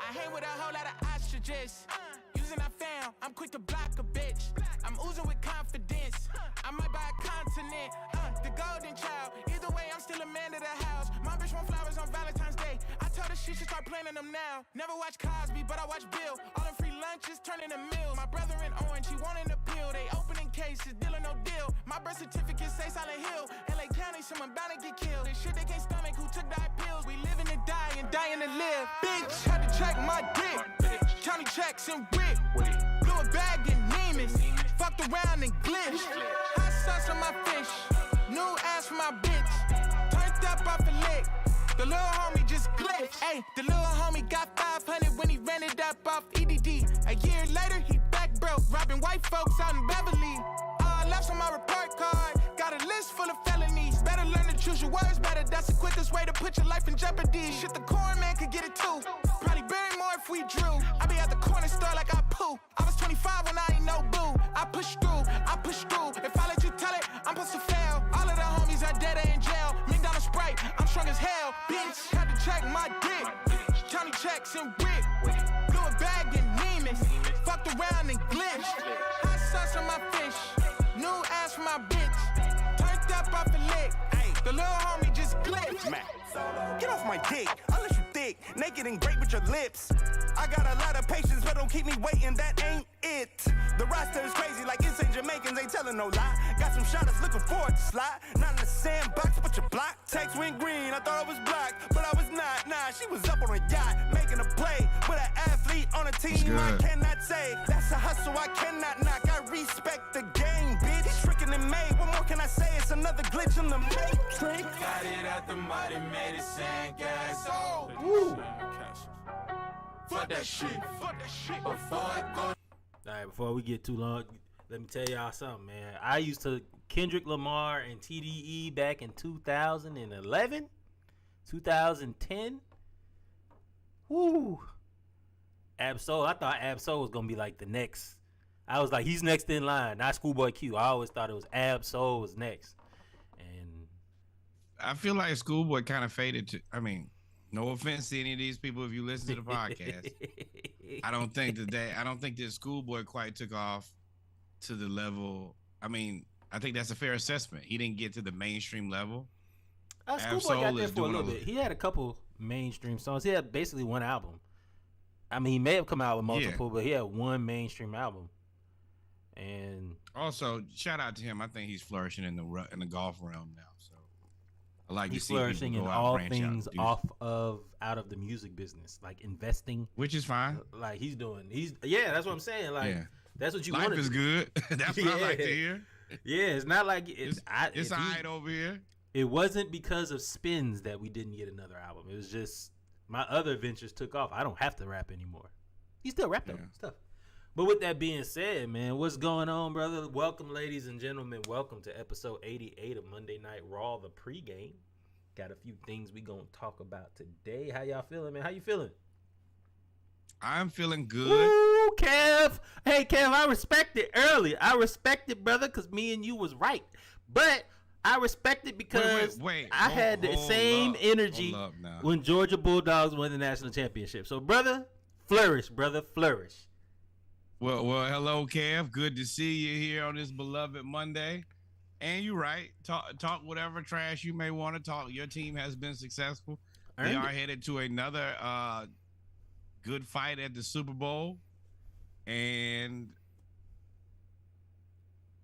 I hang with a whole lot of ostriches. Using I found, I'm quick to block a bitch. I'm oozing with confidence. I might buy a continent. The golden child. Either way, I'm still a man of the house. My bitch want flowers on Valentine's Day. I told her she should start planting them now. Never watch Cosby, but I watch Bill. All them free lunches turn into meals. My brother in Orange, he wanted an appeal. They opening cases, deal or no deal. My birth certificate say Silent Hill. LA County, someone bound to get killed. This shit they can't stomach, who took diet pills. We living to die and dying to live. Bitch, had to check my dick. County checks and whip. Blew a bag in Neiman's. Fucked around and glitched. Hot sauce on my fish. New ass for my bitch. Turned up off a lick. The little homie just glitched. Ayy, the little homie got 500 when he ran it up off EDD. A year later, he back broke. Robbing white folks out in Beverly. All left on my report card. Got a list full of felonies. Better learn to choose your words better. That's the quickest way to put your life in jeopardy. Shit, the corn man could get it too. Probably bury more if we drew. I be at the corner store like I poo. I was 25 when I ain't no boo. I push through, I push through. If I let you tell it, I'm supposed to fail. All of the homies are dead or in jail. McDonald's Sprite, I'm strong as hell. Bitch, had to check my dick. County checks and whip. Blew a bag in Neiman's. Fucked around and glitched. Hot sauce on my fish. New ass for my bitch. Turned up off a lick. The little homie just glitched. Man, get off my dick. I'll let you thick, naked and great with your lips. I got a lot of patience, but don't keep me waiting. That ain't it. The roster is crazy, like insane Jamaicans ain't telling no lie. Got some shotters looking forward to slide. Not in the sandbox, but your block. Text went green, I thought I was black, but I was not. Nah, she was up on a yacht, making a play with an athlete on a team. I cannot say that's a hustle I cannot knock. I respect the game, bitch. He's tricking and made. What more can I say? It's another glitch in the matrix. Got it out the mud and made it sand gas. Oh, fuck that shit. Before it go. All right, before we get too long, let me tell y'all something, man. I used to Kendrick Lamar and TDE back in 2011, 2010. Woo. Ab-Soul, I thought Ab-Soul was gonna be like the next. I was like, he's next in line, not Schoolboy Q. I always thought it was Ab-Soul was next. And I feel like Schoolboy kind of faded to. I mean, no offense to any of these people if you listen to the podcast. I don't think that Schoolboy quite took off to the level. I mean, I think that's a fair assessment. He didn't get to the mainstream level. Schoolboy got there for a little bit. He had a couple mainstream songs. He had basically one album. I mean, he may have come out with multiple, but he had one mainstream album. And also, shout out to him. I think he's flourishing in the golf realm now. So I like he's to see flourishing people in go out, all branch things out, out of the music business, like investing, which is fine. Like he's that's what I'm saying. Like that's what you want. Life is good. That's what I like to hear. Yeah, it's not like it's all right over here. It wasn't because of spins that we didn't get another album. It was just my other ventures took off. I don't have to rap anymore. He still rap though, stuff. But with that being said, man, what's going on, brother? Welcome, ladies and gentlemen. Welcome to episode 88 of Monday Night Raw, the pregame. Got a few things we gonna talk about today. How y'all feeling, man? How you feeling? I'm feeling good. Ooh, Kev. Hey, Kev, I respect it early. I respect it, brother, because me and you was right. But I respect it because I had the same energy when Georgia Bulldogs won the national championship. So, brother, flourish, brother, flourish. Well, hello, Kev. Good to see you here on this beloved Monday. And you're right. Talk whatever trash you may want to talk. Your team has been successful. They are headed to another good fight at the Super Bowl. And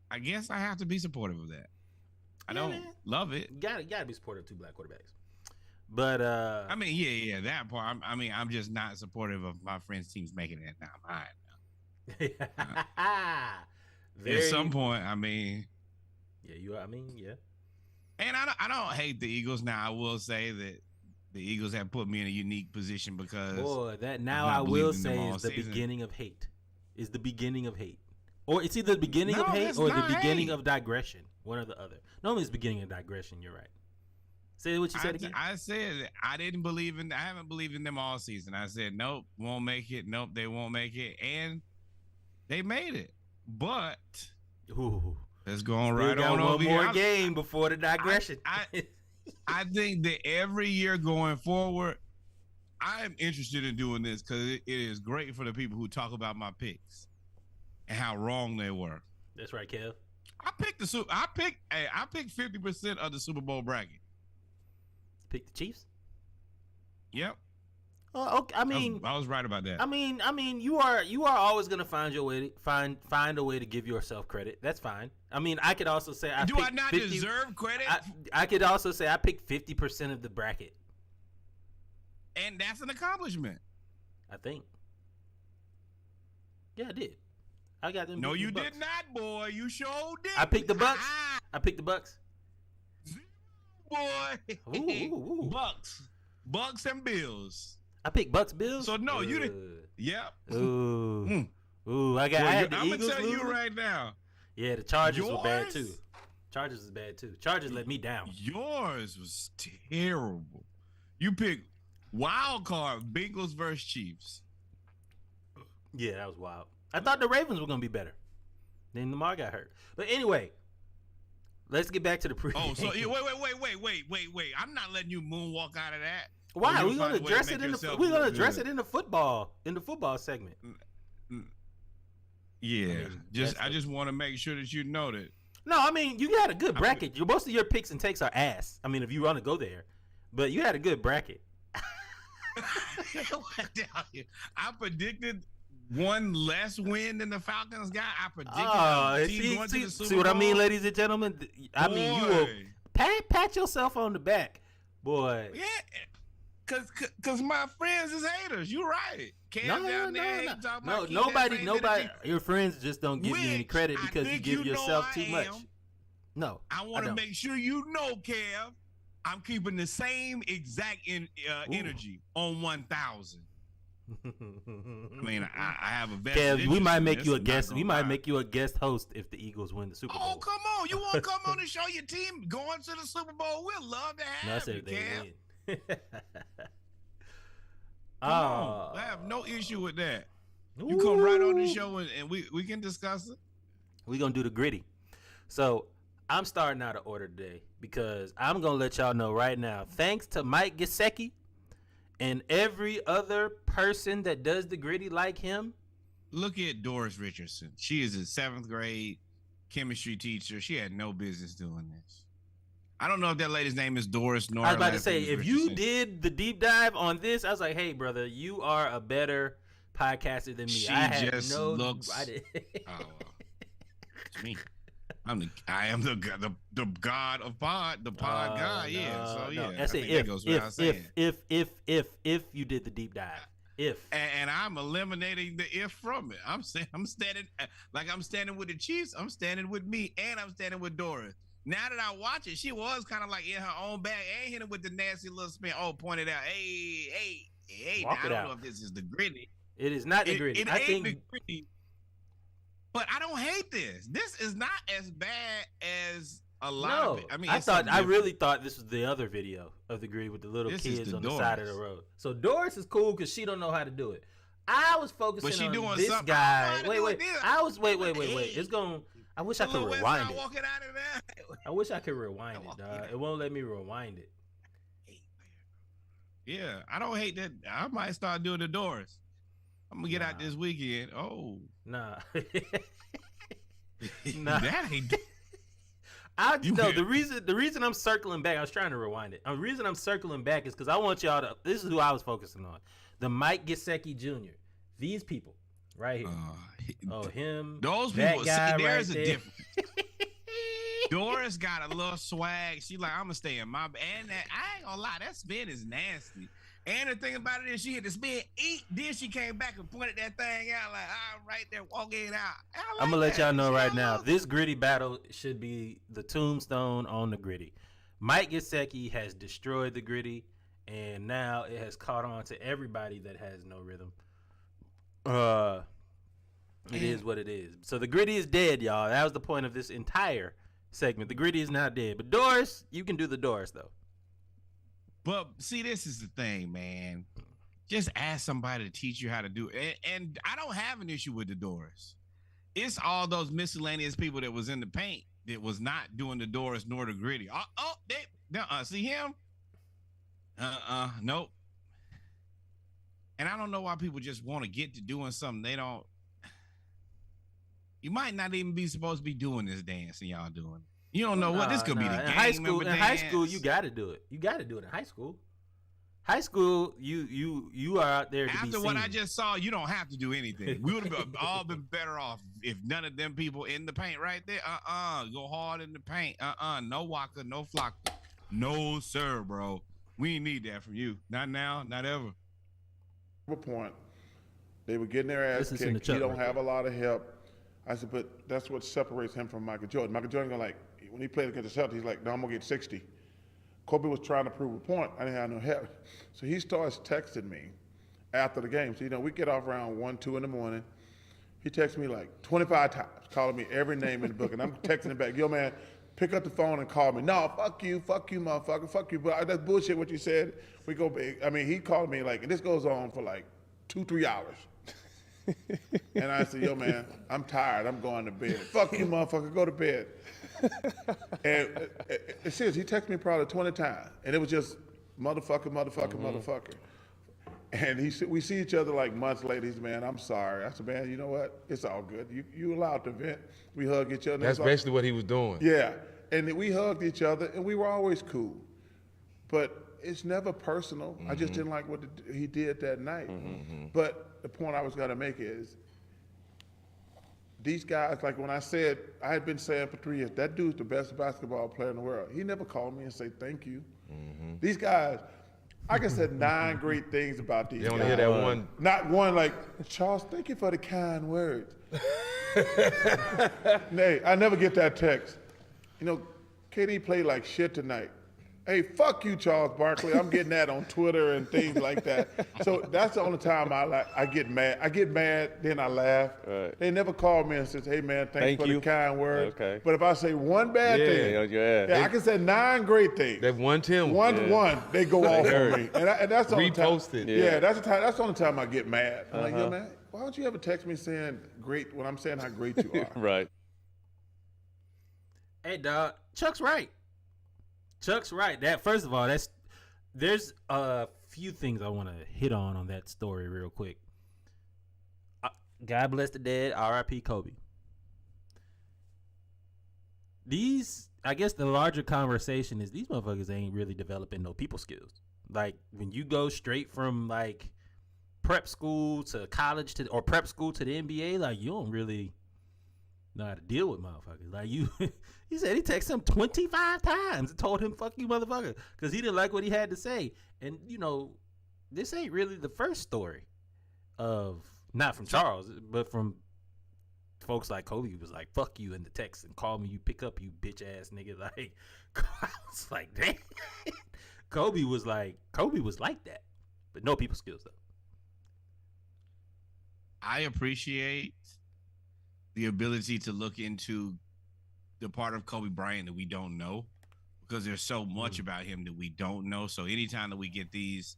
I guess I have to be supportive of that. I don't love it. You gotta be supportive of two black quarterbacks. But I mean, yeah, that part. I'm just not supportive of my friends' teams making it now. Mine. At some point, I mean, yeah. And I don't hate the Eagles. Now I will say that the Eagles have put me in a unique position because I will say is the beginning of hate. Is the beginning of hate, or it's either the beginning of hate or the beginning of digression. One or the other. Normally, it's beginning of digression. You're right. Say what you said again. I said I haven't believed in them all season. I said nope, won't make it. Nope, they won't make it, and they made it, but let's go on right on over here. One more game before the digression. I think that every year going forward, I'm interested in doing this because it is great for the people who talk about my picks and how wrong they were. That's right, Kev. I picked 50% of the Super Bowl bracket. Pick the Chiefs. Yep. Okay. I mean, I was right about that. I mean, you are always gonna find your way to find a way to give yourself credit. That's fine. I mean, I could also say do I not deserve credit? I could also say I picked 50% of the bracket, and that's an accomplishment. I think. Yeah, I did. I got them. No, you Bucks. did not, boy. You sure did. I picked the Bucks. I picked the Bucks. Boy. Ooh. Bucks and Bills. I picked Bucks Bills. So no, you didn't. Yep. Ooh. Ooh, I I'm had the gonna Eagles tell you losing. right now. Yeah, the Chargers were bad Yours? too. Chargers is bad too. Chargers let me down. Yours was terrible. You picked wild card Bengals versus Chiefs. Yeah, that was wild. I thought the Ravens were gonna be better. Then Lamar got hurt. But anyway, let's get back to the pre. Oh, so wait. I'm not letting you moonwalk out of that. Why? Or We're you gonna find a way to address make it in the yourself we're gonna look address good. it in the football segment. Yeah, mean, I just want to make sure that you know that. No, I mean you had a good bracket. Most of your picks and takes are ass. I mean, if you want to go there, but you had a good bracket. I predicted one less win than the Falcons got. I predicted team going to the Super see what I mean, Bowl. ladies and gentlemen. I mean, you will pat yourself on the back, boy. Yeah, cause my friends is haters. You right. No, nobody. Your friends just don't give you any credit because you give yourself too much. No, I want to make sure you know, Kev. I'm keeping the same exact energy on 1,000. I mean, I have a best. Kev, we might make you a guest. We might make you a guest host if the Eagles win the Super Bowl. Oh, come on! You want to come on and show your team going to the Super Bowl? We'll love to have you, Kev. Come on. I have no issue with that. You come right on the show and we can discuss it. We're going to do the gritty. So I'm starting out of order today because I'm going to let y'all know right now, thanks to Mike Gesicki and every other person that does the gritty like him. Look at Doris Richardson. She is a 7th grade chemistry teacher. She had no business doing this. I don't know if that lady's name is Doris nor I was about to last say, name is if Richardson. you did the deep dive on this, I was like, hey, brother, you are a better podcaster than me. She I had just no, looks. I did. It's me. I am the god of pod, the pod god. Yeah. So yeah. That's I it. think that goes without saying. If you did the deep dive, and I'm eliminating the if from it. I'm standing like I'm standing with the Chiefs. I'm standing with me, and I'm standing with Doris. Now that I watch it, she was kind of like in her own bag and hitting with the nasty little spin. Oh, pointed out, hey. Walk I it don't out. know if this is the gritty. it is not the gritty. It I ain't think the gritty. But I don't hate this. This is not as bad as a lot of it. I mean, I really thought this was the other video of the gritty with the little This is kids the on the side of the Doris. road. So Doris is cool because she don't know how to do it. I was focusing But she on doing this something. guy. I don't know how to do it either. I was wait. Hey. It's going. I wish I could Little West rewind Side it. walking out of there. I wish I could rewind it, Walk dog. it. It won't let me rewind it. Yeah, I don't hate that. I might start doing the Doors. I'm gonna get out Nah. this weekend. Oh, Nah. Nah. that ain't. The reason I'm circling back, I was trying to rewind it. The reason I'm circling back is because I want y'all to. This is who I was focusing on, the Mike Gesicki Jr. These people right here. Him. Those that people. guy See, there's right a there. difference. Doris got a little swag. She like, I'm gonna stay in my. And that, I ain't gonna lie, that spin is nasty. And the thing about it is, she hit the spin, then she came back and pointed that thing out like, I'm right there walking out. I'm gonna let y'all know right She now. got a This gritty battle should be the tombstone on the gritty. Mike Gesicki has destroyed the gritty, and now it has caught on to everybody that has no rhythm. It is what it is. So the gritty is dead, y'all. That was the point of this entire segment. The gritty is not dead, but Doris, you can do the Doris though. But see, this is the thing, man. Just ask somebody to teach you how to do it. And I don't have an issue with the Doors. It's all those miscellaneous people that was in the paint that was not doing the Doors nor the gritty. See him? Nope. And I don't know why people just want to get to doing something they don't. You might not even be supposed to be doing this dance and y'all doing it. You don't know what this could be the in game high school. member In high dance. school, you got to do it. You got to do it in high school. High school, you are out there to be After seen. what I just saw, you don't have to do anything. We would have all been better off if none of them people in the paint right there. Go hard in the paint. No Waka, no Flocka. No, sir, bro. We ain't need that from you. Not now, not ever. Point. They were getting their ass Listen to kicked. Chuck He don't right have a lot of help. I said, but that's what separates him from Michael Jordan. Michael Jordan gonna like when he played against the Celtics, he's like, no, I'm gonna get 60. Kobe was trying to prove a point. I didn't have no help. So he starts texting me after the game. So, we get off around 1, 2 in the morning. He texts me like 25 times, calling me every name in the book. And I'm texting him back, yo, man, pick up the phone and call me. No, fuck you, motherfucker, fuck you. But that's bullshit what you said. We go big. I mean, he called me like, and this goes on for like 2-3 hours. And I said, yo, man, I'm tired. I'm going to bed. Fuck you, motherfucker. Go to bed. And it's serious. He texted me probably 20 times. And it was just motherfucker. And we see each other like months later. He said, man, I'm sorry. I said, man, you know what? It's all good. You allowed to vent. We hug each other. That's basically what he was doing. Yeah. And we hugged each other, and we were always cool. But it's never personal. I just didn't like what he did that night. But the point I was going to make is, these guys, like when I said, I had been saying for 3 years, that dude's the best basketball player in the world. He never called me and said thank you. These guys, I can say 9 great things about these You guys. only hear that one. Not one like, Charles, thank you for the kind words. Nay, I never get that text. KD played like shit tonight. Hey, fuck you, Charles Barkley. I'm getting that on Twitter and things like that. So that's the only time I get mad. I get mad, then I laugh. Right. They never call me and says, hey, man, thanks for you. the kind words. Okay. But if I say one bad thing, Yeah. I can say 9 great things. That one Tim. One, they go off on me. And that's the only time. Reposted. Yeah, that's the only time I get mad. I'm like, yo, man, why don't you ever text me saying great when I'm saying how great you are? Right. Hey, dog, Chuck's right. Chuck's right. That first of all, there's a few things I want to hit on that story real quick. God bless the dead. R.I.P. Kobe. I guess the larger conversation is these motherfuckers ain't really developing no people skills. Like when you go straight from like prep school to college or prep school to the NBA, like you don't really know how to deal with motherfuckers. Like he said he texted him 25 times and told him, fuck you, motherfucker, because he didn't like what he had to say. And, this ain't really the first story of, not from Charles, but from folks like Kobe who was like, fuck you in the text and call me, you pick up, you bitch ass nigga. Like, I was like, damn. Kobe was like that, but no people skills though. I appreciate the ability to look into the part of Kobe Bryant that we don't know, because there's so much about him that we don't know. So anytime that we get these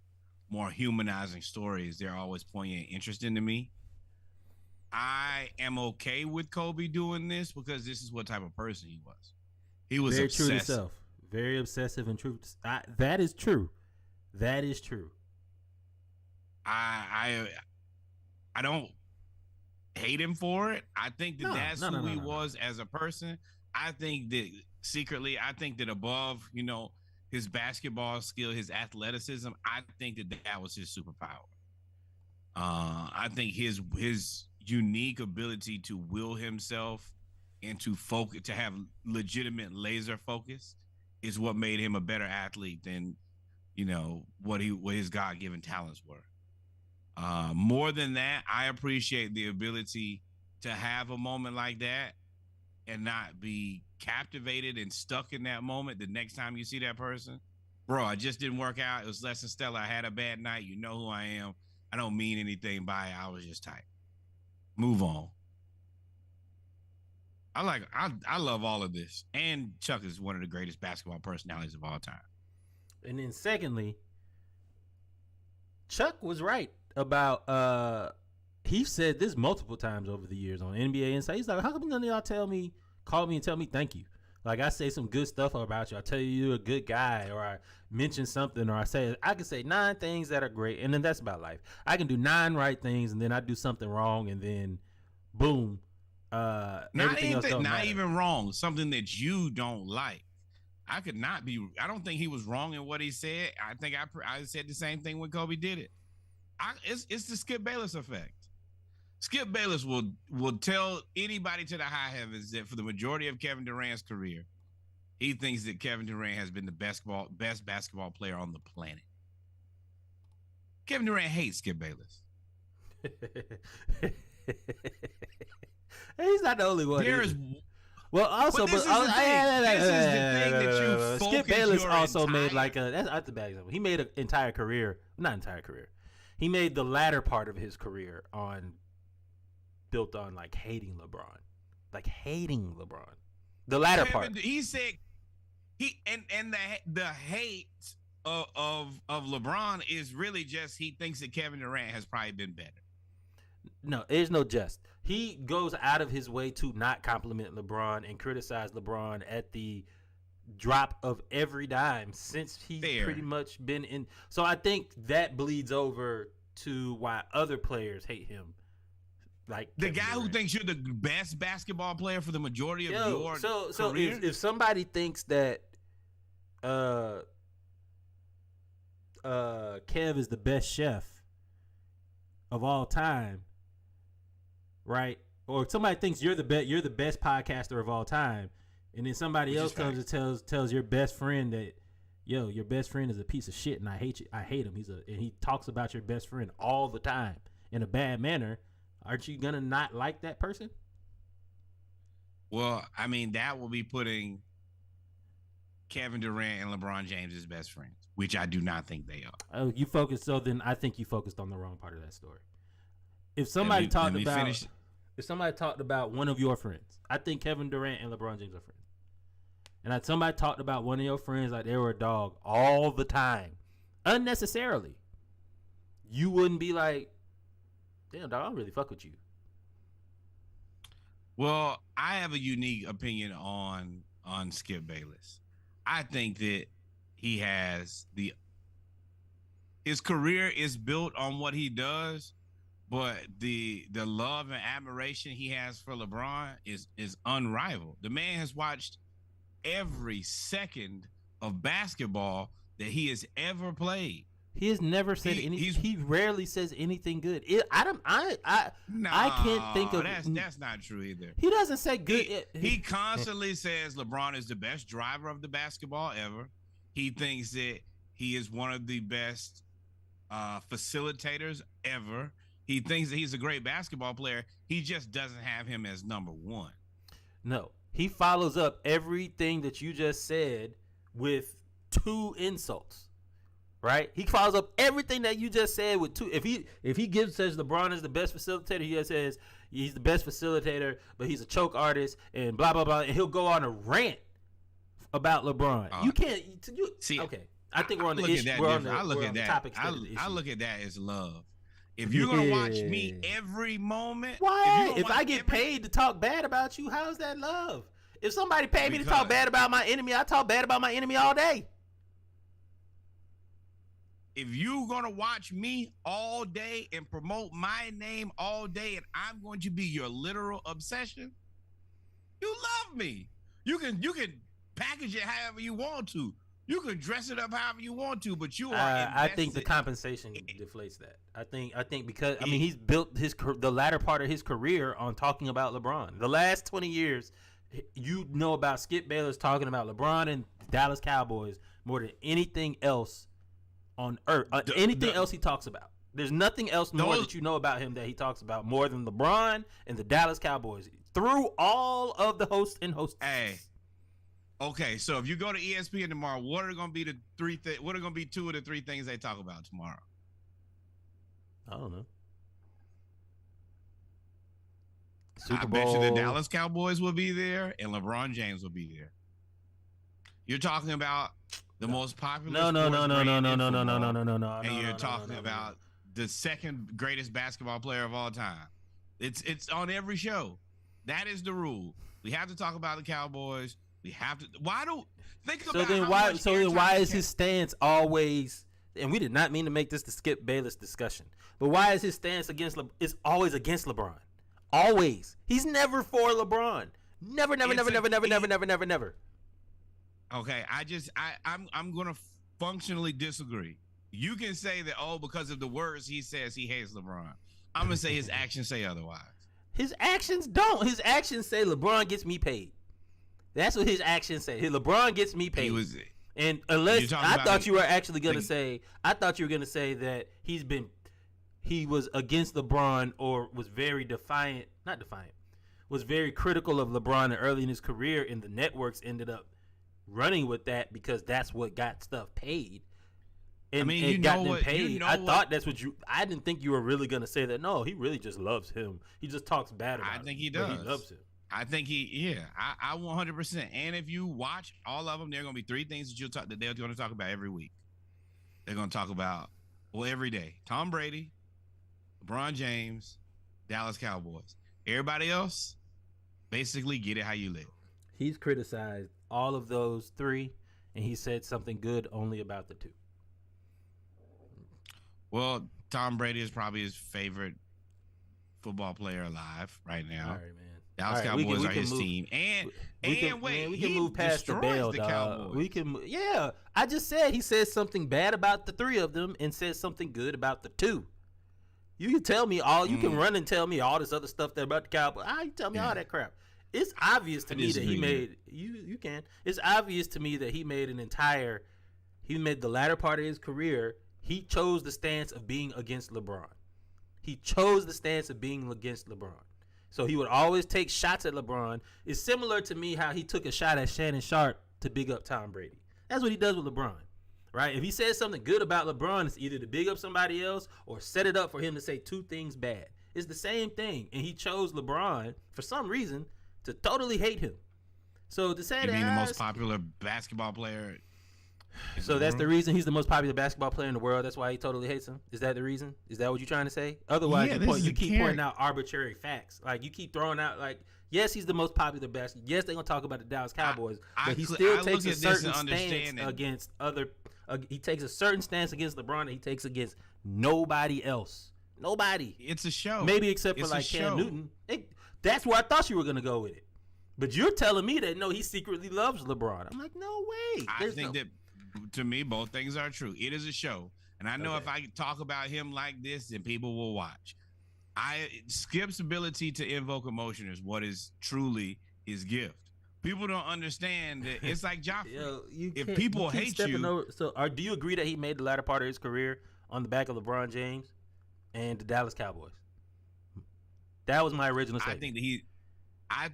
more humanizing stories, they're always poignant and interesting to me. I am okay with Kobe doing this because this is what type of person he was. He was very obsessive. true to self, very obsessive and true. That is true. That is true. I don't hate him for it. I think that that's who he was as a person. I think that secretly, above, his basketball skill, his athleticism, I think that was his superpower. I think his unique ability to will himself and to focus, to have legitimate laser focus, is what made him a better athlete than, what his God-given talents were. More than that, I appreciate the ability to have a moment like that and not be captivated and stuck in that moment the next time you see that person. Bro, it just didn't work out. It was less than stellar. I had a bad night. You know who I am. I don't mean anything by it. I was just tight. Move on. I love all of this. And Chuck is one of the greatest basketball personalities of all time. And then secondly, Chuck was right about he said this multiple times over the years on NBA Insight. He's like, how come none of y'all call me and tell me thank you? Like I say some good stuff about you. I tell you you're a good guy, or I mention something, or I can say 9 things that are great, and then that's about life. I can do 9 right things, and then I do something wrong, and then boom, everything else don't not matter. even wrong. Something that you don't like. I could not be. I don't think he was wrong in what he said. I think I said the same thing when Kobe did it. It's the Skip Bayless effect. Skip Bayless will tell anybody to the high heavens that for the majority of Kevin Durant's career, he thinks that Kevin Durant has been the best basketball player on the planet. Kevin Durant hates Skip Bayless. He's not the only one. There is. Well, also, But this is the thing. This is the thing that you Skip focus Bayless your also made entire- like that's the bad example. He made an entire career, not entire career. He made the latter part of his career built on like hating LeBron. The latter part. He said the hate of LeBron is really just he thinks that Kevin Durant has probably been better. No, there's no jest. He goes out of his way to not compliment LeBron and criticize LeBron at the drop of every dime since he's pretty much been in. So I think that bleeds over to why other players hate him. Like The Kevin guy who Durant. thinks you're the best basketball player for the majority of your so career. if somebody thinks that Kev is the best chef of all time, right? Or if somebody thinks you're the best podcaster of all time, and then somebody Which else is comes and tells your best friend that, yo, your best friend is a piece of shit and I hate you. I hate him. And he talks about your best friend all the time in a bad manner. Aren't you gonna not like that person? Well, I mean, that will be putting Kevin Durant and LeBron James as best friends, which I do not think they are. Oh, you focused. So then I think you focused on the wrong part of that story. If somebody talked about one of your friends, I think Kevin Durant and LeBron James are friends. And if somebody talked about one of your friends like they were a dog all the time, unnecessarily, you wouldn't be like, damn, dog, I don't really fuck with you. Well, I have a unique opinion on Skip Bayless. I think that he has his career is built on what he does, but the love and admiration he has for LeBron is unrivaled. The man has watched every second of basketball that he has ever played. He has never said anything. He rarely says anything good. I can't think of. That's not true either. He doesn't say good. He constantly says LeBron is the best driver of the basketball ever. He thinks that he is one of the best facilitators ever. He thinks that he's a great basketball player. He just doesn't have him as number one. No, he follows up everything that you just said with 2 insults. Right? He follows up everything that you just said with 2. If he says LeBron is the best facilitator, he says he's the best facilitator, but he's a choke artist and blah blah blah, and he'll go on a rant about LeBron. You can't. See, okay. I think we're on the look at issue. that We're on different. the, I look we're at on the that. topic instead of the I issue. look at that as love. If you're gonna watch me every moment, why? If I get paid to talk bad about you, how's that love? If somebody paid me to talk bad about my enemy, I talk bad about my enemy all day. If you're gonna watch me all day and promote my name all day, and I'm going to be your literal obsession, you love me. You can package it however you want to. You can dress it up however you want to, but you are. I think the compensation deflates that. I think because he's built the latter part of his career on talking about LeBron. The last 20 years, you know about Skip Bayless talking about LeBron and Dallas Cowboys more than anything else on earth. Anything else he talks about. There's nothing else more that you know about him that he talks about more than LeBron and the Dallas Cowboys through all of the hosts and hosts. Hey. Okay, so if you go to ESPN tomorrow, what are going to be the 3 things? What are going to be 2 of the 3 things they talk about tomorrow? I don't know. I bet you the Dallas Cowboys will be there and LeBron James will be there. You're talking about the most popular. No. And And you're talking about the second greatest basketball player of all time. It's on every show. That is the rule. We have to talk about the Cowboys. We have to. Why do think So about then how why? much So then airtime why he is can- his stance always? And we did not mean to make this the Skip Bayless discussion, but why is his stance against? It's always against LeBron. Always. He's never for LeBron. Never, never, It's never, a- never, never, he- never, never, never, never. Okay, I'm gonna functionally disagree. You can say that because of the words he says he hates LeBron. I'm gonna say his actions say otherwise. His actions don't. His actions say LeBron gets me paid. That's what his actions say. LeBron gets me paid. He was And unless You're talking I about thought the- you were actually gonna the- say, I thought you were gonna say that he was against LeBron or was very defiant, not defiant, was very critical of LeBron early in his career, and the networks ended up running with that because that's what got stuff paid. And, I mean, and you got know them what- you paid. know I what- thought that's what you. I didn't think you were really gonna say that. No, he really just loves him. He just talks bad about him. I think he but does. He loves him. I think I 100%. And if you watch all of them, there are going to be three things that they're going to talk about every week. They're going to talk about, every day. Tom Brady, LeBron James, Dallas Cowboys. Everybody else, basically get it how you live. He's criticized all of those three, and he said something good only about the two. Well, Tom Brady is probably his favorite football player alive right now. All right, man. Dallas All right, Cowboys are his move. team. And Man, we can he move past the destroys bail, the dog. Cowboys. We can, yeah. I just said he said something bad about the three of them and said something good about the two. You can tell me all. You can run and tell me all this other stuff that about the Cowboys. You tell me all that crap. It's obvious to me that he disagree. made you can. It's obvious to me that he made he made the latter part of his career. He chose the stance of being against LeBron. He chose the stance of being against LeBron. So he would always take shots at LeBron. It's similar to me how he took a shot at Shannon Sharp to big up Tom Brady. That's what he does with LeBron, right? If he says something good about LeBron, it's either to big up somebody else or set it up for him to say two things bad. It's the same thing. And he chose LeBron, for some reason, to totally hate him. So to say You that, being the most popular basketball player. in so the that's world? the reason he's the most popular basketball player in the world. That's why he totally hates him. Is that the reason? Is that what you're trying to say? Otherwise, Yeah, this is you a keep character. pointing out arbitrary facts. Like you keep throwing out like, yes, he's the most popular basketball. Yes, they're gonna talk about the Dallas Cowboys, I but he cl- still I takes look a at this certain and stance understand that- against other. He takes a certain stance against LeBron that he takes against nobody else. Nobody. It's a show. Maybe except for It's a like Cam show. Newton. That's where I thought you were gonna go with it. But you're telling me that no, he secretly loves LeBron. I'm like, no way. I There's think no- that, to me, both things are true. It is a show, and I know Okay. if I talk about him like this, then people will watch. Skip's ability to invoke emotion is what is truly his gift. People don't understand that it's like Joffrey. Yo, If can't- people keep hate stepping you- over, do you agree that he made the latter part of his career on the back of LeBron James and the Dallas Cowboys? That was my original I statement.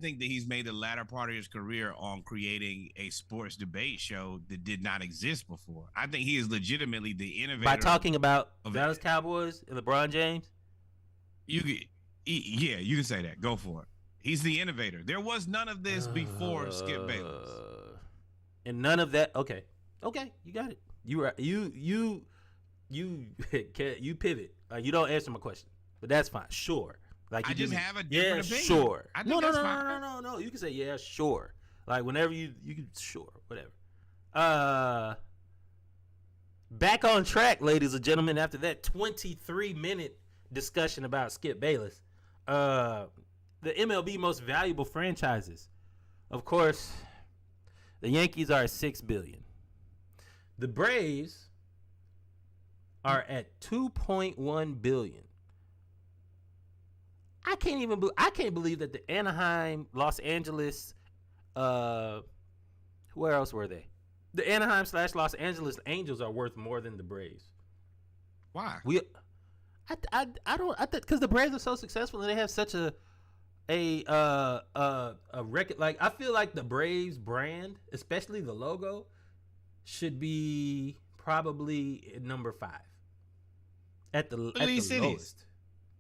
think that he's made the latter part of his career on creating a sports debate show that did not exist before. I think he is legitimately the innovator. By talking about of Dallas it. Cowboys and LeBron James. you can say that. Go for it. He's the innovator. There was none of this before Skip Bayless. And none of that. Okay, you got it. You pivot. You don't answer my question, but that's fine. Sure. Like I you just give me- have a different yeah, opinion. Sure. I think No. that's fine. No. You can say yeah, sure. Like whenever you can sure, whatever. Back on track, ladies and gentlemen. After that 23-minute discussion about Skip Bayless, the MLB most valuable franchises. Of course, the Yankees are at $6 billion. The Braves are at $2.1 billion. I can't believe that the Anaheim, Los Angeles, where else were they? The Anaheim / Los Angeles Angels are worth more than the Braves. Why? I don't because the Braves are so successful and they have such a record. Like I feel like the Braves brand, especially the logo, should be probably at number 5 at the these cities. lowest.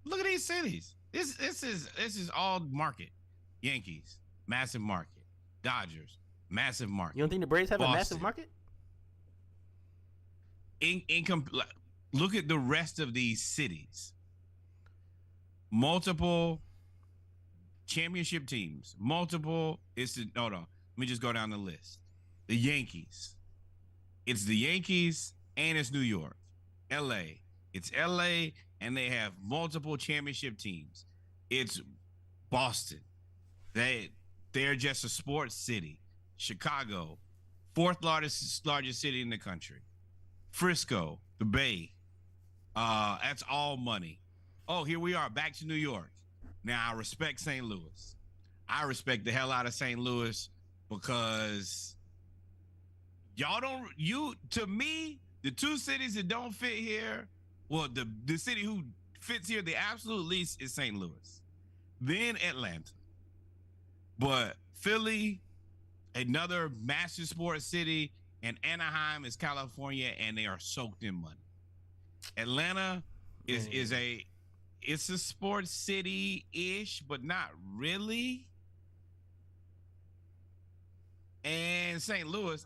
Look at these cities. This is all market. Yankees, massive market. Dodgers, massive market. You don't think the Braves have a massive Boston. market? Look at the rest of these cities. Multiple championship teams. Let me just go down the list. The Yankees. It's the Yankees and it's New York. LA. It's LA and they have multiple championship teams. It's Boston. They're just a sports city. Chicago, fourth largest city in the country. Frisco, the Bay. That's all money. Oh, here we are, back to New York. Now, I respect St. Louis. I respect the hell out of St. Louis because to me, the two cities that don't fit here, well, the city who fits here the absolute least is St. Louis. Then Atlanta. But Philly, another massive sports city, and Anaheim is California, and they are soaked in money. Atlanta is a sports city-ish, but not really. And St. Louis,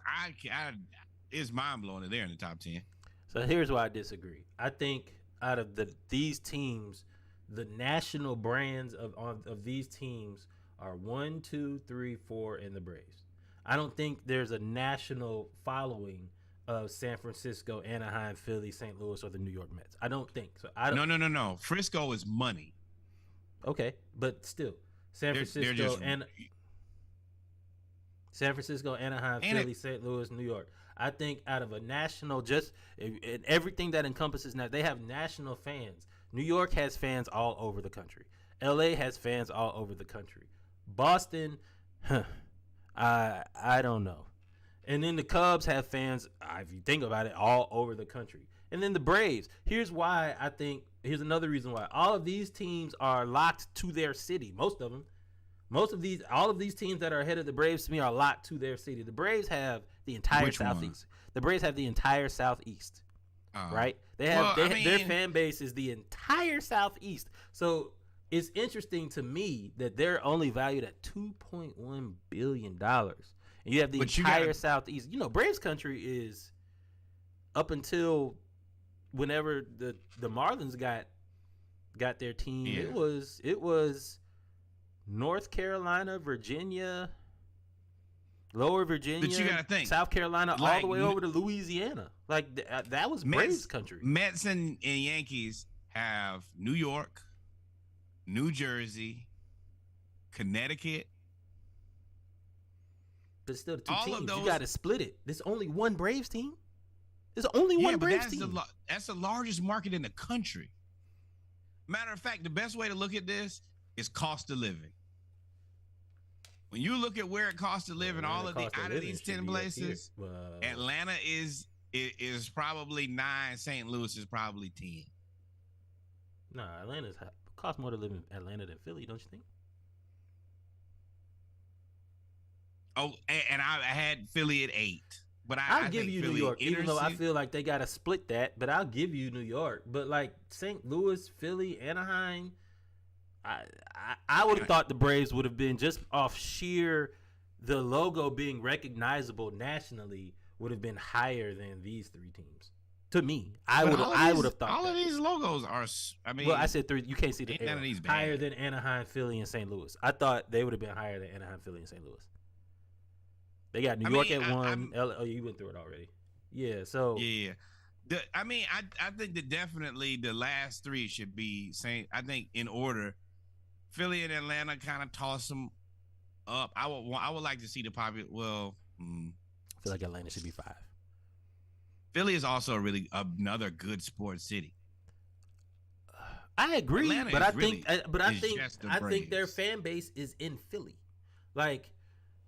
it's mind-blowing that they're in the top 10. So here's why I disagree. I think out of these teams, the national brands of these teams are 1, 2, 3, 4, and the Braves. I don't think there's a national following of San Francisco, Anaheim, Philly, St. Louis, or the New York Mets. I don't think so. No. Frisco is money. Okay, but still, San Francisco, Anaheim, Philly, St. Louis, New York. I think out of a national, and everything that encompasses now, they have national fans. New York has fans all over the country. LA has fans all over the country. Boston, I don't know. And then the Cubs have fans, if you think about it, all over the country. And then the Braves. Here's another reason why. All of these teams are locked to their city. Most of them. All of these teams that are ahead of the Braves to me are locked to their city. The Braves have the entire Southeast. The Braves have the entire Southeast. Right? Their fan base is the entire Southeast. So it's interesting to me that they're only valued at $2.1 billion. And you have the entire Southeast. Braves country is up until whenever the Marlins got their team. Yeah. It was North Carolina, Virginia, Lower Virginia, but you gotta think, South Carolina, all the way over to Louisiana. Like that was Braves country. Mets and Yankees have New York, New Jersey, Connecticut. But still, the two teams, you got to split it. There's only one Braves team. There's only one Braves team. That's the largest market in the country. Matter of fact, the best way to look at this is cost of living. When you look at where it costs to live in out of these 10 places, Atlanta is probably 9. St. Louis is probably 10. Nah, Atlanta's costs more to live in Atlanta than Philly, don't you think? Oh, and I had Philly at 8. But I'll give you New York, even though I feel like they got to split that. But I'll give you New York. But like St. Louis, Philly, Anaheim, I would have thought the Braves would have been just off sheer the logo being recognizable nationally would have been higher than these three teams. To me, I would have thought all of these logos are. Well, I said 3. You can't see the none of these higher than Anaheim, Philly, and St. Louis. I thought they would have been higher than Anaheim, Philly, and St. Louis. They got New York at 1. You went through it already. Yeah. So yeah. I think that definitely the last 3 should be same. I think in order. Philly and Atlanta kind of toss them up. I would like to see the popular. Well, I feel like Atlanta should be 5. Philly is also another good sports city. I agree, but I think their fan base is in Philly. Like,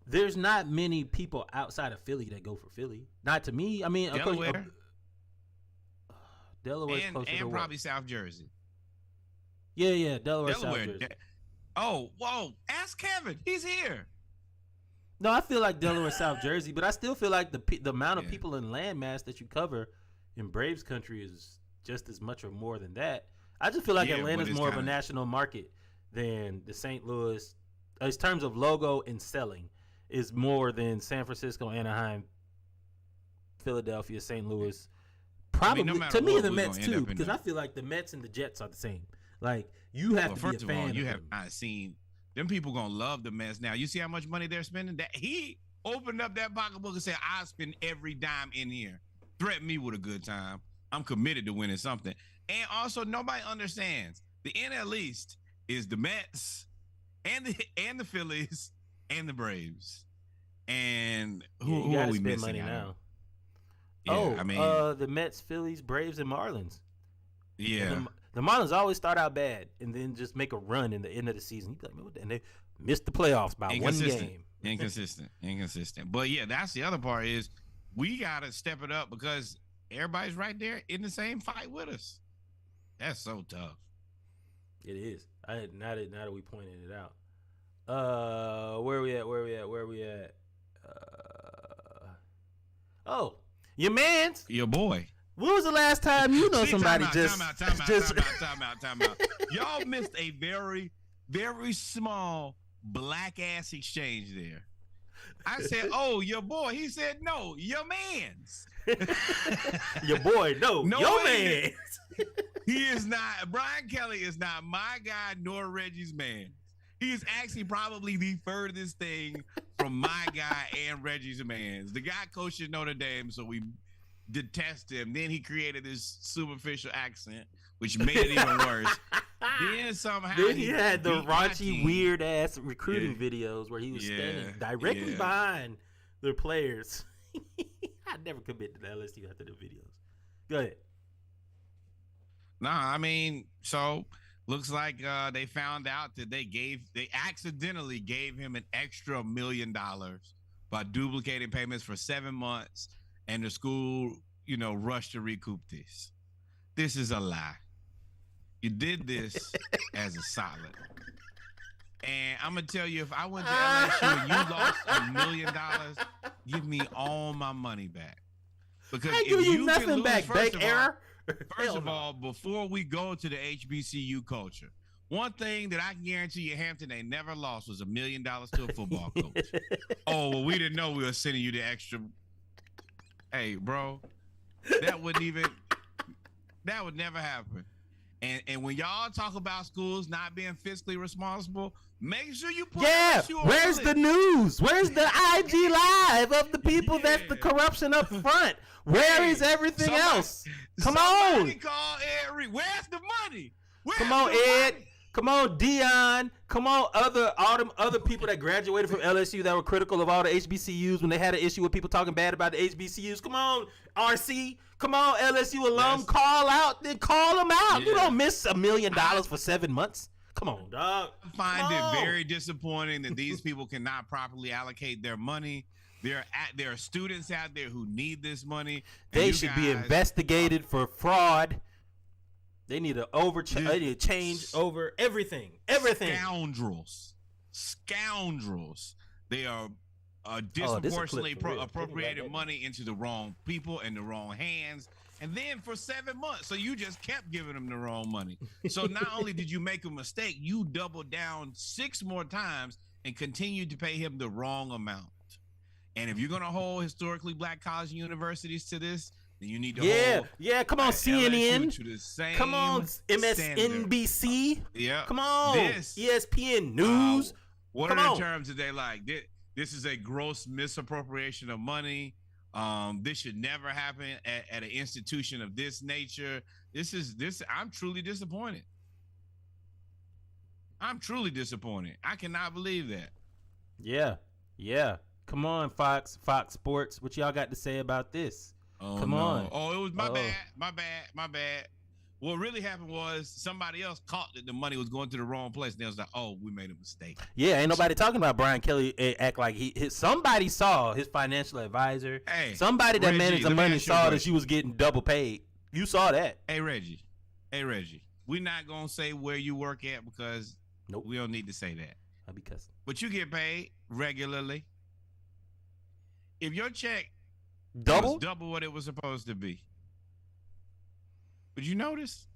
there's not many people outside of Philly that go for Philly. Not to me. I mean, Delaware, Delaware's closer to probably South Jersey. Yeah, Delaware, South Jersey. Oh, whoa! Ask Kevin. He's here. No, I feel like Delaware, South Jersey, but I still feel like the amount of people in landmass that you cover in Braves country is just as much or more than that. I just feel like Atlanta's more of a national market than the St. Louis, in terms of logo and selling, is more than San Francisco, Anaheim, Philadelphia, St. Louis. Probably to me the Mets too, because I feel like the Mets and the Jets are the same. Like, you have to be a fan. You have not seen them. People gonna love the Mets now. You see how much money they're spending. That opened up that pocketbook and said, "I'll spend every dime in here. Threaten me with a good time. I'm committed to winning something." And also, nobody understands the NL East is the Mets and the Phillies and the Braves. And who are we missing money out now? on? Yeah, I mean, the Mets, Phillies, Braves, and Marlins. yeah. And the Marlins always start out bad and then just make a run in the end of the season. You be like, man, what the- and they missed the playoffs by one game. Inconsistent. But yeah, that's the other part is we gotta step it up because everybody's right there in the same fight with us. That's so tough. It is. Now that we pointed it out. Where we at? Oh, your man's. Your boy. When was the last time you know See, somebody time out. Y'all missed a very, very small black ass exchange there. I said, "Oh, your boy." He said, "No, your man's." Your boy, no your man. He is not. Brian Kelly is not my guy nor Reggie's man. He is actually probably the furthest thing from my guy and Reggie's man's. The guy coached at Notre Dame, so we detest him. Then he created this superficial accent, which made it even worse. Then somehow he had the beat my raunchy, team. weird ass recruiting videos where he was standing directly behind the players. I never committed to LSU after the videos. Go ahead. Nah, I mean, so looks like they found out that they accidentally gave him an extra $1 million by duplicating payments for 7 months, and the school, rushed to recoup this. This is a lie. You did this as a solid. And I'm gonna tell you, if I went to LSU and you lost $1 million, give me all my money back. Because I give you nothing back, bank error. First of all, before we go to the HBCU culture, one thing that I can guarantee you, Hampton, they never lost was $1 million to a football coach. Oh, well, we didn't know we were sending you the extra. Hey, bro, that would never happen. And when y'all talk about schools not being fiscally responsible, make sure you put where's the news? Where's the IG live of the people that's the corruption up front? Where is everything else? Come on. Call Ed. Where's the money? Come on, Ed. Come on, Dion. Come on, other people that graduated from LSU that were critical of all the HBCUs when they had an issue with people talking bad about the HBCUs. Come on, RC. Come on, LSU alum. Call out. Then call them out. Yeah. You don't miss $1 million for 7 months. Come on, dog. I find it very disappointing that these people cannot properly allocate their money. There are students out there who need this money. They should be investigated for fraud. They need to change over everything. Everything. Scoundrels. They are disproportionately appropriated money into the wrong people and the wrong hands. And then for 7 months, so you just kept giving them the wrong money. So not only did you make a mistake, you doubled down 6 more times and continued to pay him the wrong amount. And if you're going to hold historically black colleges and universities to this, then you need to hold come on, CNN. To the same come on, MSNBC. Standard. Yeah. Come on, ESPN News. What are the terms that they like? This is a gross misappropriation of money. This should never happen at an institution of this nature. I'm truly disappointed. I cannot believe that. Yeah. Come on, Fox Sports. What y'all got to say about this? Come on. Oh, it was my bad. What really happened was somebody else caught that the money was going to the wrong place, and they was like, "Oh, we made a mistake." Yeah, ain't nobody talking about Brian Kelly act like somebody saw his financial advisor. Hey, somebody that managed the money saw that she was getting double paid. You saw that. Hey Reggie, we're not gonna say where you work at because we don't need to say that. I'll be cussing. But you get paid regularly. If your check double what it was supposed to be, would you notice?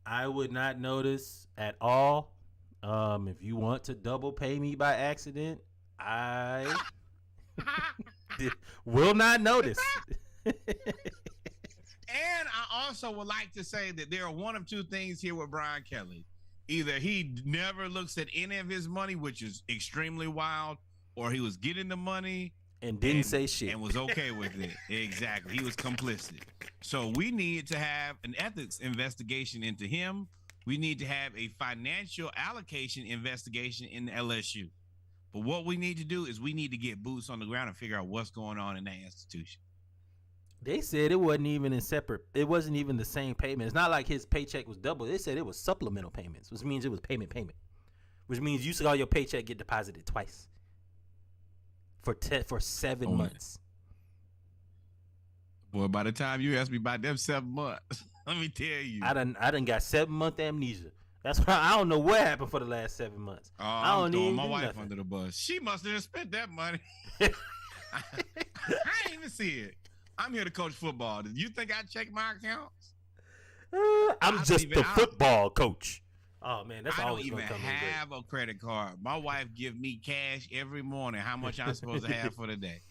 I would not notice at all. If you want to double pay me by accident, I will not notice. And I also would like to say that there are one of two things here with Brian Kelly. Either he never looks at any of his money, which is extremely wild, or he was getting the money and didn't say shit and was okay with it. Exactly. He was complicit. So we need to have an ethics investigation into him. We need to have a financial allocation investigation in LSU. But what we need to do is we need to get boots on the ground and figure out what's going on in that institution. They said it wasn't even in separate. It wasn't even the same payment. It's not like his paycheck was double. They said it was supplemental payments, which means it was payment, which means you saw your paycheck get deposited twice for 7 months. Boy, by the time you asked me about them 7 months, let me tell you, I done got 7-month amnesia. That's why I don't know what happened for the last 7 months. Oh, I don't I'm throwing even my do wife nothing. under the bus. She must have spent that money. I didn't even see it. I'm here to coach football. Did you think I checked my accounts? I'm I just don't even- the football coach. Oh man, that's I don't always even gonna come in great. have a credit card. My wife give me cash every morning. How much I'm supposed to have for the day?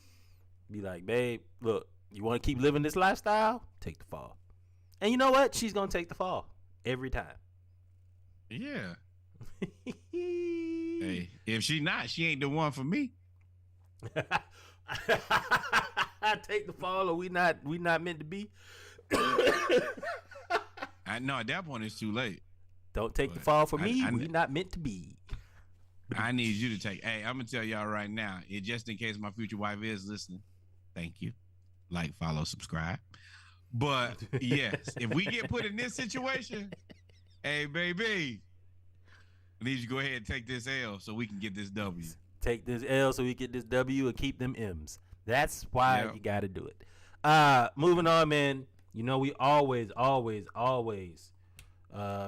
Be like, babe, look, you want to keep living this lifestyle? Take the fall. And you know what? She's gonna take the fall every time. Yeah. Hey, if she not, she ain't the one for me. I take the fall, or we not meant to be. I know at that point it's too late. Don't take the But fall for I- me. I- We not meant to be. I need you to take. Hey, I'm gonna tell y'all right now. It just in case my future wife is listening. Thank you. Like, follow, subscribe. But yes, if we get put in this situation, hey baby, I need you to go ahead and take this L so we can get this W. Take this L so we get this W and keep them M's. That's why Yep. you got to do it. Moving on, man. You know we always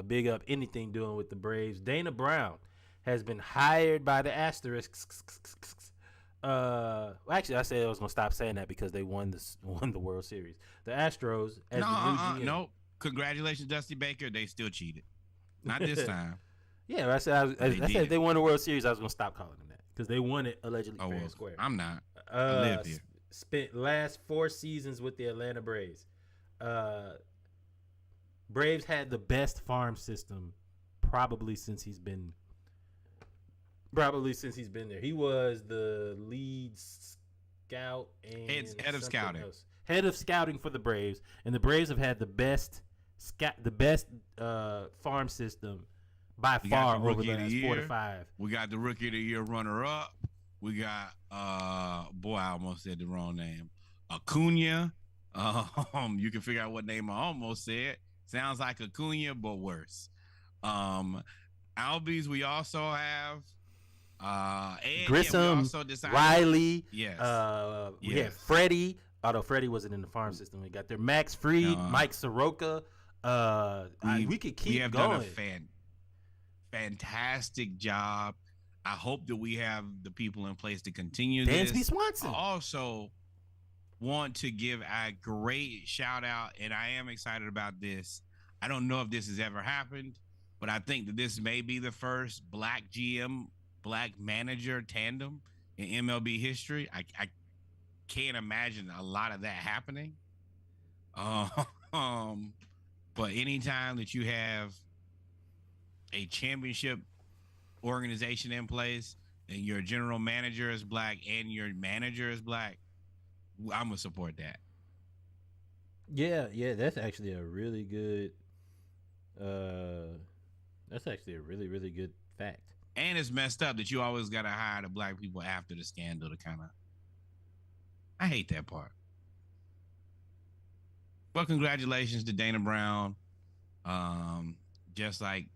big up anything doing with the Braves. Dana Brown has been hired by the Asterisks. Actually, I said I was gonna stop saying that because they won the World Series. The Astros as the new GM. No. Congratulations, Dusty Baker. They still cheated. Not this time. Yeah, I said They if did. they won the World Series, I was gonna stop calling them that because they won it allegedly Oh, fair well, and square. I'm not. I live here. Spent last 4 seasons with the Atlanta Braves. Braves had the best farm system probably since he's been there. He was the lead scout and Head of something scouting. else. Head of scouting for the Braves, and the Braves have had the best farm system by We got far the over Rookie the of the last 4 to Year. 5. We got the Rookie of the Year runner-up. We got, boy, I almost said the wrong name. Acuna. You can figure out what name I almost said. Sounds like Acuna, but worse. Albies, we also have. And Grissom, we also decided, Riley, Yes. we had Yes. Freddie, although Freddie wasn't in the farm system. We got there Max Fried, Mike Soroka. We could keep we have going. done a fantastic job. I hope that we have the people in place to continue Dansby this. Swanson. I also want to give a great shout out, and I am excited about this. I don't know if this has ever happened, but I think that this may be the first black GM, black manager tandem in MLB history. I can't imagine a lot of that happening. But anytime that you have a championship organization in place and your general manager is black and your manager is black, I'm gonna support that. Yeah, that's actually a really good. That's actually a really, really good fact. And it's messed up that you always gotta hire the black people after the scandal to kind of. I hate that part. Well, congratulations to Dana Brown. Just like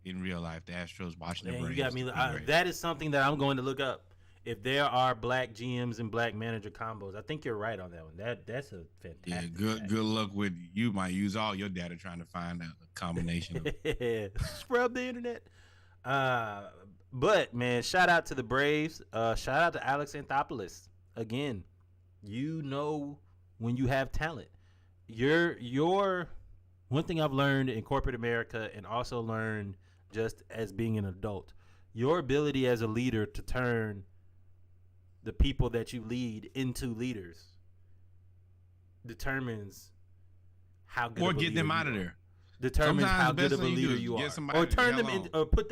in real life, the Astros watching the Man, Braves. you got me. That is something that I'm going to look up. If there are black GMs and black manager combos, I think you're right on that one. That's a fantastic. Yeah, fact. good luck with you. Might use all your data trying to find a combination. Of Scrub the internet. But man, shout out to the Braves. Shout out to Alex Anthopoulos. Again, you know when you have talent. Your one thing I've learned in corporate America and also learned just as being an adult, your ability as a leader to turn the people that you lead into leaders determines how good or of a get them leader out you of are. there. Determines Sometimes how the good best of a thing you do leader is you get are, somebody or the turn hell them in, on. or put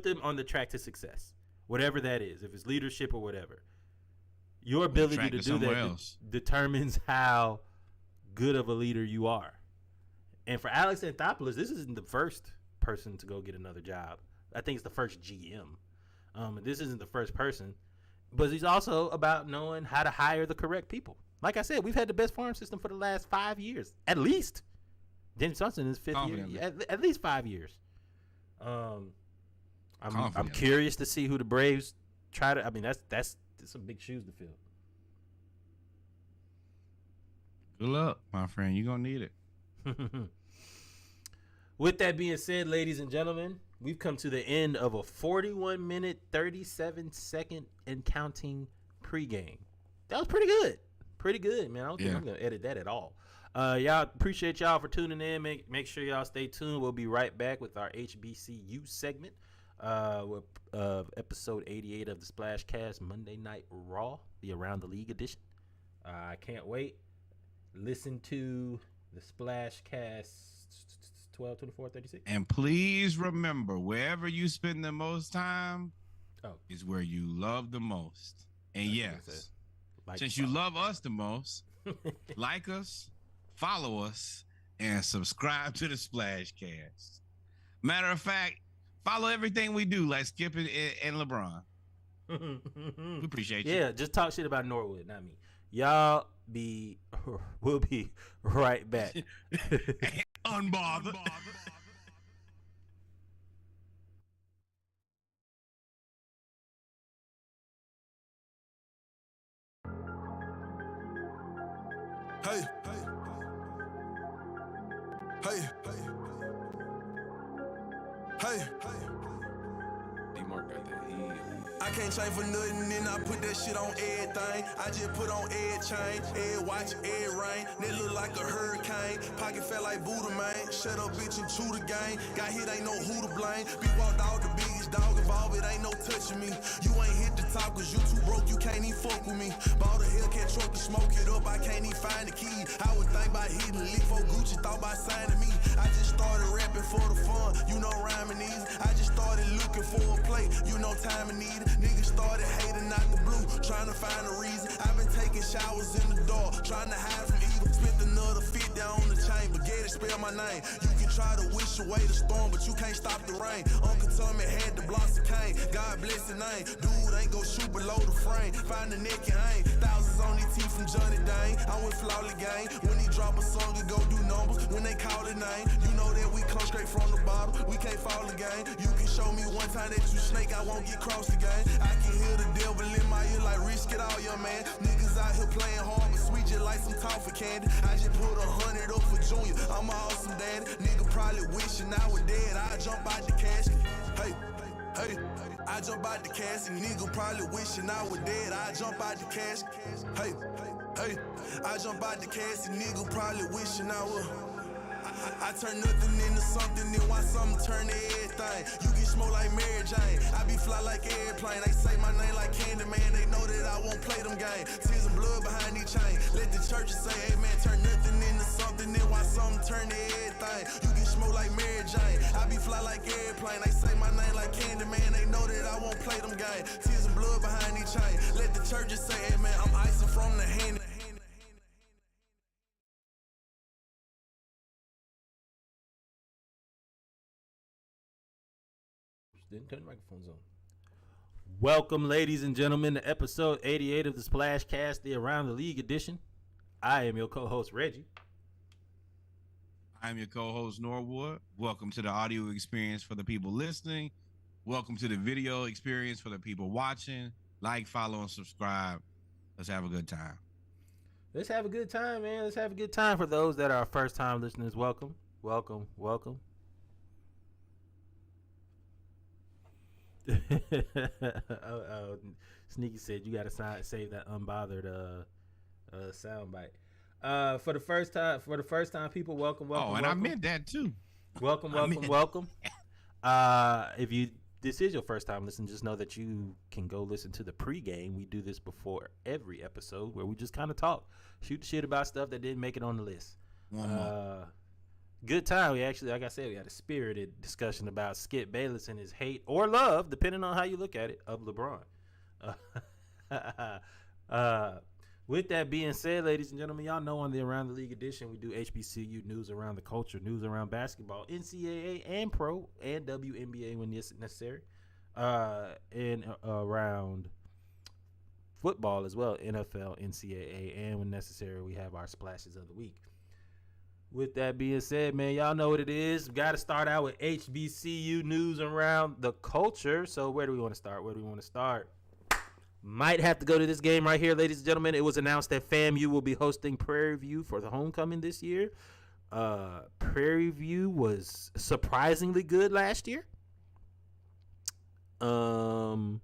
them on the track to success. whatever that is, if it's leadership or whatever. Your ability to do that determines how good of a leader you are. And for Alex Anthopoulos, this isn't the first person to go get another job. I think it's the first GM. This isn't the first person, but he's also about knowing how to hire the correct people. Like I said, we've had the best farm system for the last 5 years, at least. James Johnson is 5th year, at least 5 years. I'm curious to see who the Braves try to. I mean, that's some big shoes to fill. Good luck, my friend. You're gonna need it. With that being said, ladies and gentlemen, we've come to the end of a 41-minute, 37-second and counting pregame. That was pretty good. Pretty good, man. I don't think I'm going to edit that at all. Y'all, appreciate y'all for tuning in. Make sure y'all stay tuned. We'll be right back with our HBCU segment with episode 88 of the Splash Cast Monday Night Raw, the Around the League edition. I can't wait. Listen to the Splash Cast 12, 24, 36. And please remember, wherever you spend the most time is where you love the most. And yes, since you love us the most, like us, follow us, and subscribe to the Splash Cast. Matter of fact, follow everything we do, like Skip and LeBron. We appreciate you. Yeah, just talk shit about Norwood, not me. Y'all we'll be right back. Unbothered. Hey, hey, hey, D-Mark got that heat. I can't change for nothing, and I put that shit on everything. I just put on every chain, every watch, every rain. That look like a hurricane. Pocket felt like Buddha, man. Shut up, bitch, and chew the game. Got hit, ain't know who to blame. Big walk dog, the biggest dog involved, it ain't no touching me. You ain't hit the top, cause you too broke, you can't even fuck with me. Bought a Hellcat truck to smoke it up, I can't even find the key. I would think about hitting the lick for Gucci, thought about signing me. I just started rapping for the fun, you know rhyming easy. I just started looking for a play, you know timing needed. Niggas started hating out the blue, trying to find a reason. I've been taking showers in the dark, trying to hide from evil. Spent another 50 on the chain, but get it, spell my name. You can try to wish away the storm, but you can't stop the rain. Uncle told me had the blocks of cane, God bless the name. Dude ain't go shoot below the frame, find the neck and hang. Thousands on these teeth from Johnny Dane. I'm with Flawley Gang, when he drop a song and go do numbers. When they call it name, you know that we come straight from the bottom. We can't fall the game. You can show me one time that you snake, I won't get crossed again. I can hear the devil in my ear like risk it all, young man. Niggas out here playing hard, but sweet just like some toffee candy. I just put 100 up for Junior, I'm an awesome daddy. Nigga probably wishing I was dead, I jump out the casket. Hey, hey, I jump out the casket. Nigga probably wishing I was dead, I jump out the casket. Hey, hey, I jump out the casket. Nigga probably wishing I was. I turn nothing into something, then watch something turn to everything. You get smoke like Mary Jane, I be fly like airplane. They say my name like Candyman, they know that I won't play them games. Tears and blood behind each chain. Let the churches say, hey man, turn nothing into something, then watch something turn to everything. You get smoke like Mary Jane, I be fly like airplane. They say my name like Candyman, they know that I won't play them games. Tears and blood behind each chain. Let the churches say, hey man, I'm icing from the hand. Didn't turn the microphones on. Welcome, ladies and gentlemen, to episode 88 of the Splash Cast, the Around the League edition. I am your co-host, Reggie. I'm your co-host, Norwood. Welcome to the audio experience for the people listening. Welcome to the video experience for the people watching. Like, follow, and subscribe. Let's have a good time. Let's have a good time, man. Let's have a good time. For those that are first-time listeners, welcome, welcome, welcome. Sneaky said you gotta save that unbothered soundbite. For the first time, people, welcome. Oh, and welcome. I meant that too. Welcome. If this is your first time listening, just know that you can go listen to the pregame. We do this before every episode where we just kind of talk, shoot the shit about stuff that didn't make it on the list. good time. We actually, like I said, we had a spirited discussion about Skip Bayless and his hate or love, depending on how you look at it, of LeBron. With that being said, ladies and gentlemen, y'all know on the Around the League edition, we do HBCU news around the culture, news around basketball, NCAA and pro, and WNBA when necessary, and around football as well, NFL, NCAA, and when necessary, we have our splashes of the week. With that being said, man, y'all know what it is. We got to start out with HBCU news around the culture. So where do we want to start? Might have to go to this game right here, ladies and gentlemen. It was announced that FAMU will be hosting Prairie View for the homecoming this year. Prairie View was surprisingly good last year. That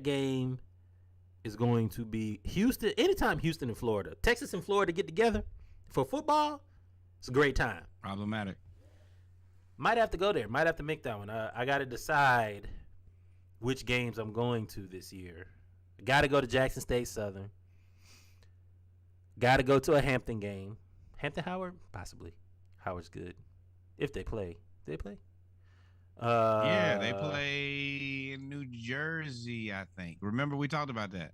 game is going to be Houston. Anytime Houston and Florida, Texas and Florida get together for football, it's a great time. Problematic. Might have to go there. Might have to make that one. I got to decide which games I'm going to this year. I got to go to Jackson State Southern. Got to go to a Hampton game. Hampton Howard? Possibly. Howard's good. If they play. Do they play? Yeah, they play in New Jersey, I think. Remember we talked about that.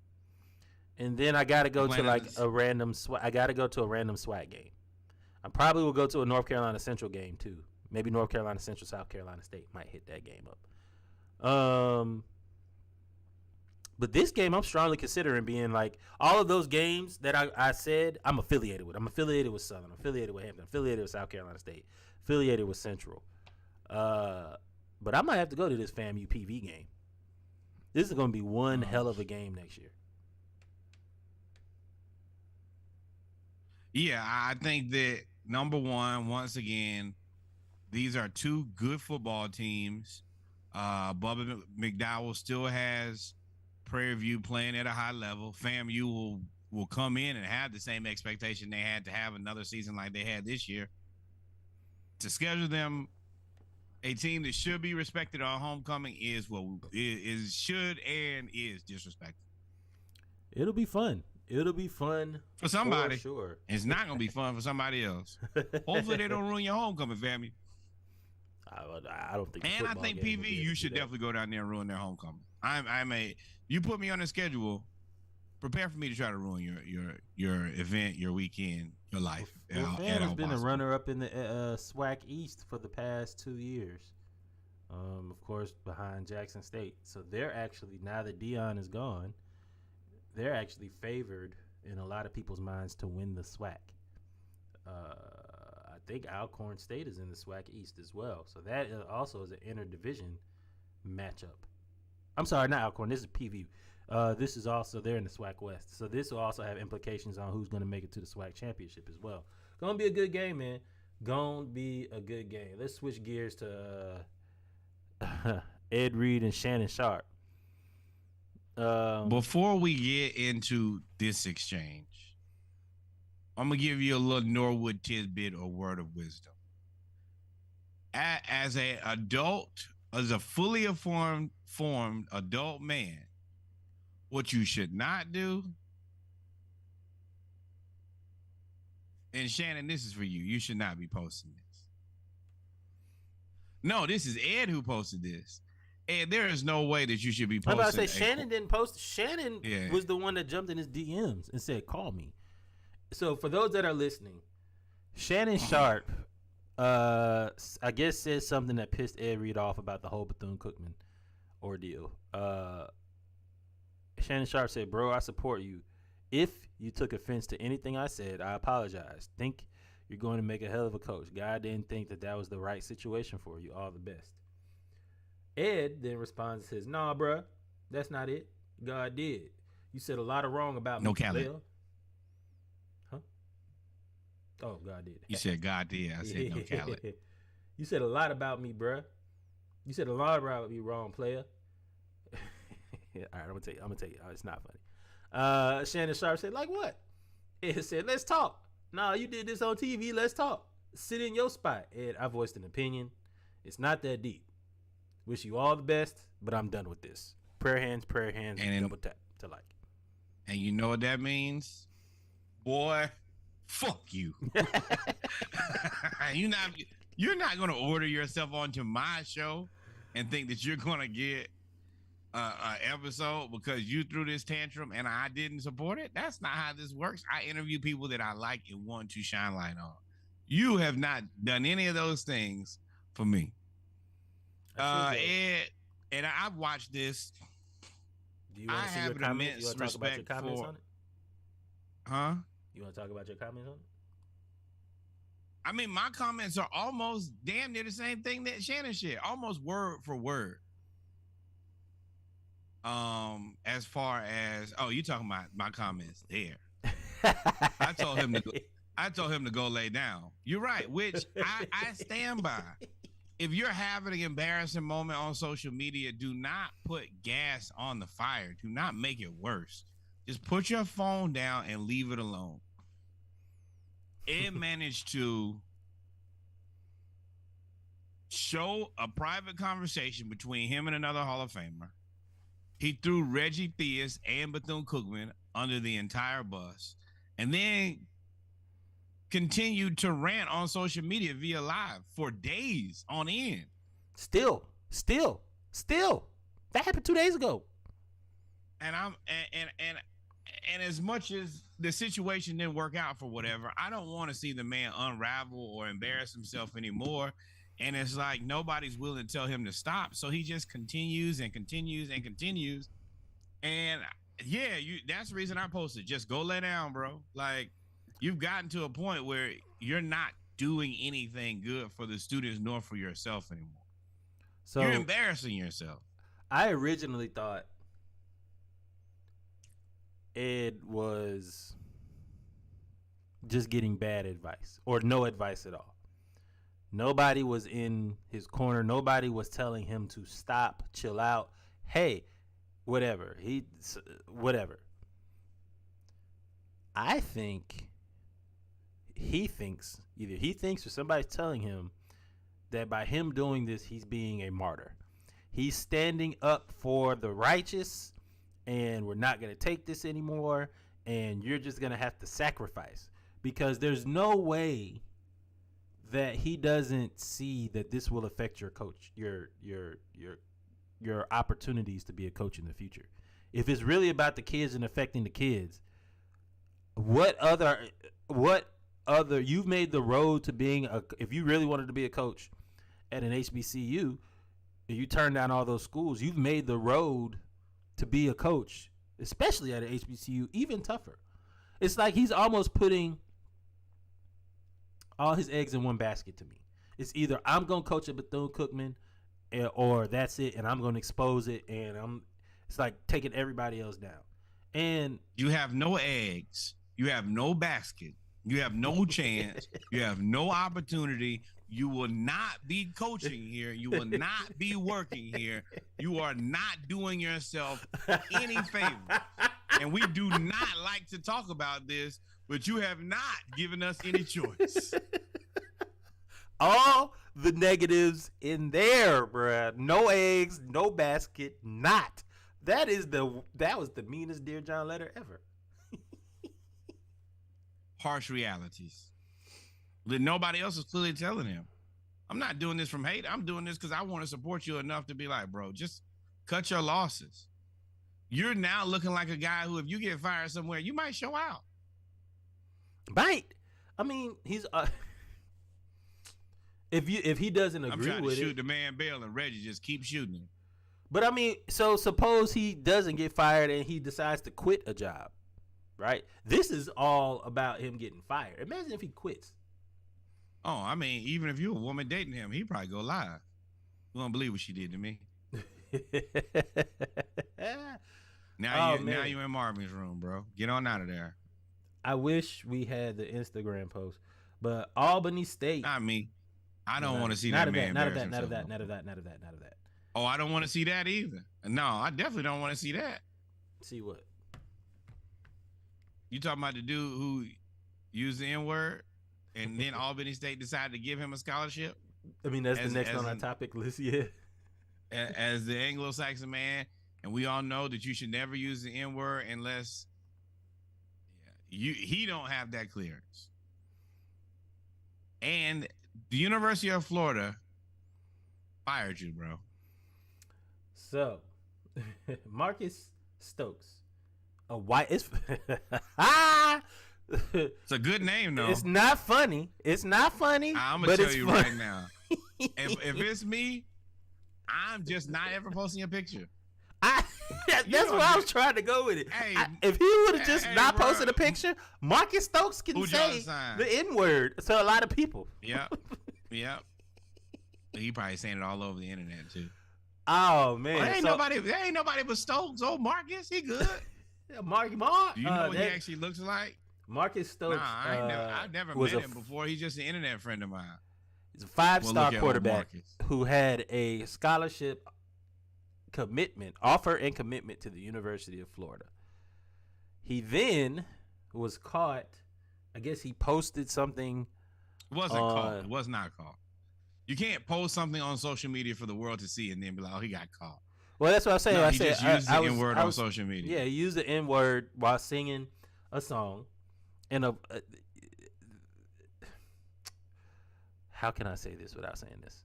And then I got to go to like a random SWAC game. I probably will go to a North Carolina Central game too. Maybe North Carolina Central, South Carolina State might hit that game up. But this game I'm strongly considering being like all of those games that I said I'm affiliated with. I'm affiliated with Southern, I'm affiliated with Hampton, affiliated with South Carolina State, affiliated with Central. But I might have to go to this FAMU PV game. This is going to be one hell of a game next year. Yeah, I think that number one, once again, these are two good football teams. Bubba McDowell still has Prairie View playing at a high level. FAMU will come in and have the same expectation they had to have another season like they had this year. To schedule them a team that should be respected on homecoming is should and is disrespectful. It'll be fun. It'll be fun for somebody. For sure. It's not gonna be fun for somebody else. Hopefully they don't ruin your homecoming, family. I don't think. And I think PV, you should definitely go down there and ruin their homecoming. You put me on the schedule. Prepare for me to try to ruin your event, your weekend, your life. Well, Fan has been a runner-up in the SWAC East for the past 2 years. Of course, behind Jackson State. So they're actually, now that Dion is gone, they're actually favored in a lot of people's minds to win the SWAC. I think Alcorn State is in the SWAC East as well. So that also is an interdivision matchup. I'm sorry, not Alcorn. This is PV. This is also, they're in the SWAC West. So this will also have implications on who's going to make it to the SWAC championship as well. Going to be a good game, man. Going to be a good game. Let's switch gears to Ed Reed and Shannon Sharpe. Before we get into this exchange, I'm going to give you a little Norwood tidbit or word of wisdom. As an adult, as a fully formed adult man, what you should not do, and Shannon, this is for you. You should not be posting this. No, this is Ed who posted this. Ed, there is no way that you should be posting. I'm about to say Shannon didn't post. Shannon was the one that jumped in his DMs and said, "Call me." So for those that are listening, Shannon Sharpe, I guess, said something that pissed Ed Reed off about the whole Bethune-Cookman ordeal. Shannon Sharpe said, "Bro, I support you. If you took offense to anything I said, I apologize. Think you're going to make a hell of a coach. God didn't think that was the right situation for you. All the best." Ed then responds and says, "Nah, bro, that's not it. God did. You said a lot of wrong about me." No Khaled. Huh? Oh, God did. You said God did. I said no Khaled. You said a lot about me, bro. You said a lot about me wrong, player. All right, I'm gonna tell you. It's not funny. Shannon Sharpe said, "Like what?" Ed said, "Let's talk." "Nah, you did this on TV. Let's talk. Sit in your spot." Ed, I voiced an opinion. It's not that deep. Wish you all the best, but I'm done with this. Prayer hands, and double tap to like. And you know what that means? Boy, fuck you. You're not going to order yourself onto my show and think that you're going to get an episode because you threw this tantrum and I didn't support it. That's not how this works. I interview people that I like and want to shine light on. You have not done any of those things for me. Ed, and I've watched this. Do you want to see your comments? You want to talk about your comments on it? Huh? You want to talk about your comments on it? I mean, my comments are almost damn near the same thing that Shannon shared, almost word for word. As far as you talking about my comments there. I told him to go lay down. You're right, which I stand by. If you're having an embarrassing moment on social media, do not put gas on the fire. Do not make it worse. Just put your phone down and leave it alone. Ed managed to show a private conversation between him and another Hall of Famer. He threw Reggie Theus and Bethune-Cookman under the entire bus, and then continued to rant on social media via live for days on end. Still. That happened 2 days ago. And and as much as the situation didn't work out for whatever, I don't want to see the man unravel or embarrass himself anymore. And it's like nobody's willing to tell him to stop. So he just continues and continues and continues. And yeah, that's the reason I posted. Just go lay down, bro. Like, you've gotten to a point where you're not doing anything good for the students nor for yourself anymore. So you're embarrassing yourself. I originally thought Ed was just getting bad advice or no advice at all. Nobody was in his corner. Nobody was telling him to stop, chill out. Hey, whatever. Whatever. I think he thinks or somebody's telling him that by him doing this, he's being a martyr. He's standing up for the righteous, and we're not going to take this anymore, and you're just going to have to sacrifice, because there's no way that he doesn't see that this will affect your coach, your opportunities to be a coach in the future. If it's really about the kids and affecting the kids, what other you've made the road to being if you really wanted to be a coach at an HBCU, and you turned down all those schools, you've made the road to be a coach, especially at an HBCU, even tougher. It's like he's almost putting all his eggs in one basket to me. It's either I'm going to coach at Bethune-Cookman or that's it, and I'm going to expose it, and it's like taking everybody else down. And you have no eggs. You have no basket. You have no chance. You have no opportunity. You will not be coaching here. You will not be working here. You are not doing yourself any favor. And we do not like to talk about this, but you have not given us any choice. All the negatives in there, bruh. No eggs, no basket, not. That was the meanest Dear John letter ever. Harsh realities that nobody else is clearly telling him. I'm not doing this from hate. I'm doing this because I want to support you enough to be like, bro, just cut your losses. You're now looking like a guy who, if you get fired somewhere, you might show out. Right. I mean, he's if he doesn't agree with it. I'm trying to shoot the man Bell, and Reggie just keeps shooting him. But I mean, so suppose he doesn't get fired and he decides to quit a job, right? This is all about him getting fired. Imagine if he quits. Oh, I mean, even if you're a woman dating him, he'd probably go live. You won't believe what she did to me. Now you're in Marvin's room, bro. Get on out of there. I wish we had the Instagram post, but Albany State. Not me. I don't want to see that man. None of that. Oh, I don't want to see that either. No, I definitely don't want to see that. See what? You talking about the dude who used the N-word and then Albany State decided to give him a scholarship? I mean, that's the next on our topic list, yeah. As the Anglo-Saxon man, and we all know that you should never use the N-word unless he don't have that clearance. And The University of Florida fired you, bro. So, Marcus Stokes, a white. It's It's a good name, though. It's not funny. It's not funny. I'm but gonna tell it's you funny. right now. If it's me, I'm just not ever posting a picture. That's know where I that- was trying to go with it. Hey, If he would have just hey, not bro. posted a picture, Marcus Stokes can Who draw say the sign? the N word to a lot of people. Yep. Yep. He probably saying it all over the internet too. Oh man, There ain't nobody but Stokes. Oh, Marcus, he good. Mark, Do you know what he actually looks like? Marcus Stokes. I've never was met a him before. He's just an internet friend of mine. He's a Well, five-star look at old quarterback Marcus. who had a scholarship offer and commitment to the University of Florida. He then was caught. I guess he posted something. It wasn't caught. It was not caught. You can't post something on social media for the world to see and then be like, "Oh, he got caught." Well, that's what I say. No, I he said just used the I was- N-word I on was- social media. Yeah, he used the N word while singing a song, and how can I say this without saying this?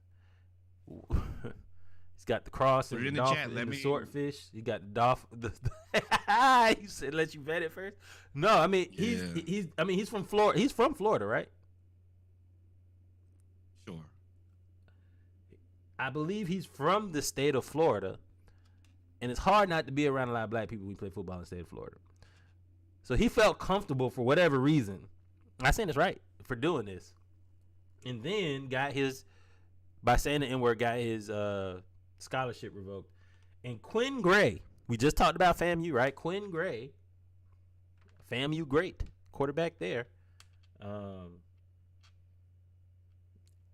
He's got the cross Put and it the in the chat. dolphin Let and the me- swordfish. He got the dolphin. You said let you vet it first. No, I mean he's from Florida. He's from Florida, right? Sure. I believe he's from the state of Florida, and it's hard not to be around a lot of black people when you play football in the state of Florida. So he felt comfortable for whatever reason. I'm saying this right for doing this, and then by saying the N-word, got his scholarship revoked. And Quinn Gray, we just talked about FAMU, right? Quinn Gray, FAMU great quarterback there,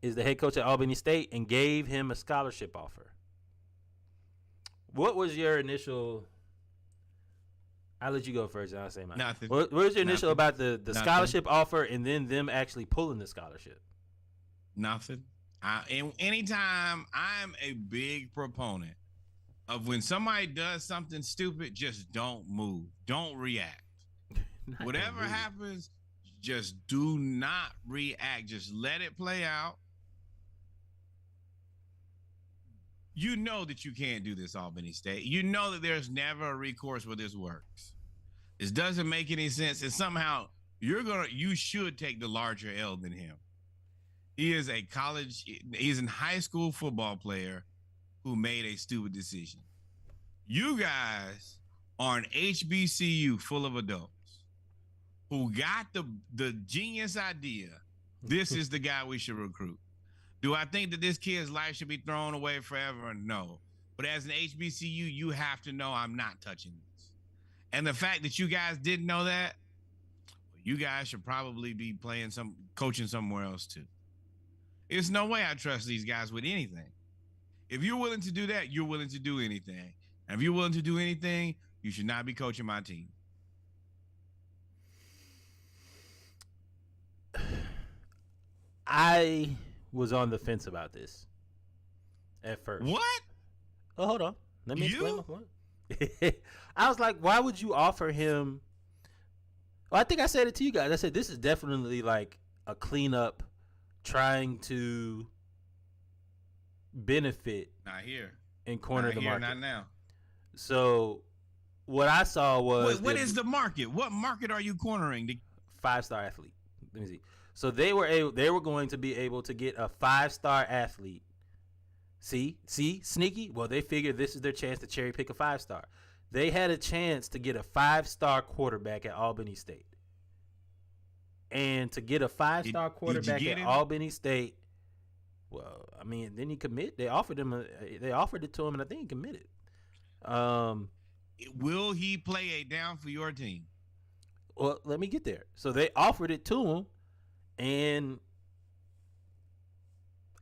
is the head coach at Albany State and gave him a scholarship offer. What was your initial? I'll let you go first, and I'll say mine. Nothing. What was your initial Nothing. about the Nothing. scholarship offer and then them actually pulling the scholarship? Nothing. And anytime I'm a big proponent of when somebody does something stupid, just don't move, don't react. Whatever happens, just do not react. Just let it play out. You know that you can't do this, Albany State. You know that there's never a recourse where this works. This doesn't make any sense. And somehow you should take the larger L than him. He's a high school football player who made a stupid decision. You guys are an HBCU full of adults who got the genius idea. This is the guy we should recruit. Do I think that this kid's life should be thrown away forever? No. But as an HBCU, you have to know I'm not touching this. And the fact that you guys didn't know that, you guys should probably be coaching somewhere else too. There's no way I trust these guys with anything. If you're willing to do that, you're willing to do anything. And if you're willing to do anything, you should not be coaching my team. I was on the fence about this at first. What? Oh, hold on. Let me explain You? my point. I was like, why would you offer him? Well, I think I said it to you guys. I said, this is definitely like a cleanup trying to benefit Not here. and corner Not the here, market. not now. So what I saw was What is the market? What market are you cornering? 5-star athlete. Let me see. So they were going to be able to get a 5-star athlete. See, sneaky. Well, they figured this is their chance to cherry pick a 5-star. They had a chance to get a 5-star quarterback at Albany State, and to get a 5-star quarterback get at him? Albany State. Well, I mean, then he commit. They offered it to him, and I think he committed. Will he play a down for your team? Well, let me get there. So they offered it to him, and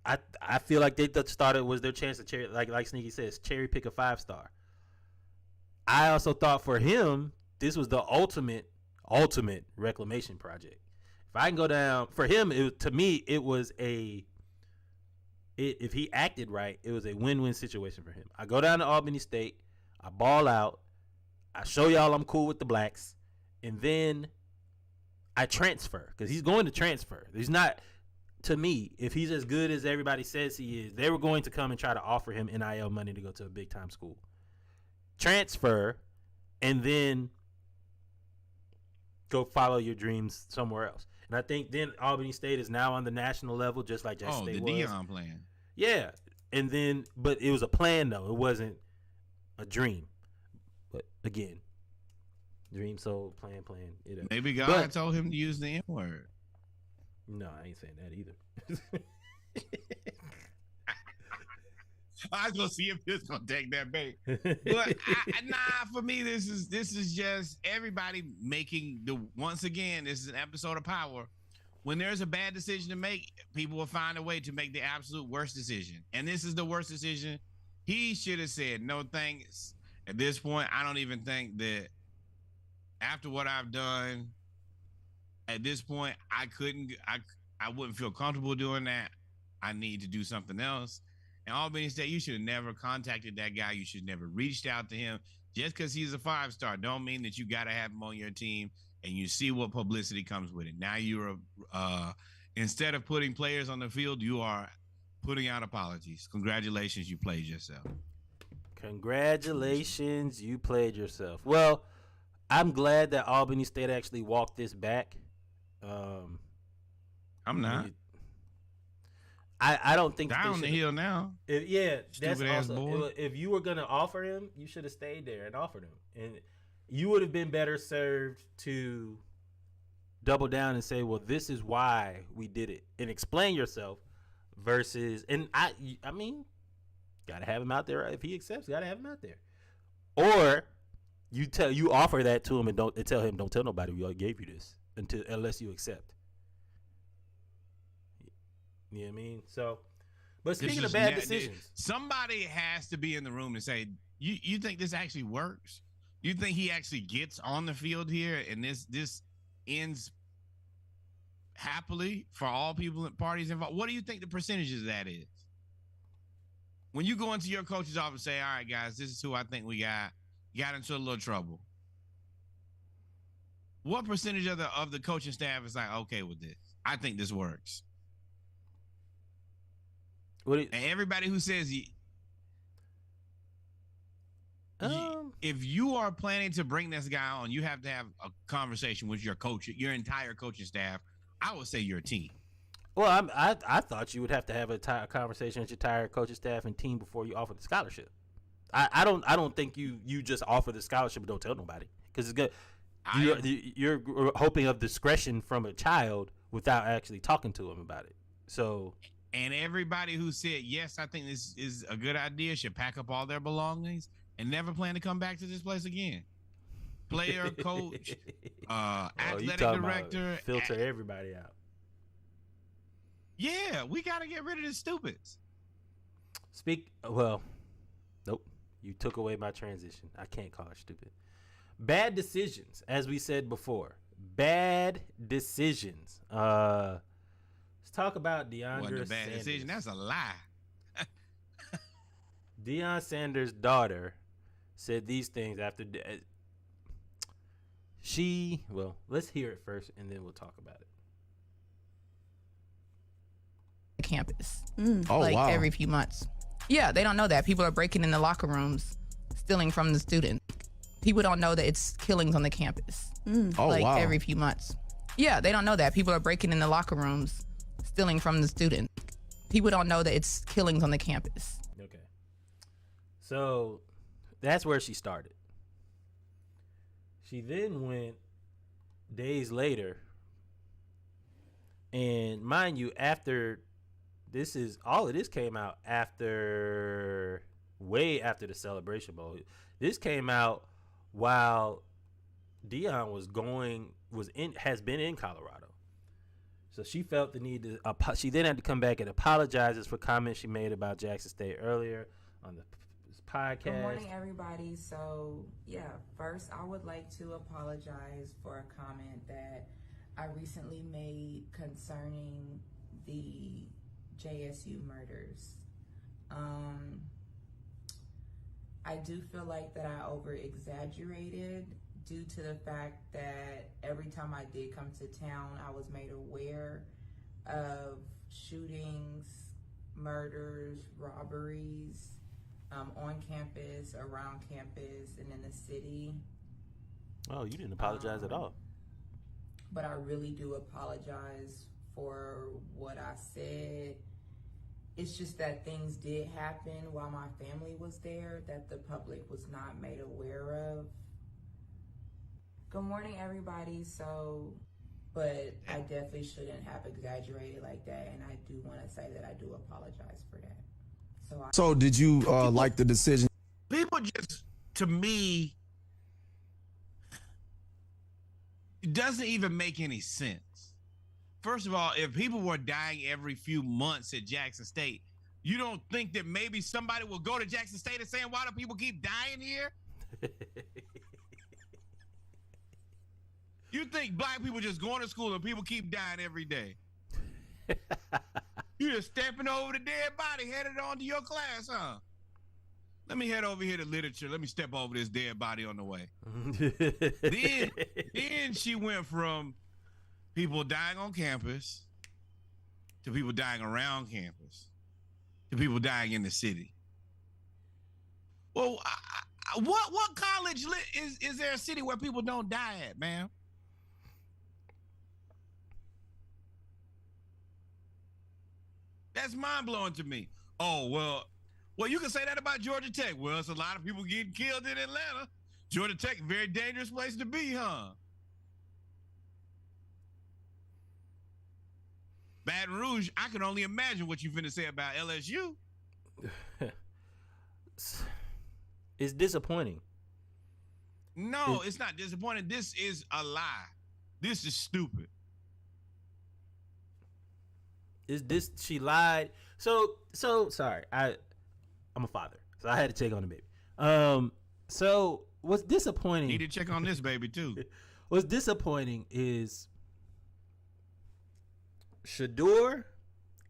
I feel like they thought it was their chance to cherry, like Sneaky says, cherry pick a 5-star. I also thought for him, this was the ultimate reclamation project. If I can go down for him, to me it was if he acted right, it was a win-win situation for him. I go down to Albany State, I ball out, I show y'all I'm cool with the blacks, and then I transfer because he's going to transfer. He's not to me, if he's as good as everybody says he is, they were going to come and try to offer him NIL money to go to a big time school, transfer, and then go follow your dreams somewhere else. And I think then Albany State is now on the national level, just like Jackson State was. Oh, the Deion plan. Yeah, and then, but it was a plan though. It wasn't a dream. But again, dream, soul, plan. You know. Maybe God told him to use the N word. No, I ain't saying that either. I was gonna see if he was gonna take that bait, but for me, this is just everybody making once again. This is an episode of Power. When there's a bad decision to make, people will find a way to make the absolute worst decision, and this is the worst decision. He should have said no thanks. At this point, I don't even think that after what I've done. At this point, I wouldn't feel comfortable doing that. I need to do something else. And Albany State, you should have never contacted that guy. You should have never reached out to him. Just because he's a 5-star don't mean that you got to have him on your team, and you see what publicity comes with it. Now you're instead of putting players on the field, you are putting out apologies. Congratulations, you played yourself. Congratulations, you played yourself. Well, I'm glad that Albany State actually walked this back. I'm not. I don't think down the hill now. That's also if you were gonna offer him, you should have stayed there and offered him, and you would have been better served to double down and say, "Well, this is why we did it," and explain yourself. Versus, and I mean, gotta have him out there if he accepts. Gotta have him out there, or you offer that to him and tell him, "Don't tell nobody we gave you this." Unless you accept. You know what I mean? So, but speaking of bad decisions. Somebody has to be in the room and say, you think this actually works? You think he actually gets on the field here and this ends happily for all people and parties involved? What do you think the percentages of that is? When you go into your coach's office and say, all right, guys, this is who I think we got into a little trouble. What percentage of the coaching staff is like, okay with this? I think this works. And everybody who says if you are planning to bring this guy on, you have to have a conversation with your coach, your entire coaching staff. I would say your team. Well, I thought you would have to have a conversation with your entire coaching staff and team before you offer the scholarship. I don't think you just offer the scholarship and don't tell nobody because it's good. You're hoping of discretion from a child without actually talking to him about it. So, and everybody who said yes, I think this is a good idea, should pack up all their belongings and never plan to come back to this place again. Player, coach, athletic director, filter everybody out. Yeah, we got to get rid of the stupids. Nope. You took away my transition. I can't call it stupid. Bad decisions, as we said before. Bad decisions. Let's talk about Deion Wasn't a bad Sanders. decision. That's a lie. Deion Sanders' daughter said these things after let's hear it first and then we'll talk about it. Campus every few months. Yeah, they don't know that. People are breaking in the locker rooms, stealing from the students. People don't know that it's killings on the campus. Every few months. Yeah, they don't know that. People are breaking in the locker rooms, stealing from the students. People don't know that it's killings on the campus. Okay. So that's where she started. She then went days later, and mind you, all of this came out way after the Celebration Bowl. This came out while Deion has been in Colorado. So she felt the need to, she then had to come back and apologizes for comments she made about Jackson State earlier on the podcast. Good morning, everybody. So, first I would like to apologize for a comment that I recently made concerning the JSU murders. I do feel like that I over-exaggerated due to the fact that every time I did come to town, I was made aware of shootings, murders, robberies on campus, around campus, and in the city. Oh, you didn't apologize at all. But I really do apologize for what I said. It's just that things did happen while my family was there that the public was not made aware of. Good morning, everybody. But I definitely shouldn't have exaggerated like that, and I do want to say that I do apologize for that. So did you like the decision? People just, to me, it doesn't even make any sense. First of all, if people were dying every few months at Jackson State, you don't think that maybe somebody will go to Jackson State and saying, why do people keep dying here? You think black people just going to school and people keep dying every day? You just stepping over the dead body, headed on to your class, huh? Let me head over here to literature. Let me step over this dead body on the way. then she went from people dying on campus to people dying around campus to people dying in the city. Well, what college is there a city where people don't die at, ma'am? That's mind-blowing to me. Oh, well, you can say that about Georgia Tech. Well, it's a lot of people getting killed in Atlanta. Georgia Tech, very dangerous place to be, huh? Baton Rouge, I can only imagine what you finna say about LSU. It's disappointing. No, it's not disappointing. This is a lie. This is stupid. She lied. So sorry. I'm a father, so I had to check on the baby. So what's disappointing? Need to check on this baby too. What's disappointing is Shador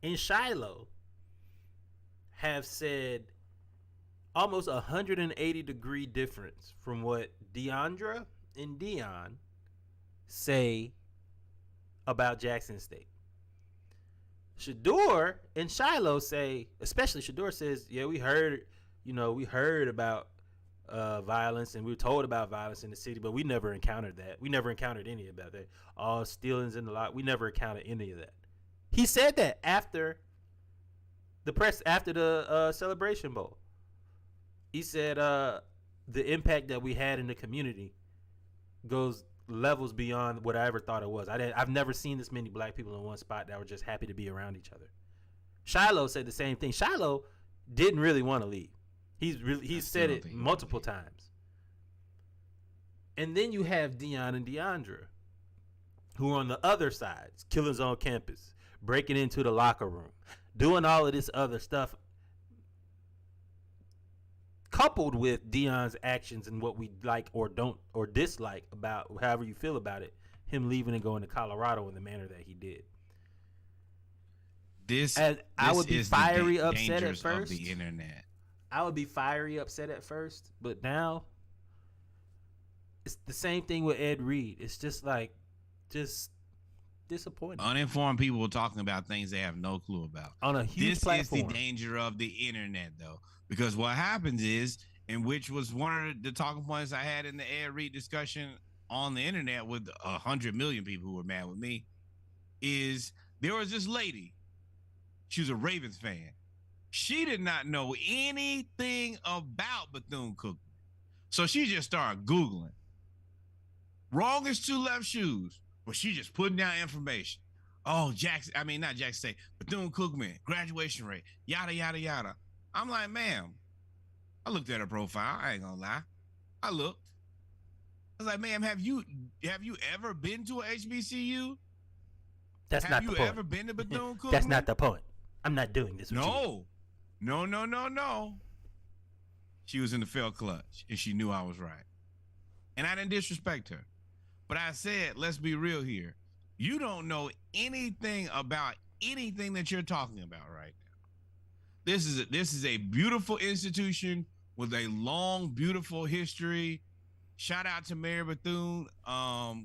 and Shiloh have said almost 180-degree difference from what Deandra and Dion say about Jackson State. Shador and Shiloh say, especially Shador says, yeah, we heard about violence and we were told about violence in the city, but we never encountered that. We never encountered any of that. All stealings in the lot. We never encountered any of that. He said that after the Celebration Bowl. He said the impact that we had in the community goes levels beyond what I ever thought it was. I've never seen this many black people in one spot that were just happy to be around each other. Shiloh said the same thing. Shiloh didn't really want to leave. He's said it multiple times. And then you have Dion and Deandra, who are on the other sides, killings on campus, breaking into the locker room, doing all of this other stuff, coupled with Dion's actions and what we like or don't or dislike about however you feel about it, him leaving and going to Colorado in the manner that he did. I would be fiery upset at first. Of the internet. I would be fiery upset at first, but now it's the same thing with Ed Reed. It's just disappointing. Uninformed people talking about things they have no clue about. On a huge platform. This is the danger of the internet, though, because what happens is, and which was one of the talking points I had in the Ed Reed discussion on the internet with 100 million people who were mad with me, is there was this lady. She was a Ravens fan. She did not know anything about Bethune-Cookman. So she just started Googling. Wrong as two left shoes. But she just putting down information. Oh, not Jackson State, Bethune-Cookman, graduation rate, yada, yada, yada. I'm like, ma'am, I looked at her profile. I ain't gonna lie. I looked. I was like, ma'am, have you ever been to a HBCU? That's not the point. Have you ever been to Bethune-Cookman? That's not the point. I'm not doing this with you. No. She was in the fail clutch, and she knew I was right. And I didn't disrespect her. But I said, let's be real here. You don't know anything about anything that you're talking about right now. This is a beautiful institution with a long, beautiful history. Shout out to Mayor Bethune, McLeod.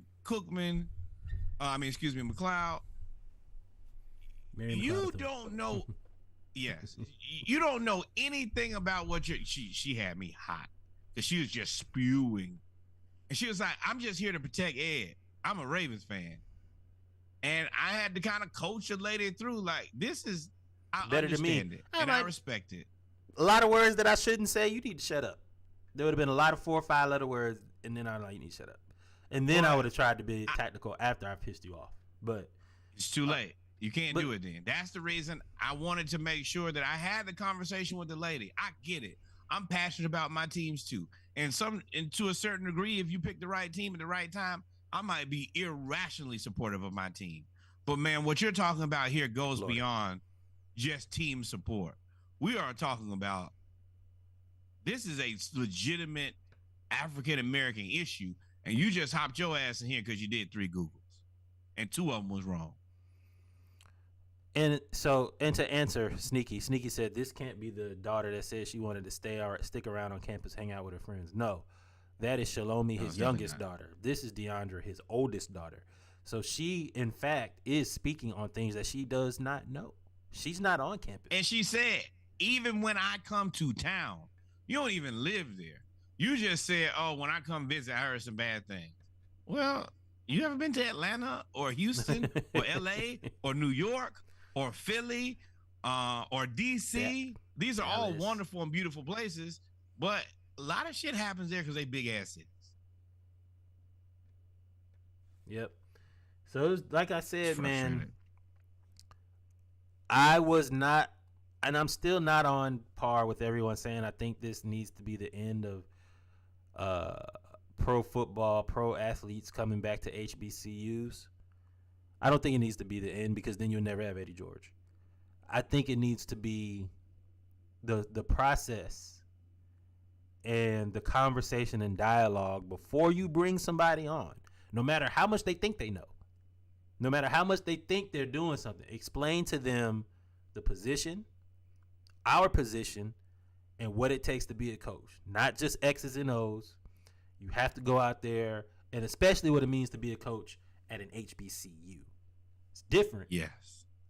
You don't know. Yes, you don't know anything about what she had me hot because she was just spewing, and she was like, "I'm just here to protect Ed. I'm a Ravens fan," and I had to kind of coach a lady through. Like, this is I better than me, understand it, and I respect it. A lot of words that I shouldn't say. You need to shut up. There would have been a lot of 4 or 5 letter words, and then I'm like, you need to shut up. And then I would have tried to be tactical after I pissed you off, but it's too late. You can't do it then. That's the reason I wanted to make sure that I had the conversation with the lady. I get it. I'm passionate about my teams too. And to a certain degree, if you pick the right team at the right time, I might be irrationally supportive of my team. But man, what you're talking about here goes beyond just team support. We are talking about, this is a legitimate African-American issue. And you just hopped your ass in here because you did 3 Googles. And 2 of them was wrong. And to answer Sneaky said this can't be the daughter that said she wanted to stick around on campus, hang out with her friends. No, that is Shalomi, his youngest daughter. This is DeAndre, his oldest daughter. So she, in fact, is speaking on things that she does not know. She's not on campus. And she said, even when I come to town, you don't even live there. You just said, oh, when I come visit, I heard some bad things. Well, you ever been to Atlanta or Houston or LA or New York or Philly or DC? These are all wonderful and beautiful places, but a lot of shit happens there because they big ass cities. Yep. So it was, like I said, man, I was not, and I'm still not on par with everyone saying I think this needs to be the end of pro football, pro athletes coming back to HBCUs. I don't think it needs to be the end because then you'll never have Eddie George. I think it needs to be the process and the conversation and dialogue before you bring somebody on, no matter how much they think they know, no matter how much they think they're doing something. Explain to them the position, our position, and what it takes to be a coach, not just X's and O's. You have to go out there, and especially what it means to be a coach at an HBCU. It's different,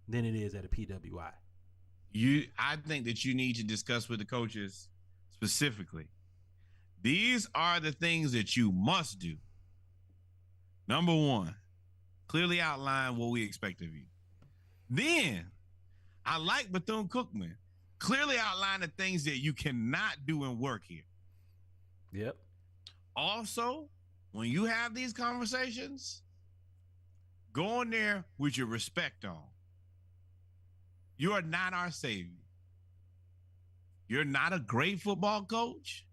than it is at a PWI. I think that you need to discuss with the coaches specifically. These are the things that you must do. Number 1, clearly outline what we expect of you. Then, I like Bethune-Cookman. Clearly outline the things that you cannot do and work here. Yep. Also, when you have these conversations, go in there with your respect on. You are not our savior. You're not a great football coach.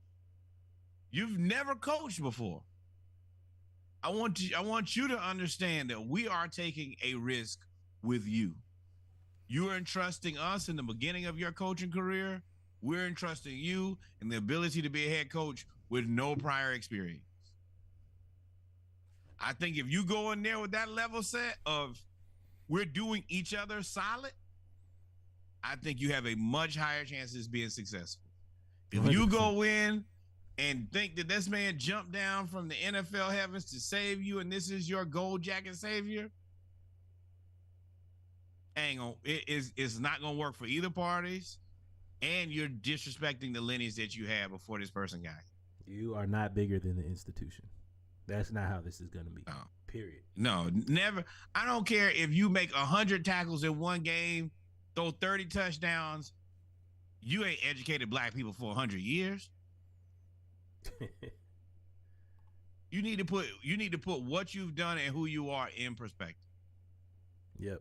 You've never coached before. I want you to understand that we are taking a risk with you. You are entrusting us in the beginning of your coaching career. We're entrusting you in the ability to be a head coach with no prior experience. I think if you go in there with that level set of we're doing each other solid, I think you have a much higher chance of being successful. If 100%. You go in and think that this man jumped down from the NFL heavens to save you and this is your gold jacket savior, it's not going to work for either parties, and you're disrespecting the lineage that you had before this person got here. You are not bigger than the institution. That's not how this is going to be. No. Period. No, never. I don't care if you make 100 tackles in one game, throw 30 touchdowns. You ain't educated black people for 100 years. You need to put what you've done and who you are in perspective. Yep.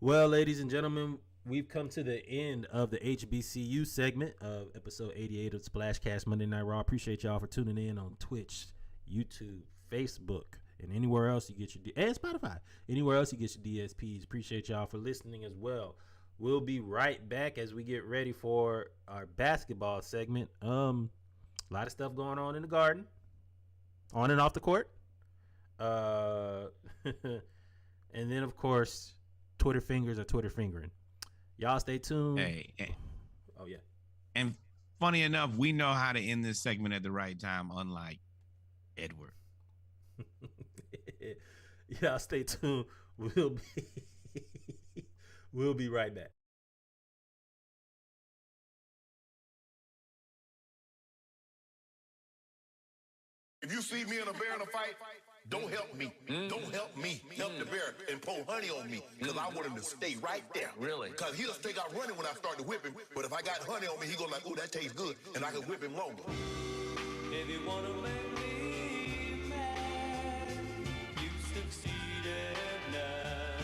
Well, ladies and gentlemen, we've come to the end of the HBCU segment of episode 88 of Splashcast Monday Night Raw. Appreciate y'all for tuning in on Twitch, YouTube, Facebook, and anywhere else you get your and Spotify. Anywhere else you get your DSPs. Appreciate y'all for listening as well. We'll be right back as we get ready for our basketball segment. A lot of stuff going on in the Garden, on and off the court. And then, of course, Twitter fingers are Twitter fingering. Y'all stay tuned. Hey. Oh, yeah. And funny enough, we know how to end this segment at the right time, unlike Edward. Y'all stay tuned. We'll be We'll be right back. If you see me and a bear in a fight, don't help me. Don't help me. Help the bear and pour honey on me. Because I want him to stay right there. Really? Because he'll take out running when I start to whip him. But if I got honey on me, he go like, oh, that tastes good. And I can whip him longer. If you want to make me mad, you succeeded now.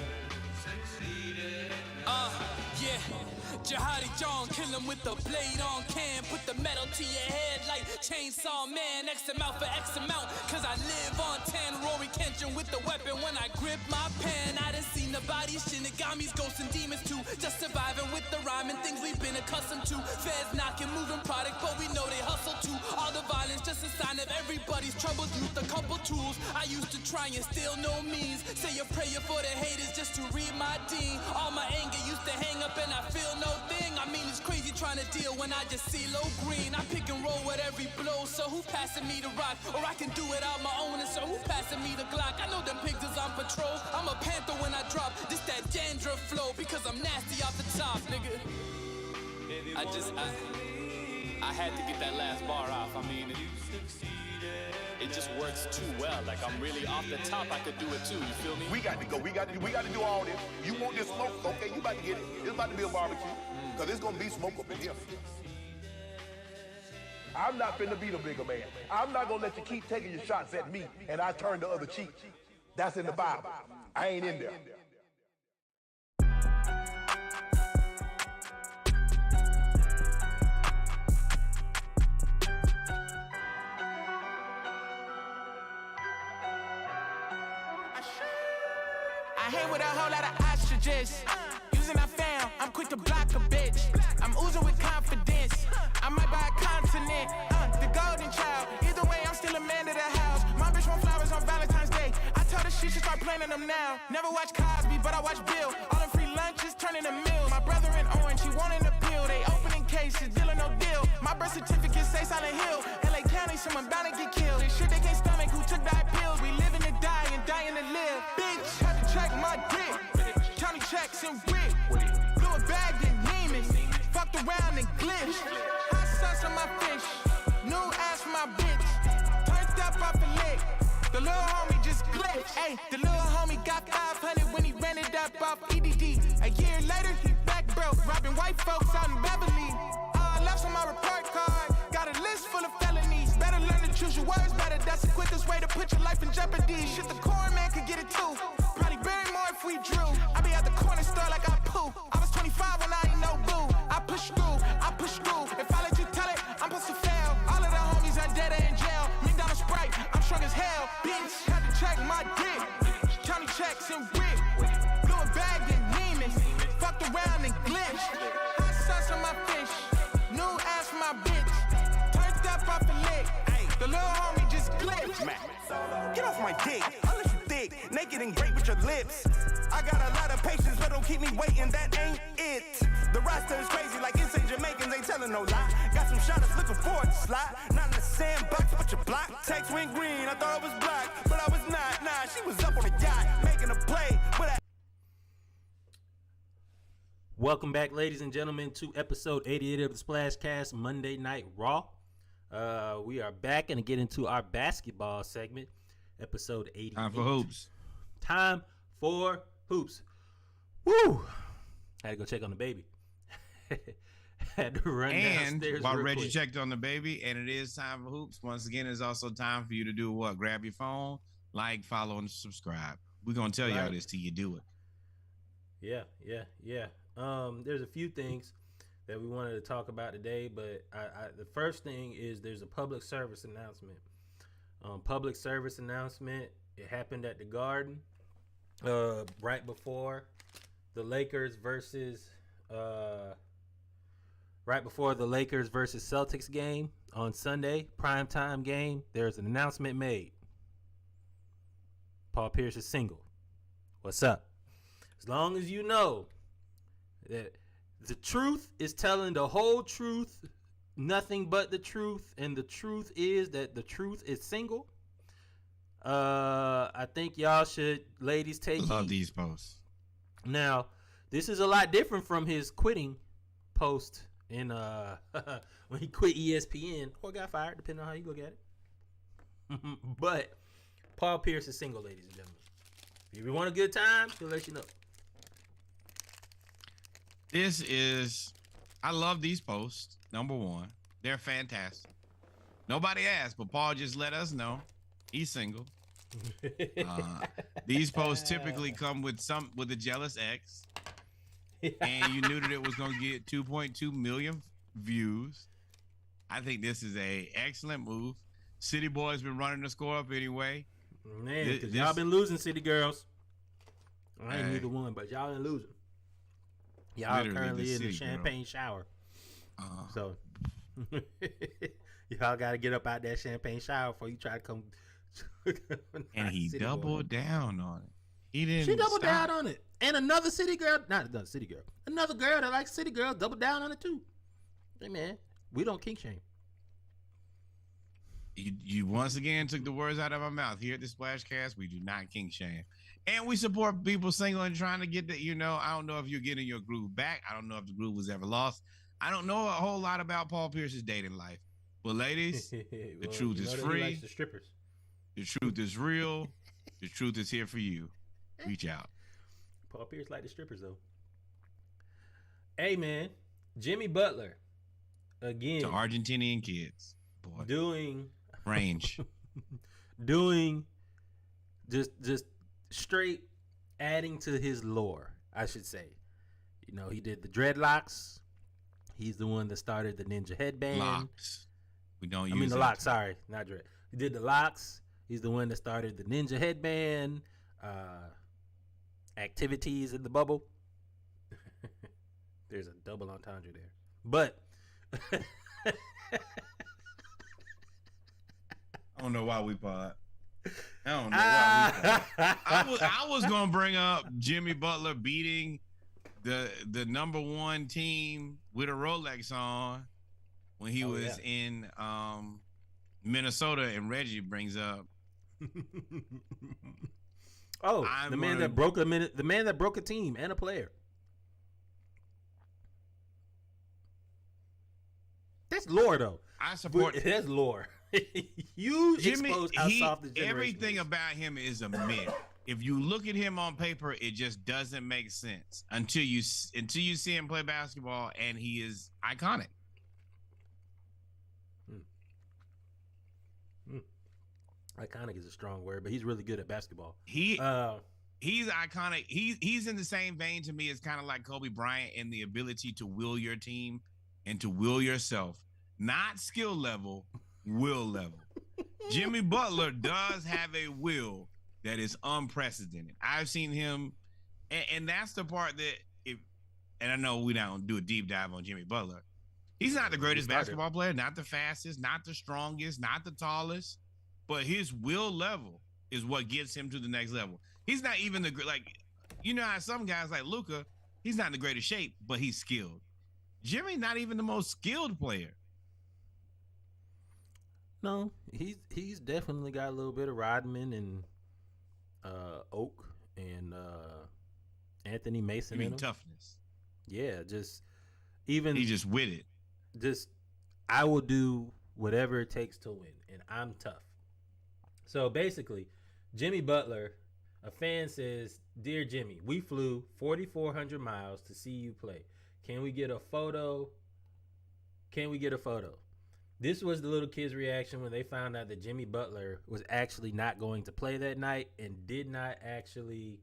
Succeeded. Yeah. Jihadi John, kill him with the blade on can. Put the metal to your head like Chainsaw Man. X amount for X amount, cause I live on 10. Rory Kenshin with the weapon when I grip my pen. I done seen the bodies, Shinigami's, ghosts and demons too. Just surviving with the rhyme and things we've been accustomed to. Feds knocking, moving product, but we know they hustle too. All the violence just a sign of everybody's troubled youth. A couple tools I used to try and steal no means. Say a prayer for the haters just to read my dean. All my anger used to hang up and I feel no thing. I mean, it's crazy trying to deal when I just see low green. I pick and roll with every blow, so who passing me the rock? Or I can do it out my own, and so who passing me the Glock? I know them pigs is on patrol. I'm a panther when I drop. This that dandruff flow, because I'm nasty off the top, nigga. I had to get that last bar off. I mean, it just works too well. Like, I'm really off the top, I could do it too, you feel me? We got to go. We got to do all this. You want this smoke? Okay, you about to get it. It's about to be a barbecue. Because it's going to be smoke up in here. I'm not finna be the bigger man. I'm not going to let you keep taking your shots at me and I turn the other cheek. That's in the Bible. I ain't in there. I hang with a whole lot of ostriches. Using I found, I'm quick to block a bitch. I'm oozing with confidence. I might buy a continent. The golden child. Either way, I'm still a man of the house. My bitch want flowers on Valentine's Day. I told her she should start planting them now. Never watch Cosby, but I watch Bill. All them free lunches turning to meals. My brother in orange, he wanting a pill. They opening cases, deal or no deal. My birth certificate say Silent Hill. LA County, someone bound to get killed. This shit they can't stomach, who took diet pills. We living to die and dying to live. Bitch, had to check my dick. County checks and wig. Blew a bag in Neiman. Fucked around and glitched. Hot sauce on my fish. New ass for my bitch. Turned up off the lick. The little homie just glitched. Ayy, the little homie got 500 when he ran it up off EDD. A year later, he back broke. Robbing white folks out in Beverly. Left on my report card. Got a list full of felonies. Better learn to choose your words better. That's the quickest way to put your life in jeopardy. Shit, the corn man could get it too. Probably bury more if we drew. I be at the corner store like I poo. I was 25 when I ain't no boo. I push through, I push through. If I let you tell it, I'm supposed to fail. All of the homies are dead or in jail. McDonald's Sprite, I'm strong as hell. Bitch, had to check my dick. County checks and wig. Blew a bag in Neiman. Fucked around and glitched. Hot sauce on my fish. New ass for my bitch. Turned up off the lick. The little homie just glitched. Get off my dick. I'll let you thick, naked and great with your lips. I got a lot of patience, but don't keep me waiting. That ain't it. The roster is crazy, like insane Jamaicans ain't telling no lie. Got some shotters looking for it to slide. Not in the sandbox, but your block. Text went green, I thought I was black, but I was not. Nah, she was up on a yacht, making a play with a. Welcome back, ladies and gentlemen, to episode 88 of the Splashcast Monday Night Raw. We are back and get into our basketball segment, episode 88. Time for hoops. Time for hoops. Woo! Had to go check on the baby. Had to run downstairs. And while Reggie checked on the baby, and it is time for hoops, once again, it's also time for you to do what? Grab your phone, like, follow, and subscribe. We're going to tell y'all this till you do it. Yeah. There's a few things that we wanted to talk about today, but the first thing is there's a public service announcement. It happened at the Garden right before the Lakers versus Celtics game on Sunday, primetime game. There's an announcement made. Paul Pierce is single. What's up? As long as you know that the truth is telling the whole truth, nothing but the truth, and the truth is that the truth is single. I think y'all should, ladies, take Love these posts. Now, this is a lot different from his quitting post in when he quit ESPN or got fired, depending on how you look at it. But Paul Pierce is single, ladies and gentlemen. If you want a good time, he'll let you know. I love these posts. Number one, they're fantastic. Nobody asked, but Paul just let us know he's single. These posts typically come with a jealous ex, and you knew that it was going to get 2.2 million views. I think this is a excellent move. City Boy's been running the score up anyway. Man, because y'all been losing, City Girls. I ain't neither one, but y'all been losing. Y'all currently in the champagne shower. So y'all got to get up out that champagne shower before you try to come. And he doubled down on it. He didn't. She doubled down on it. And another City Girl, not another City Girl, another girl that likes City Girl doubled down on it too. Hey man, we don't kink shame. You once again took the words out of my mouth. Here at the Splashcast, we do not kink shame. And we support people single and trying to get that, I don't know if you're getting your groove back. I don't know if the groove was ever lost. I don't know a whole lot about Paul Pierce's dating life. But ladies, the truth is free. He likes the strippers. The truth is real. The truth is here for you. Reach out. Paul Pierce like the strippers though. Hey man, Jimmy Butler again to Argentinian kids. Boy. Doing just straight adding to his lore, I should say. He did the dreadlocks. He's the one that started the ninja headband. Locks. We don't use the locks. Sorry, not dread. He did the locks. He's the one that started the ninja headband. Activities in the bubble. There's a double entendre there. But I don't know why we pod. I don't know why we pod. I was gonna bring up Jimmy Butler beating the number one team with a Rolex on when he was in Minnesota, and Reggie brings up the man that broke a team and a player. That's lore though. I support that's lore. You Jimmy, exposed how soft the generation everything is. about him is a myth. If you look at him on paper, it just doesn't make sense until you see him play basketball, and he is iconic. Iconic is a strong word, but he's really good at basketball. He's iconic. He's in the same vein to me as kind of like Kobe Bryant in the ability to will your team and to will yourself, not skill level, will level. Jimmy Butler does have a will that is unprecedented. I've seen him, and that's the part that, and I know we don't do a deep dive on Jimmy Butler. He's not the greatest basketball player, not the fastest, not the strongest, not the tallest, but his will level is what gets him to the next level. He's not even how some guys like Luka, he's not in the greatest shape, but he's skilled. Jimmy's not even the most skilled player. No, he's definitely got a little bit of Rodman and Oak and Anthony Mason. You mean toughness? Yeah, he just with it. I will do whatever it takes to win, and I'm tough. So basically, Jimmy Butler, a fan says, "Dear Jimmy, we flew 4,400 miles to see you play. Can we get a photo? This was the little kid's reaction when they found out that Jimmy Butler was actually not going to play that night and did not actually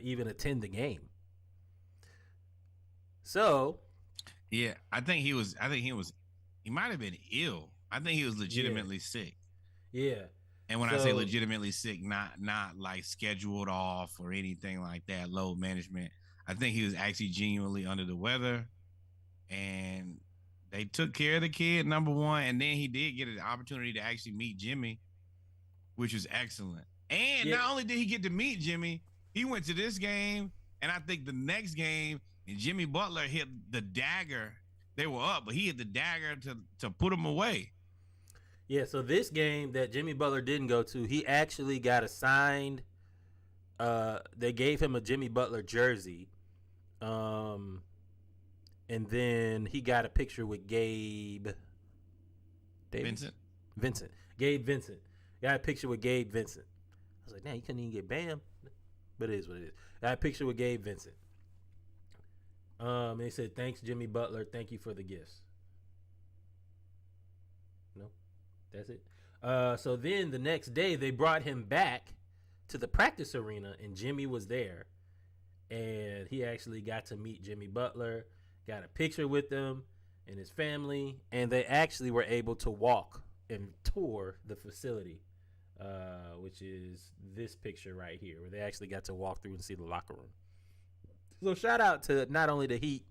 even attend the game. So, yeah, I think he might have been ill. I think he was legitimately sick. Yeah. And when I say legitimately sick, not like scheduled off or anything like that, load management. I think he was actually genuinely under the weather, and they took care of the kid, number one, and then he did get an opportunity to actually meet Jimmy, which was excellent. And not only did he get to meet Jimmy, he went to this game, and I think the next game, and Jimmy Butler hit the dagger. They were up, but he hit the dagger to put them away. Yeah, so this game that Jimmy Butler didn't go to, he actually got a signed they gave him a Jimmy Butler jersey. And then he got a picture with Gabe Vincent. Gabe Vincent. Got a picture with Gabe Vincent. I was like, man, you couldn't even get Bam. But it is what it is. Got a picture with Gabe Vincent. And he said, thanks, Jimmy Butler. Thank you for the gifts. No, that's it. So then the next day, they brought him back to the practice arena, and Jimmy was there. And he actually got to meet Jimmy Butler, got a picture with them and his family, and they actually were able to walk and tour the facility, which is this picture right here, where they actually got to walk through and see the locker room. So shout out to not only the Heat,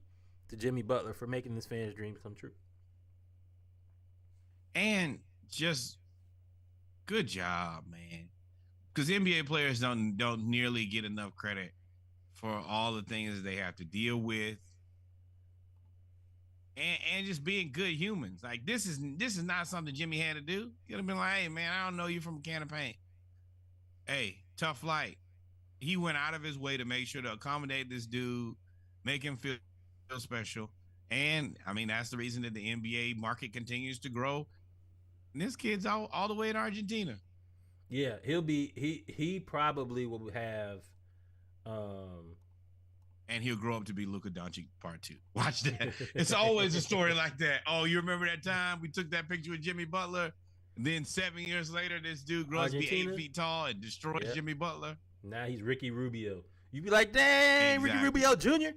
to Jimmy Butler for making this fan's dreams come true. And just good job, man. Because NBA players don't nearly get enough credit for all the things that they have to deal with. And just being good humans. Like this is not something Jimmy had to do. He could have been like, hey man, I don't know you from a can of paint. Hey, tough light. He went out of his way to make sure to accommodate this dude, make him feel special. And I mean, that's the reason that the NBA market continues to grow. And this kid's all the way in Argentina. Yeah, he probably will have and he'll grow up to be Luka Doncic part 2. Watch that. It's always a story like that. Oh, you remember that time we took that picture with Jimmy Butler? And then 7 years later, this dude grows to be 8 feet tall and destroys Jimmy Butler. Now he's Ricky Rubio. You be like, dang, exactly. Ricky Rubio Jr.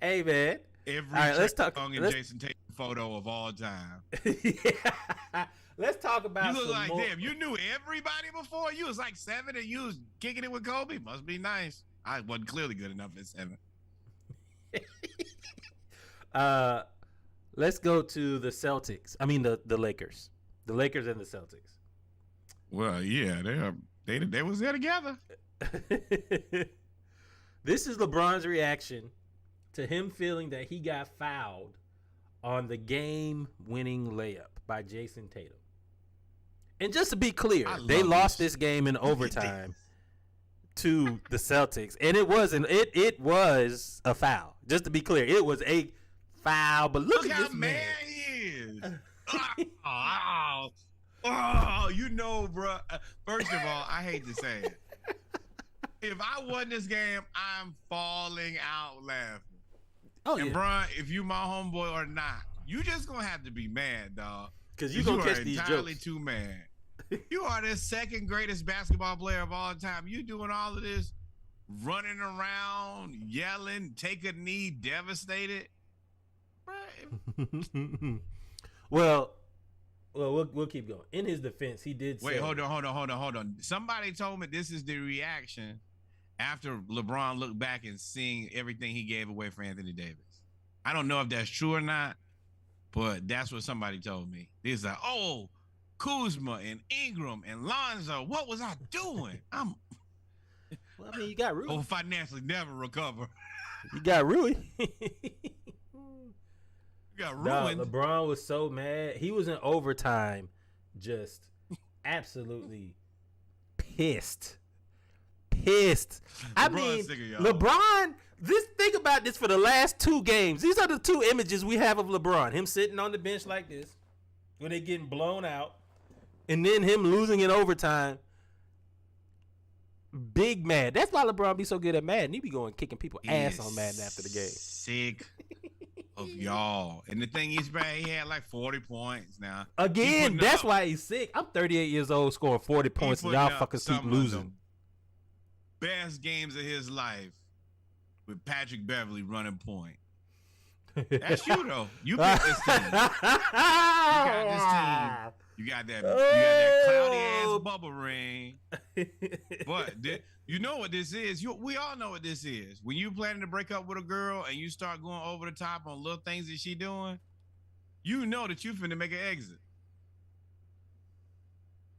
Hey, man. Every let's talk. Jason Tatum photo of all time. Yeah. Let's talk about. You look like damn. You knew everybody before. You was like 7 and you was kicking it with Kobe. Must be nice. I wasn't clearly good enough at 7. Let's go to the Celtics. I mean the Lakers. The Lakers and the Celtics. Well, yeah, they was there together. This is LeBron's reaction to him feeling that he got fouled on the game-winning layup by Jason Tatum. And just to be clear, they lost this game in overtime to the Celtics, and it was a foul. Just to be clear, it was a foul. But look at this man. He is. Oh, you know, bro. First of all, I hate to say it. If I won this game, I'm falling out laughing. Oh, and Bron, if you my homeboy or not, you just gonna have to be mad, dog. Because you gonna catch these entirely jokes. Too mad. You are the second greatest basketball player of all time. You doing all of this, running around, yelling, take a knee, devastated. Well, we'll keep going. In his defense, he did say... Wait, hold on. Somebody told me this is the reaction after LeBron looked back and seeing everything he gave away for Anthony Davis. I don't know if that's true or not, but that's what somebody told me. He's like, oh, Kuzma and Ingram and Lonzo, what was I doing? Well, I mean, you got Rui. Oh, financially never recover. You got Rui. Got ruined. No, LeBron was so mad. He was in overtime, just absolutely pissed. I mean, LeBron. Think about this for the last 2 games. These are the 2 images we have of LeBron. Him sitting on the bench like this, when they getting blown out, and then him losing in overtime. Big mad. That's why LeBron be so good at Madden. He be going kicking people ass on Madden after the game. Sick of y'all. And the thing is, man, he had like 40 points now. Again, that's why he's sick. I'm 38 years old scoring 40 points and y'all fuckers keep losing. Best games of his life with Patrick Beverly running point. That's you though. You picked this team. You got this team. You got that cloudy ass bubble ring. But you know what this is. We all know what this is. When you planning to break up with a girl and you start going over the top on little things that she doing, you know that you finna make an exit.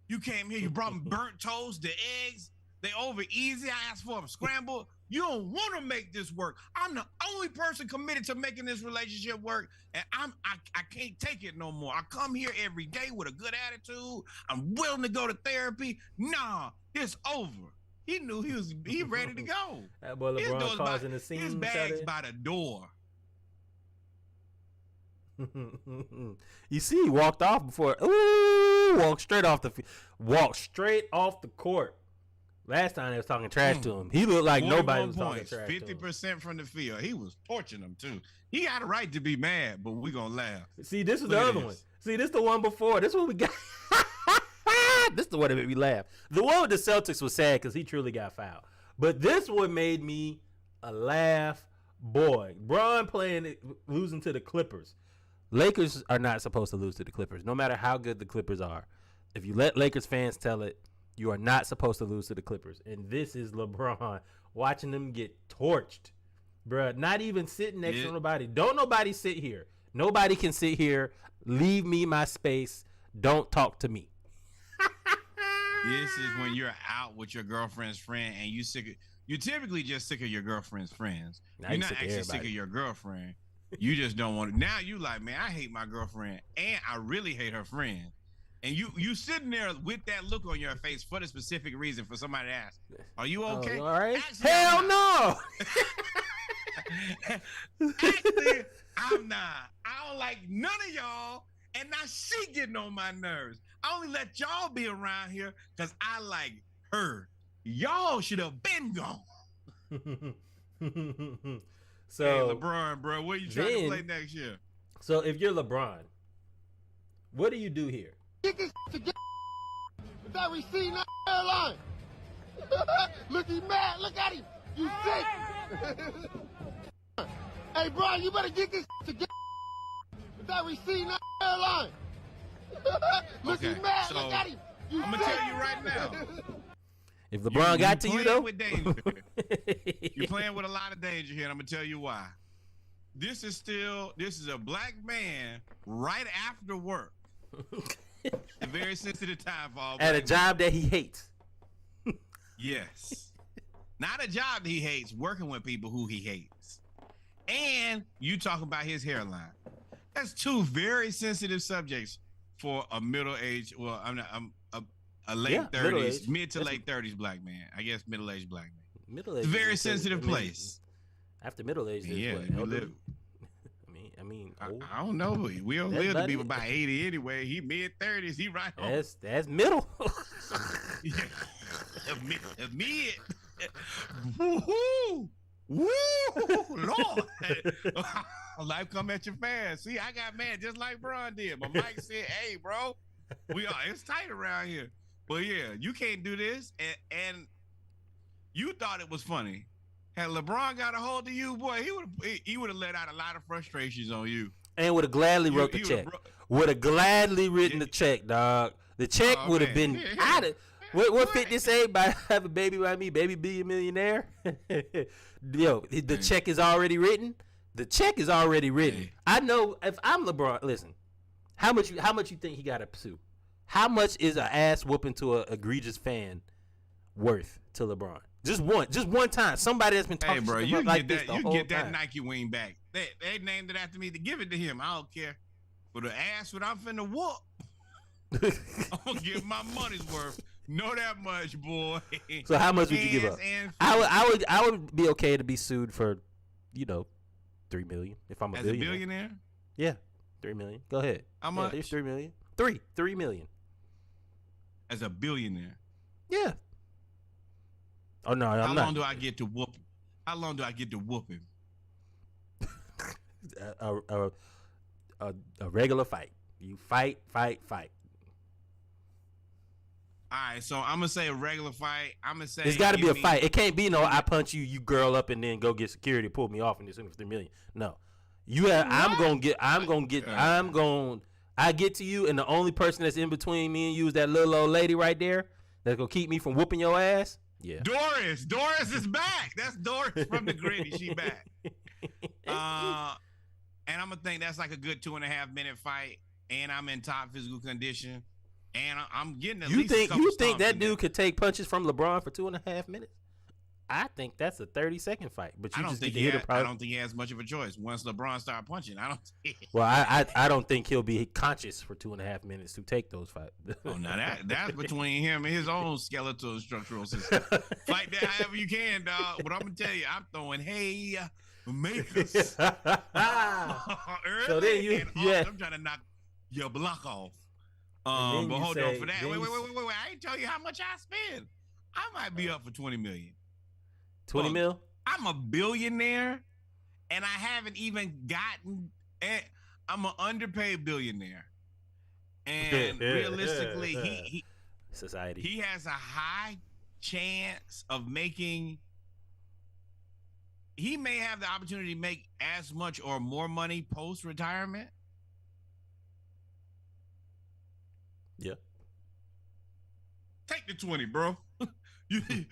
You came here, you brought me burnt toast, the eggs. They over easy. I asked for a scramble. You don't want to make this work. I'm the only person committed to making this relationship work, and I can't take it no more. I come here every day with a good attitude. I'm willing to go to therapy. Nah, it's over. He knew he ready to go. That boy LeBron causing the scene. His bag's by the door. You see, he walked off before. Ooh, walked straight off the court. Last time they was talking trash to him. He looked like nobody was talking trash to him. 50% from the field. He was torching them too. He got a right to be mad, but we gonna laugh. See, this is the other one. See, this the one before. This one we got. This is the one that made me laugh. The one with the Celtics was sad because he truly got fouled. But this one made me a laugh. Boy, Bron losing to the Clippers. Lakers are not supposed to lose to the Clippers, no matter how good the Clippers are. If you let Lakers fans tell it, you are not supposed to lose to the Clippers. And this is LeBron watching them get torched. Bruh, not even sitting next to nobody. Don't nobody sit here. Nobody can sit here. Leave me my space. Don't talk to me. This is when you're out with your girlfriend's friend and you're typically just sick of your girlfriend's friends. Now you're not actually sick of your girlfriend. You just don't want to. Now you like, man, I hate my girlfriend and I really hate her friend. And you sitting there with that look on your face for the specific reason for somebody to ask, are you okay? All right. Actually, Hell no. Actually, I'm not. I don't like none of y'all. And now she getting on my nerves. I only let y'all be around here because I like her. Y'all should have been gone. So, hey, LeBron, bro, what are you trying to play next year? So if you're LeBron, what do you do here? Get this together. That receipt not airline. Look, he mad. Look at him. You sick. Hey, Brian, you better get this together. That receipt not airline. Look, he mad. Look at him. I'm gonna tell you right now. If LeBron got to you though, with danger. You're playing with a lot of danger here, and I'm gonna tell you why. This is a black man right after work. A very sensitive time for all. At a job that he hates. Yes. Not a job that he hates, working with people who he hates. And you talk about his hairline. That's two very sensitive subjects for a middle-aged, well, I'm a late 30s, mid to late 30s black man. I guess middle-aged black man. Middle-aged. It's a very sensitive place. After middle-aged, yeah, I mean, I don't know. We don't live to be about 80 anyway. He mid-30s. He right home. That's middle. Mid. Woo-hoo. Woo, Lord. Life come at you fast. See, I got mad just like Bron did. But Mike said, hey, bro, it's tight around here. But yeah, you can't do this. And you thought it was funny. Had LeBron got a hold of you, boy, he would have let out a lot of frustrations on you. And would have gladly wrote the check. Would have gladly written the check, dog. The check would have been out of. What 50 say by have a baby by me, baby be a millionaire? Yo, the check is already written. The check is already written. Hey. I know if I'm LeBron, listen, how much you think he got to sue? How much is an ass whooping to an egregious fan worth to LeBron? Just one time. Somebody that's been talking bro, you like this the whole get time. That Nike wing back. They named it after me to give it to him. I don't care. For the ass what I'm finna whoop, I'm gonna get my money's worth. Know that much, boy. So how much would you give up? I would be okay to be sued for, $3 million if I'm a billionaire. As a billionaire? Yeah, $3 million. Go ahead. How much? There's $3 million. $3 million. As a billionaire? Yeah. Oh no, I'm not. How long do I get to whoop? How long do I get to whoop him? A regular fight. You fight. All right, so I'm gonna say a regular fight. I'm gonna say it's got to be a fight. It can't be no. I punch you, you girl up, and then go get security, pull me off, and it's $3 million. No, you have. I get to you, and the only person that's in between me and you is that little old lady right there that's gonna keep me from whooping your ass. Yeah, Doris is back. That's Doris from the Gritty. She back. And I'm gonna think that's like a good 2.5 minute fight, and I'm in top physical condition. And I'm getting at You least think a couple you think stomps that in dude there. could take punches from LeBron for 2.5 minutes? I think that's a 30-second fight, but you I don't just think need to hit he him. I don't think he has much of a choice. Once LeBron start punching, I don't think. Well, I don't think he'll be conscious for 2.5 minutes to take those fights. Oh, now that's between him and his own skeletal and structural system. Fight that however you can, dog. But I'm gonna tell you, I'm throwing makers. So then I'm trying to knock your block off. then But you hold say- on for that. then Wait. you I ain't tell you how much I spend. I might be up for 20 million. 20 mil? I'm a billionaire, and I haven't even gotten. I'm an underpaid billionaire, and realistically, society. he has a high chance of making. He may have the opportunity to make as much or more money post retirement. Yeah. Take the 20, bro. You can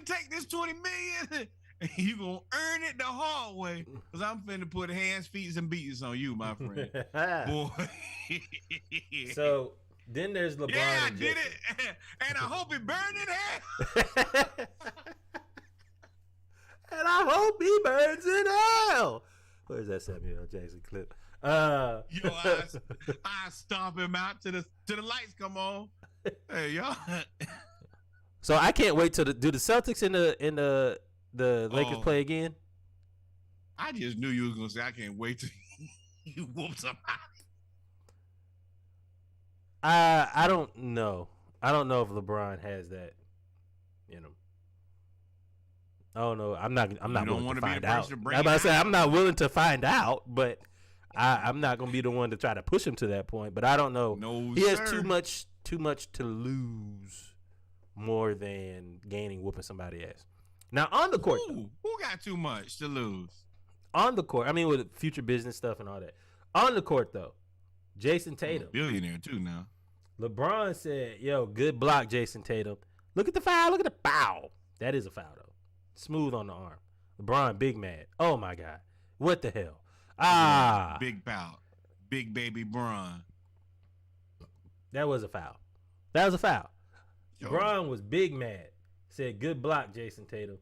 take this 20 million and you gonna earn it the hard way. Cause I'm finna put hands, feet, and beats on you, my friend. Boy. So then there's LeBron. Yeah, I and did Jason. it. And I hope it burned in hell. And I hope he burns in hell. Where's that Samuel L. Jackson clip? Yo, I stomp him out to the lights come on. Hey, y'all. So I can't wait till do the Celtics and the Lakers play again? I just knew you was gonna say I can't wait till you whoop somebody. I don't know. I don't know if LeBron has that in him. I don't know. I'm not willing to find out. I'm about to say I'm not willing to find out, but I'm not gonna be the one to try to push him to that point. But I don't know. No, he has sir. too much to lose more than gaining whooping somebody ass. Now on the court, though, Who got too much to lose? on the court, I mean with future business stuff and all that. On the court though, Jason Tatum, Billionaire too now. LeBron said, "Yo, good block, Jason Tatum. Look at the foul. Look at the foul. That is a foul though. Smooth on the arm. LeBron, big mad. Oh my God, what the hell? Big pout. Big baby Bron. That was a foul. That was a foul. Yo. LeBron was big mad. Said, good block, Jason Tatum.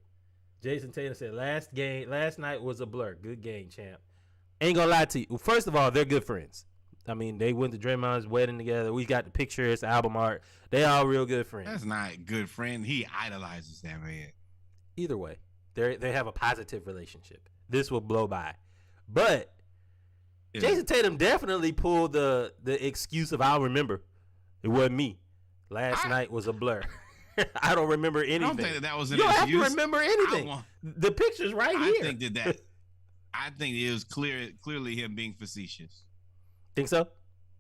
Jason Tatum said, last night was a blur. Good game, champ. Ain't gonna lie to you. Well, first of all, they're good friends. I mean, they went to Draymond's wedding together. We got the pictures, album art. They all real good friends. That's not good friend. He idolizes that man. Either way, they have a positive relationship. This will blow by. But Jason Tatum definitely pulled the excuse of I'll remember. It wasn't me. Last night was a blur. I don't remember anything. I don't think that was an you don't excuse. have to remember anything. The picture's right here. I think it was clearly him being facetious. Think so?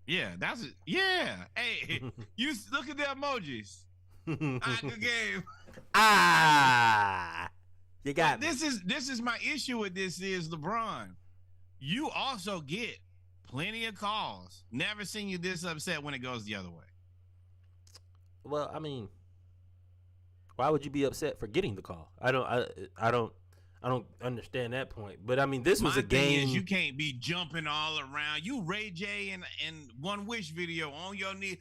Yeah, that's it. Yeah. Hey, you look at the emojis. Good game. You got me. This is my issue with this is LeBron. You also get plenty of calls. Never seen you this upset when it goes the other way. Well, I mean, why would you be upset for getting the call? I don't understand that point. But I mean, this was a game. You can't be jumping all around. You Ray J and One Wish video on your knee.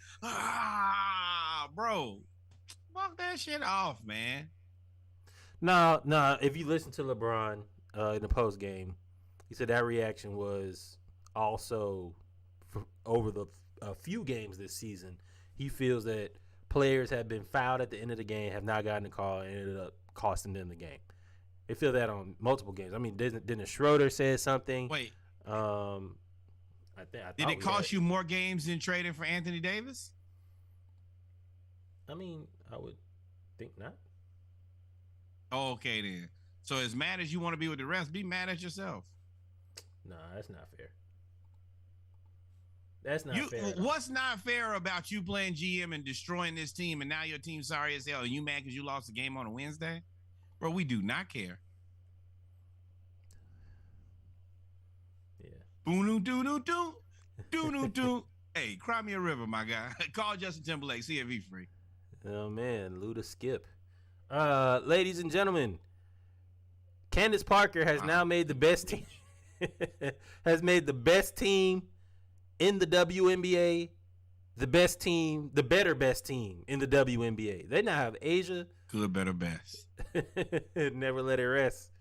Bro, walk that shit off, man. No. If you listen to LeBron in the post game, he said that reaction was also over a few games this season. He feels that players have been fouled at the end of the game, have not gotten a call, and ended up costing them the game. They feel that on multiple games. I mean, Dennis Schroeder said something. Wait. Did it cost you more games than trading for Anthony Davis? I mean, I would think not. Oh, okay, then. So as mad as you want to be with the refs, be mad at yourself. Nah, that's not fair. That's not fair. What's not fair about you playing GM and destroying this team, and now your team's sorry as hell, and you mad because you lost the game on a Wednesday? Bro, we do not care. Yeah. Boo-doo-doo-doo-doo. Hey, cry me a river, my guy. Call Justin Timberlake, see if he's free. Oh, man. Luda Skip. Ladies and gentlemen, Candace Parker has now made the best team. has made the best team in the WNBA the best team, the best team in the WNBA. They now have Asia. Good, better, best. Never let it rest.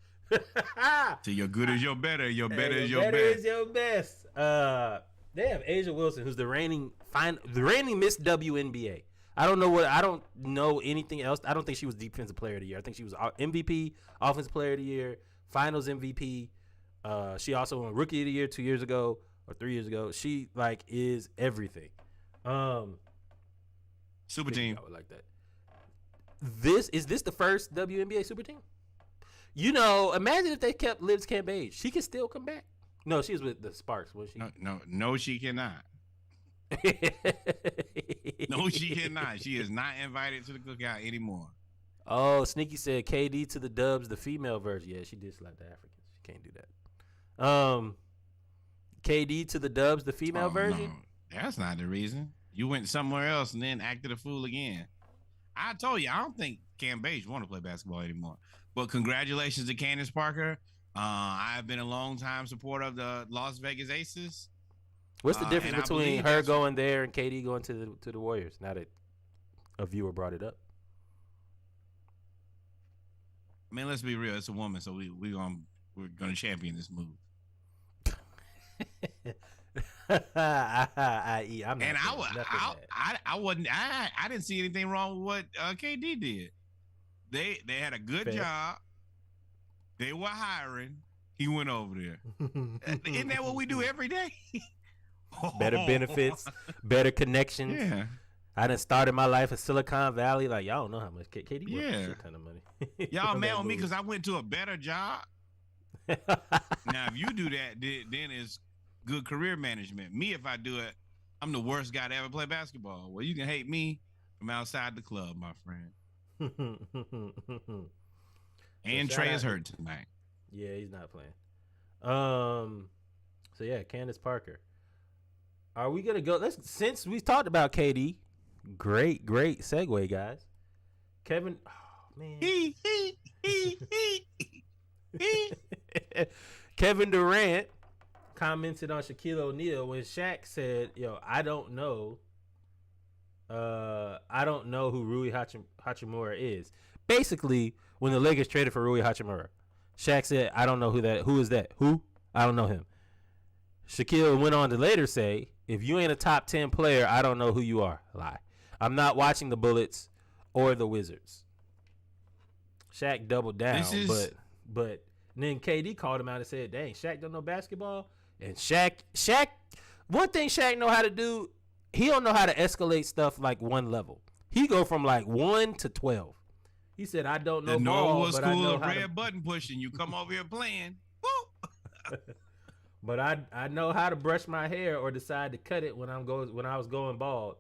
So your good is your better. Your better is your better best. is your best. They have Asia Wilson, who's the reigning Miss WNBA. I don't know anything else. I don't think she was Defensive Player of the Year. I think she was MVP, Offensive Player of the Year, Finals MVP. She also won Rookie of the Year 2 years ago or 3 years ago. She is everything. Super team. I would like that. Is this the first WNBA super team? Imagine if they kept Liv's camp age. She could still come back. No, she was with the Sparks, was she? No, she cannot. No, she cannot. She is not invited to the cookout anymore. Oh, Sneaky said KD to the Dubs, the female version. Yeah, she did slap the Africans. She can't do that. KD to the Dubs, the female version. No, that's not the reason. You went somewhere else and then acted a fool again. I told you, I don't think Cam Bates want to play basketball anymore. But congratulations to Candace Parker. I've been a long time supporter of the Las Vegas Aces. What's the difference between her going there and KD going to the Warriors? Now that a viewer brought it up. I mean, let's be real. It's a woman, so we're gonna champion this move. I didn't see anything wrong with what KD did. They had a good job. They were hiring. He went over there. Isn't that what we do every day? Better benefits, better connections. Yeah. I done started my life in Silicon Valley. Like, y'all don't know how much KD worth a shit ton of money. Y'all mad with me because I went to a better job. Now, if you do that, then it's good career management. Me, if I do it, I'm the worst guy to ever play basketball. Well, you can hate me from outside the club, my friend. And Trey is hurt tonight. Yeah, he's not playing. So yeah, Candace Parker. Are we gonna go? Since we talked about KD, great segue, guys. Kevin, oh man, Kevin Durant commented on Shaquille O'Neal when Shaq said, "Yo, I don't know who Rui Hachimura is." Basically, when the Lakers traded for Rui Hachimura, Shaq said, "I don't know who is that? Who? I don't know him." Shaquille went on to later say, "If you ain't a top 10 player, I don't know who you are." Lie. I'm not watching the Bullets or the Wizards. Shaq doubled down, but then KD called him out and said, "Dang, Shaq don't know basketball." And Shaq, one thing Shaq know how to do, he don't know how to escalate stuff like one level. He go from like 1 to 12. He said, "I don't know ball, but I know how red button pushing. You come over here playing." Woo! But I know how to brush my hair or decide to cut it when I was going bald.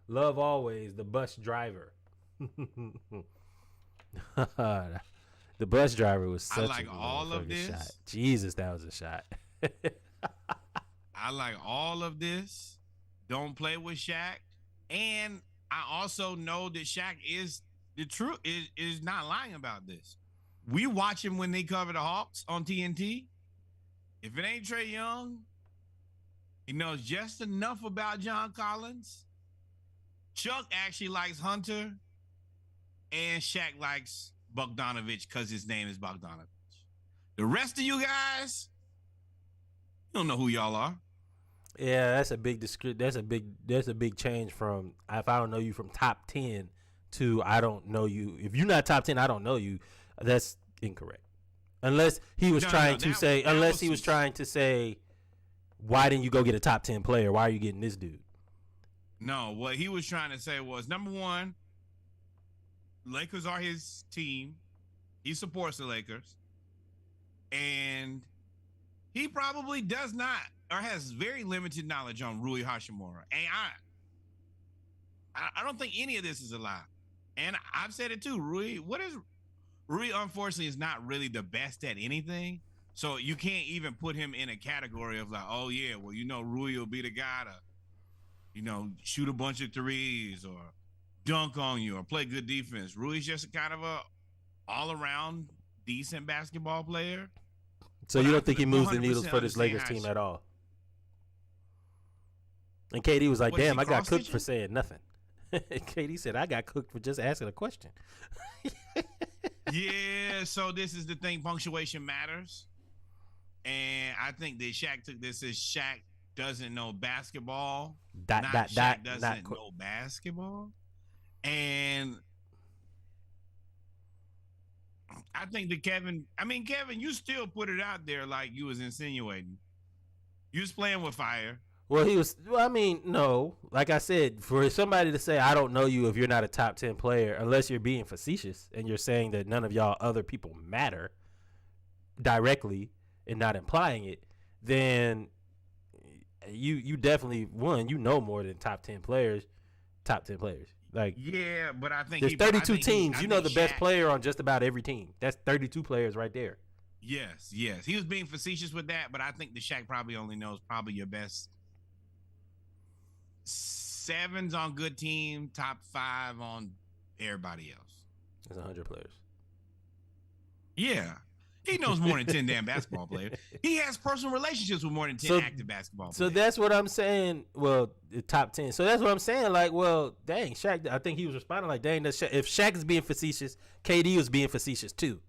Love always the bus driver. The bus driver was such a shot. Jesus, that was a shot. I like all of this. Don't play with Shaq. And I also know that Shaq is the truth is not lying about this. We watch him when they cover the Hawks on TNT. If it ain't Trae Young, he knows just enough about John Collins. Chuck actually likes Hunter, and Shaq likes Bogdanovich because his name is Bogdanovich. The rest of you guys, you don't know who y'all are. Yeah, that's a big change from if I don't know you from top 10 to I don't know you. If you're not top 10, I don't know you. That's incorrect. Unless he was trying to say, why didn't you go get a top 10 player? Why are you getting this dude? No, what he was trying to say was, number one, Lakers are his team. He supports the Lakers. And he probably does not or has very limited knowledge on Rui Hachimura. And I don't think any of this is a lie. And I've said it too. Rui, unfortunately, is not really the best at anything. So you can't even put him in a category of like, oh, yeah, well, Rui will be the guy to, shoot a bunch of threes or dunk on you or play good defense. Rui's just kind of a all-around decent basketball player. So you don't think he moves the needles for this Lakers team at all? And KD was like, What, is damn, he I got cooked cross-stitching? for saying nothing. KD said, I got cooked for just asking a question. Yeah, so this is the thing. Punctuation matters. And I think that Shaq took this as Shaq doesn't know basketball. Shaq doesn't know basketball. And I think that Kevin, you still put it out there like you was insinuating. You was playing with fire. Well, no. Like I said, for somebody to say, I don't know you if you're not a top 10 player, unless you're being facetious and you're saying that none of y'all other people matter directly and not implying it, then you definitely, you know more than top 10 players. Like, yeah, but I think there's 32 teams. You know the best player on just about every team. That's 32 players right there. Yes. He was being facetious with that, but I think the Shaq probably only knows your best 7s on good team, top 5 on everybody else. There's 100 players. Yeah. He knows more than 10 damn basketball players. He has personal relationships with more than 10 active basketball players. So that's what I'm saying. Well, the top 10. So that's what I'm saying. Like, well, dang, Shaq, I think he was responding like, dang, if Shaq is being facetious, KD was being facetious too.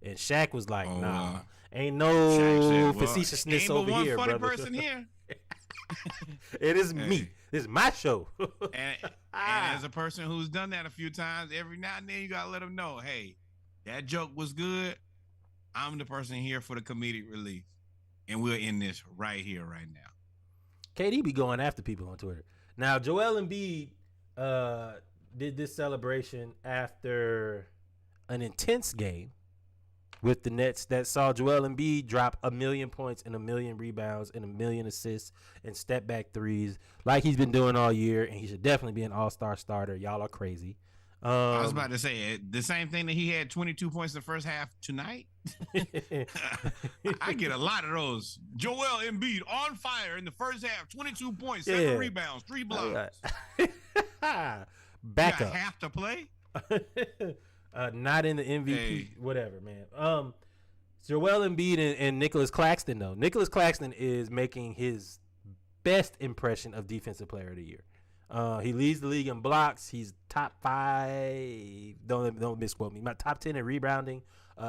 And Shaq was like, nah, ain't no facetiousness ain't over one here, funny brother. person here. It is me. This is my show. and as a person who's done that a few times, every now and then you gotta let them know, hey, that joke was good. I'm the person here for the comedic relief, and we're in this right here, right now. KD be going after people on Twitter. Now, Joel Embiid did this celebration after an intense game with the Nets that saw Joel Embiid drop 1 million points and 1 million rebounds and 1 million assists and step back threes like he's been doing all year, and he should definitely be an all-star starter. Y'all are crazy. I was about to say the same thing that he had 22 points in the first half tonight. I get a lot of those. Joel Embiid on fire in the first half, 22 points, 7 rebounds, 3 blocks. Back up. Half to play. Not in the MVP, whatever, man. Joel Embiid and Nicholas Claxton, though. Nicholas Claxton is making his best impression of Defensive Player of the Year. He leads the league in blocks. He's top 5. Don't misquote me. My top 10 in rebounding.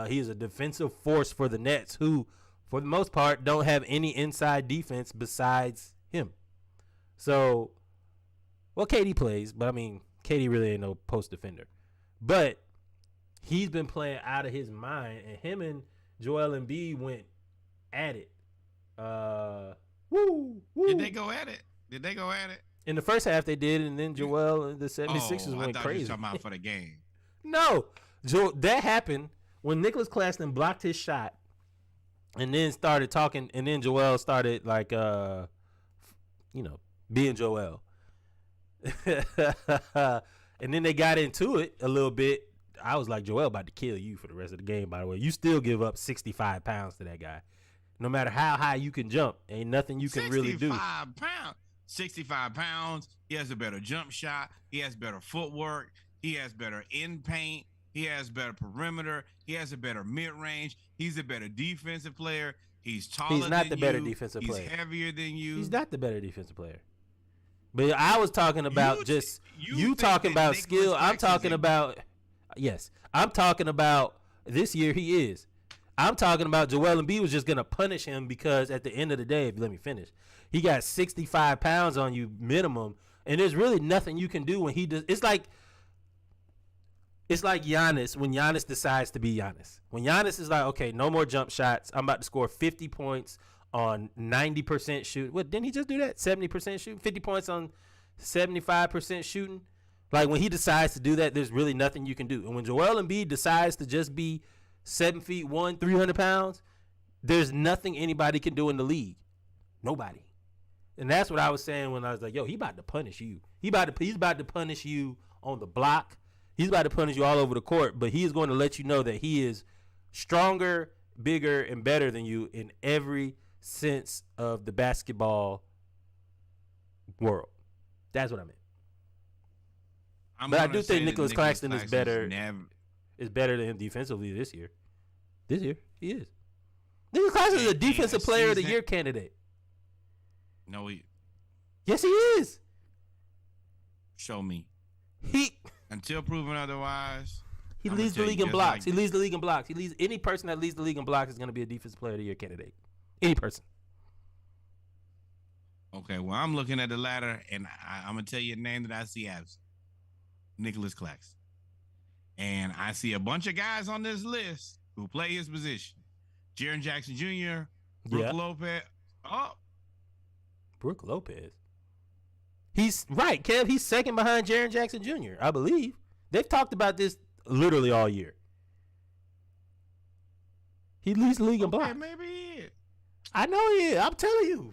He is a defensive force for the Nets, who, for the most part, don't have any inside defense besides him. So, well, KD plays, but KD really ain't no post defender. But he's been playing out of his mind, and him and Joel Embiid went at it. Woo! Did they go at it? In the first half, they did, and then Joel and the 76ers went I thought crazy. You were talking about for the game. No, that happened when Nicholas Claxton blocked his shot, and then started talking, and then Joel started being Joel, and then they got into it a little bit. I was like, Joel about to kill you for the rest of the game. By the way, you still give up 65 pounds to that guy. No matter how high you can jump, ain't nothing you can really do. 65 pounds. He has a better jump shot. He has better footwork. He has better in paint. He has better perimeter. He has a better mid range. He's a better defensive player. He's taller. He's not than the better you. defensive player. He's heavier than you. He's not the better defensive player. But I was talking about you talking about skill. I'm talking about I'm talking about this year he is. I'm talking about Joel Embiid was just gonna punish him because at the end of the day, if you let me finish, he got 65 pounds on you minimum, and there's really nothing you can do when he does. It's like Giannis when Giannis decides to be Giannis. When Giannis is like, okay, no more jump shots. I'm about to score 50 points on 90% shooting. What, didn't he just do that? 70% shooting? 50 points on 75% shooting? Like, when he decides to do that, there's really nothing you can do. And when Joel Embiid decides to just be 7'1", 300 pounds, there's nothing anybody can do in the league. Nobody. And that's what I was saying when I was like, yo, he about to punish you. He's about to punish you on the block. He's about to punish you all over the court, but he is going to let you know that he is stronger, bigger, and better than you in every sense of the basketball world. That's what I meant. But I do think Nicholas Claxton is better. Is better than him defensively this year. This year, he is. Nicholas Claxton is a defensive player of the year candidate. No, Yes, he is. Show me. He Until proven otherwise. He leads the league in blocks. He leads the league in blocks. He leads any person that leads the league in blocks is going to be a defensive player of the year candidate. Any person. Okay, well, I'm looking at the ladder, and I'm going to tell you a name that I see absent. Nicholas Claxton. And I see a bunch of guys on this list who play his position. Jaren Jackson Jr., Brook Lopez. Oh. Brook Lopez. He's right, Kev. He's second behind Jaren Jackson Jr., I believe. They've talked about this literally all year. He leads the league in blocks. Maybe he is. I know he is. I'm telling you.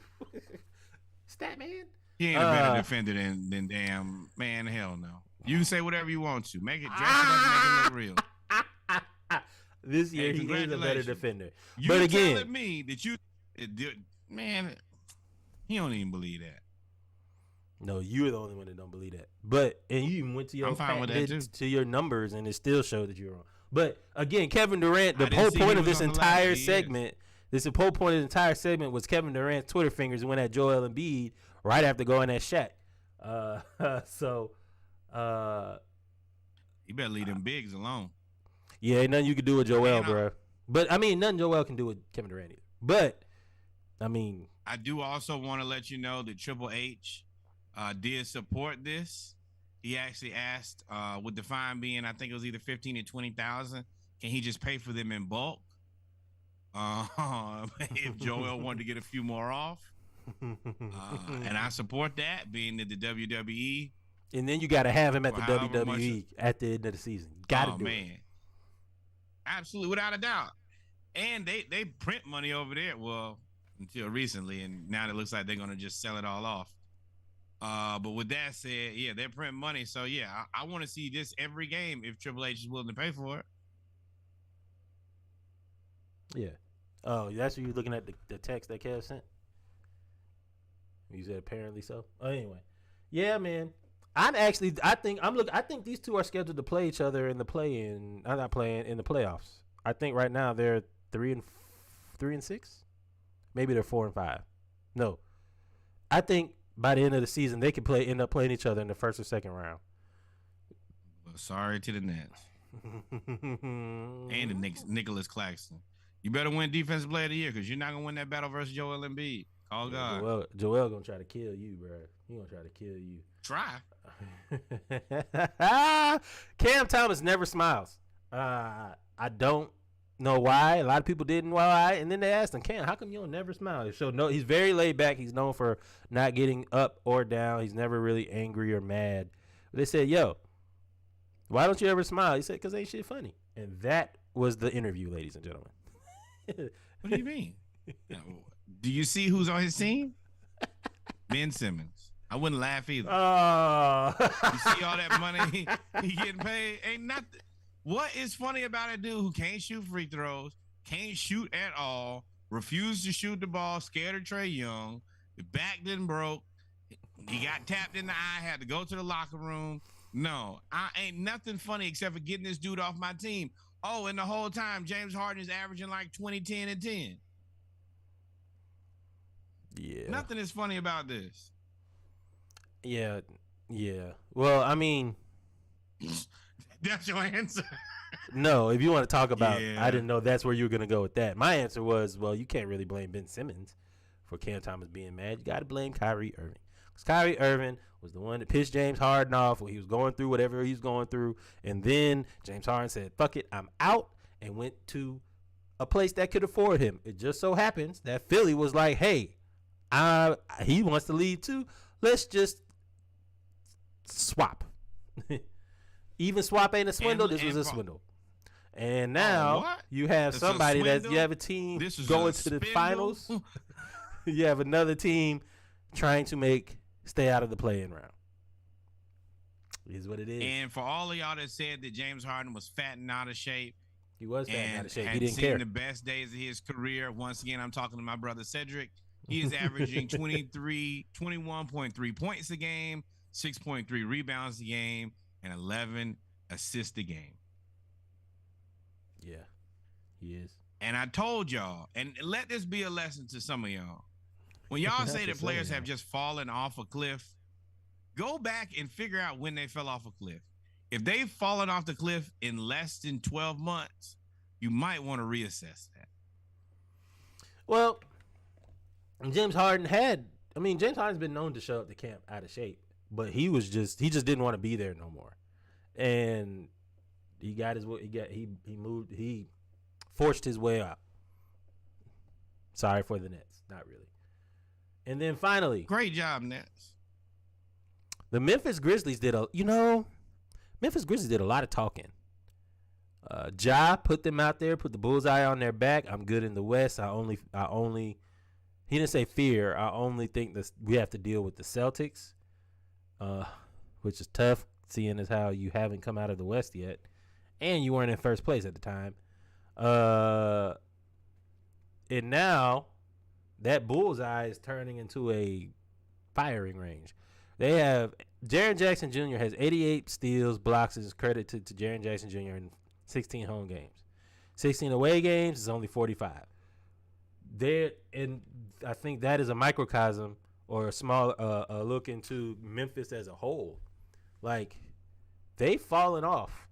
Stat man. He ain't a better defender than damn man. Hell no. You can say whatever you want to. Make it dress it up, make it look real. This year he is a better defender. You but again, telling me that man, he don't even believe that. No, you're the only one that don't believe that. But and you even went to your to your numbers and it still showed that you're wrong. But again, Kevin Durant, the whole point of this entire segment, was Kevin Durant's Twitter fingers went at Joel Embiid right after going at Shaq. You better leave them bigs alone. Yeah, ain't nothing you can do with Joel, bro. But I mean, nothing Joel can do with Kevin Durant either. But I mean, I do also want to let you know that Triple H did support this. He actually asked, with the fine being, I think it was either 15 or 20,000, can he just pay for them in bulk? If Joel wanted to get a few more off, and I support that, being that the WWE. And then you got to have him at the WWE at the end of the season. Got to do it. Absolutely, without a doubt. And they print money over there. Well, until recently, and now it looks like they're gonna just sell it all off. But with that said, yeah, they're printing money. So yeah, I want to see this every game if Triple H is willing to pay for it. Yeah. Oh, that's what you're looking at the text that Kev sent. You said apparently so. Oh, anyway, yeah, man. I think these two are scheduled to play each other in the play-in. I'm not playing in the playoffs. I think right now they're 3-6. Maybe they're 4-5. No, I think by the end of the season they could end up playing each other in the first or second round. Well, sorry to the Nets and the Nicholas Claxton. You better win Defensive Player of the Year because you're not gonna win that battle versus Joel Embiid. Call God. Joel gonna try to kill you, bro. He gonna try to kill you. Try. Cam Thomas never smiles. I don't know why. A lot of people didn't know why. And then they asked him, Cam, how come you don't never smile? So no, he's very laid back. He's known for not getting up or down. He's never really angry or mad. But they said, yo, why don't you ever smile? He said, because ain't shit funny. And that was the interview, ladies and gentlemen. What do you mean? Do you see who's on his team? Ben Simmons. I wouldn't laugh either. You see all that money he getting paid? Ain't nothing. What is funny about a dude who can't shoot free throws, can't shoot at all, refused to shoot the ball, scared of Trae Young, the back didn't broke, he got tapped in the eye, had to go to the locker room. No, I ain't nothing funny except for getting this dude off my team. Oh, and the whole time James Harden is averaging like 20, 10, and 10. Yeah. Nothing is funny about this. Yeah. Well, I mean, that's your answer. No, if you want to talk about, I didn't know that's where you were going to go with that. My answer was, well, you can't really blame Ben Simmons for Cam Thomas being mad. You got to blame Kyrie Irving. Because Kyrie Irving was the one that pissed James Harden off when he was going through whatever he was going through. And then James Harden said, fuck it, I'm out, and went to a place that could afford him. It just so happens that Philly was like, hey, he wants to leave too. Let's just swap. Even swap ain't a swindle. This was a swindle. And now you have somebody you have a team going to the finals. You have another team trying to stay out of the play-in round. It is what it is. And for all of y'all that said that James Harden was fat and out of shape, he was fat and out of shape. He didn't care. The best days of his career. Once again, I'm talking to my brother Cedric. He is averaging 21.3 points a game, 6.3 rebounds a game, and 11 assists a game. Yeah, he is. And I told y'all, and let this be a lesson to some of y'all. When y'all say that players have just fallen off a cliff, go back and figure out when they fell off a cliff. If they've fallen off the cliff in less than 12 months, you might want to reassess that. Well, James Harden's been known to show up to camp out of shape, but he just didn't want to be there no more. And he forced his way out. Sorry for the Nets, not really. And then finally, great job, Nets. The Memphis Grizzlies did a lot of talking. Ja put them out there, put the bullseye on their back. I'm good in the West. I only he didn't say fear. I only think that we have to deal with the Celtics, which is tough, seeing as how you haven't come out of the West yet, and you weren't in first place at the time. And now that bullseye is turning into a firing range. They have Jaren Jackson Jr. has 88 steals, blocks, is credited to Jaren Jackson Jr. in 16 home games. 16 away games is only 45. And I think that is a microcosm or a small look into Memphis as a whole. Like, they've fallen off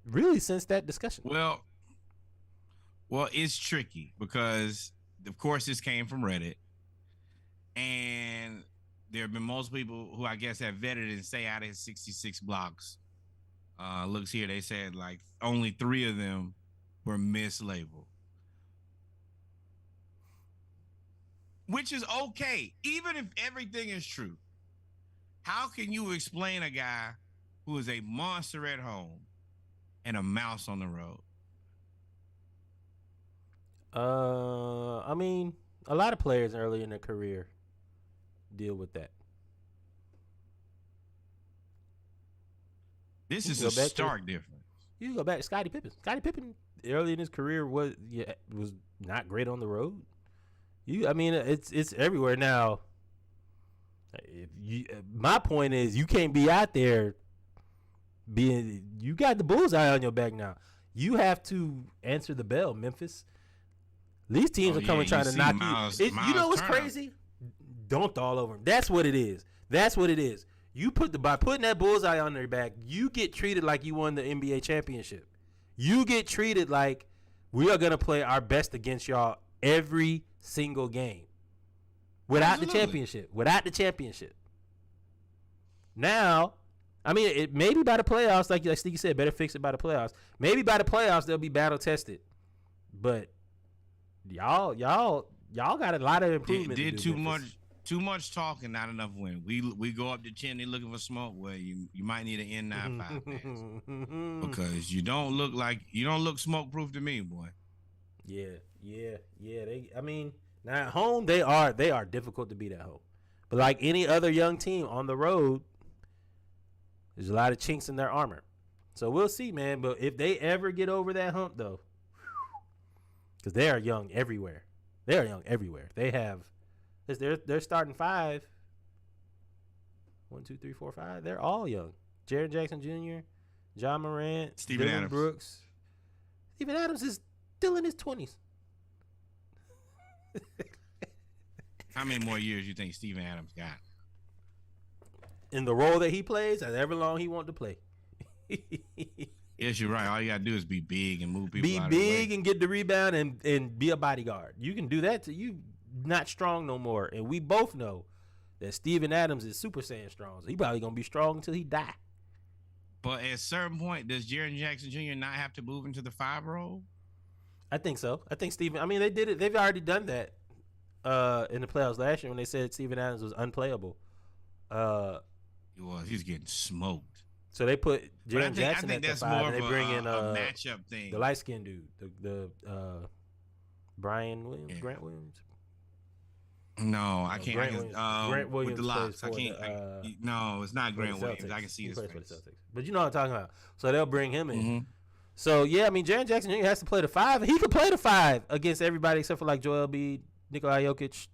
really since that discussion. Well, it's tricky because, of course, this came from Reddit, and there have been most people who I guess have vetted and say out of his 66 blocks, looks here, they said like only 3 of them were mislabeled. Which is okay, even if everything is true. How can you explain a guy who is a monster at home and a mouse on the road? I mean, a lot of players early in their career deal with that. This is a stark difference. You go back to Scottie Pippen. Scottie Pippen early in his career was not great on the road. It's everywhere now. My point is, you can't be out there you got the bullseye on your back now. You have to answer the bell, Memphis. These teams are coming trying to knock you. You know what's crazy? Dunked all over him. That's what it is. By putting that bullseye on their back, you get treated like you won the NBA championship. You get treated like we are gonna play our best against y'all every single game. Without the championship. Now, I mean, it maybe by the playoffs, like Steve said, better fix it by the playoffs. Maybe by the playoffs they'll be battle tested, but y'all got a lot of improvement. Did too much talking, not enough win. We go up to 10, they looking for smoke. Well, you might need an N95 pass because you don't look smoke proof to me, boy. Yeah. Now at home they are difficult to beat at home, but like any other young team on the road, there's a lot of chinks in their armor. So we'll see, man. But if they ever get over that hump, though, because they are young everywhere. They have their starting 5. 1, 2, 3, 4, 5. They're all young. Jaren Jackson Jr., John Morant, Steven Adams. Brooks. Steven Adams is still in his 20s. How many more years you think Steven Adams got? In the role that he plays, however long he wants to play. Yes, you're right. All you gotta do is be big and move people. Be out of the way. big and get the rebound and be a bodyguard. You can do that. You not strong no more, and we both know that Steven Adams is Super Saiyan strong. So he probably gonna be strong until he die. But at a certain point, does Jaren Jackson Jr. not have to move into the 5 role? I think so. I think Steven. I mean, they did it. They've already done that in the playoffs last year when they said Steven Adams was unplayable. He's getting smoked. So they put Jaren Jackson at the 5, and they bring in a matchup thing. The light skinned dude, the Brian Williams, Grant Williams. No, I can't. Grant Williams with the locks. plays for I can't. No, it's not Grant Williams. I can see his face. But you know what I'm talking about. So they'll bring him in. Mm-hmm. So yeah, I mean, Jaren Jackson Jr. has to play the 5. He could play the 5 against everybody except for like Joel Embiid, Nikola Jokic,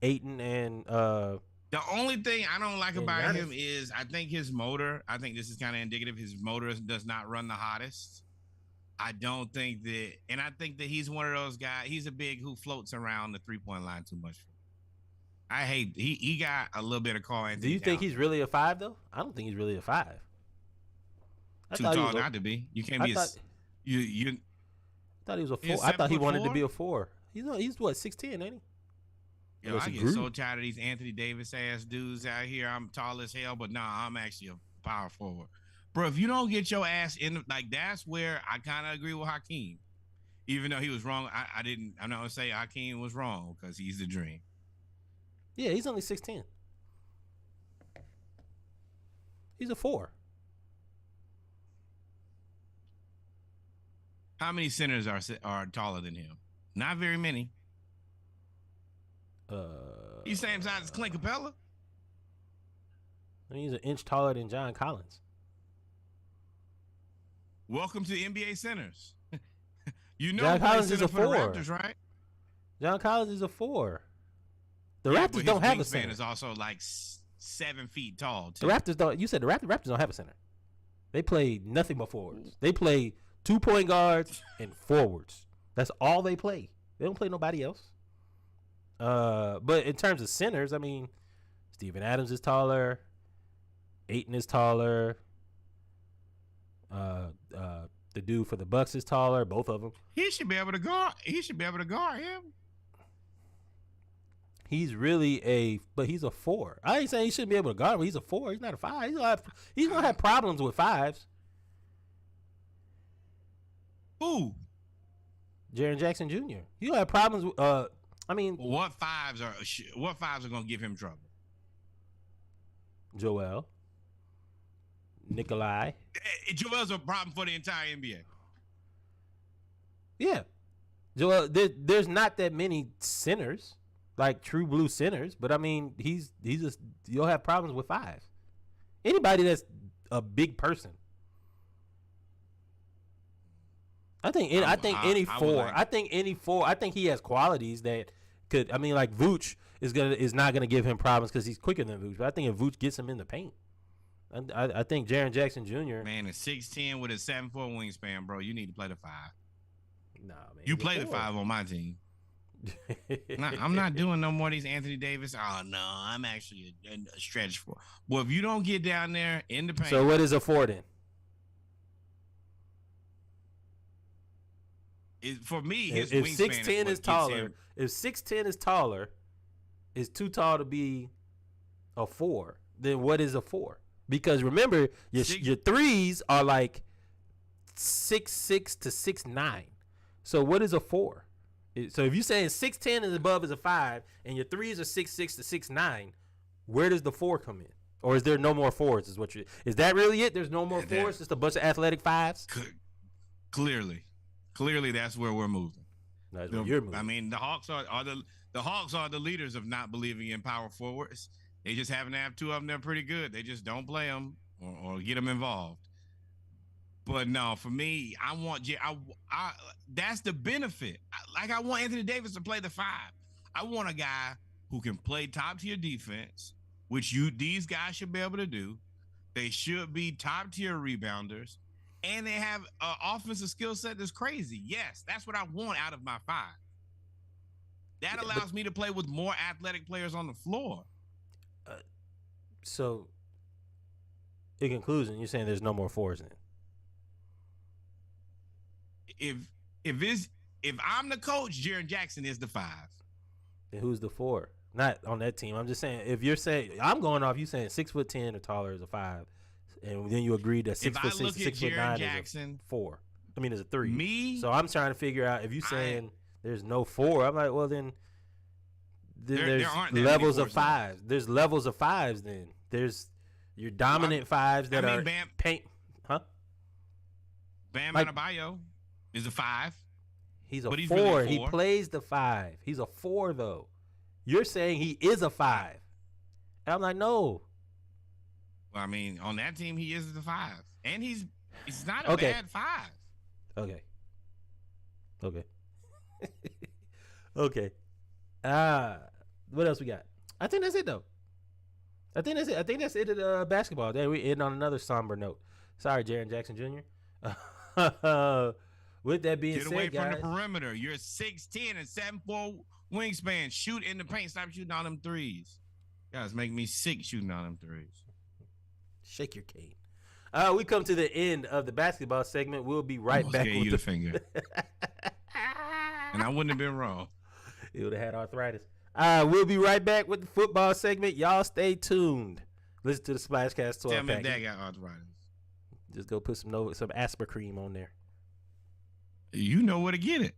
Ayton, and the only thing I don't like about him is I think his motor. I think this is kind of indicative. His motor does not run the hottest. I don't think that, and I think that he's one of those guys. He's a big who floats around the 3-point line too much. I hate he got a little bit of Carl Anthony. Do you think he's really a 5 though? I don't think he's really a 5. Too tall not to be. You can't be. You thought he was a 4. I thought he wanted to be a 4. He's what 6'10", ain't he? Yo, I get so tired of these Anthony Davis ass dudes out here. I'm tall as hell, but nah, I'm actually a power forward. Bro, if you don't get your ass in, like, that's where I kind of agree with Hakeem. Even though he was wrong, I'm not going to say Hakeem was wrong because he's the dream. Yeah, he's only 6'10". He's a 4. How many centers are taller than him? Not very many. He's same size as Clint Capella. I mean, he's an inch taller than John Collins. Welcome to NBA centers. You know, John Collins is a 4. Raptors, right? John Collins is a 4. The Raptors don't have a center. Is also like 7 feet tall. Too. The Raptors don't. You said the Raptors don't have a center. They play nothing but forwards. They play 2-point guards and forwards. That's all they play. They don't play nobody else. But in terms of centers, I mean, Steven Adams is taller. Ayton is taller. The dude for the Bucks is taller. Both of them. He should be able to guard. He should be able to guard him. He's really but he's a 4. I ain't saying he shouldn't be able to guard him. He's a 4. He's not a 5. He's gonna have problems with 5s. Who? Jaren Jackson Jr. He'll have problems with. I mean, what fives are gonna give him trouble? Joel, Nikolai. Joel's a problem for the entire NBA. Yeah, Joel. There's not that many centers, like true blue centers, but I mean, you'll have problems with 5s. Anybody that's a big person. I think any 4. I think he has qualities that could. I mean, like Vooch is not gonna give him problems because he's quicker than Vooch. But I think if Vooch gets him in the paint, I think Jaren Jackson Jr. Man, a 6'10" with a 7'4" wingspan, bro. You need to play the 5. Nah, man. You play the 5 on my team. I'm not doing no more of these Anthony Davis. Oh no, I'm actually a stretch 4. Well, if you don't get down there in the paint. So what is a 4 then? For me, if 6'10" is taller, if 6'10" is taller, is too tall to be a 4. Then what is a 4? Because remember, your 3s are like 6'6" to 6'9". So what is a 4? So if you're saying 6'10" is above is a 5, and your 3s are 6'6" to 6'9", where does the 4 come in? Or is there no more 4s? Is that really it? There's no more 4s, just a bunch of athletic 5s? Clearly, that's where we're moving. That's where you're moving. I mean, the Hawks are the leaders of not believing in power forwards. They just happen to have 2 of them. They're pretty good. They just don't play them or get them involved. But no, for me, I want that's the benefit. I want Anthony Davis to play the 5. I want a guy who can play top tier defense, which these guys should be able to do. They should be top tier rebounders. And they have an offensive skill set that's crazy. Yes, that's what I want out of my 5. That allows me to play with more athletic players on the floor. So, in conclusion, you're saying there's no more 4s then? If I'm the coach, Jaren Jackson is the 5. Then who's the 4? Not on that team. I'm just saying, if you're saying, I'm going off you saying 6'10" or taller is a 5. And then you agreed that 6'6", 6'9" is a 4. I mean, it's a 3. Me? So I'm trying to figure out if you're saying there's no 4. I'm like, well, then there's levels of 5s. There's levels of 5s. Then there's your dominant 5s that are paint. Huh? Bam Adebayo is a 5. He's a 4. Really he plays the 5. He's a 4 though. You're saying he is a 5. And I'm like, no. Well, I mean, on that team, he is the 5, and he's not a bad 5. Okay. Okay. What else we got? I think that's it though. I think that's it at basketball. Then we end on another somber note. Sorry, Jaren Jackson Jr. With that being Get said, away guys, from the perimeter. You're 6'10" and 7'4" wingspan. Shoot in the paint. Stop shooting all them threes. Guys, make me sick shooting all them threes. shake your cane. We come to the end of the basketball segment. We'll be right Almost back gave with you the finger. And I wouldn't have been wrong. It would have had arthritis. We'll be right back with the football segment. Y'all stay tuned. Listen to the Splashcast 12 Tell me if package. that got arthritis. Just go put some Asper cream on there. You know where to get it.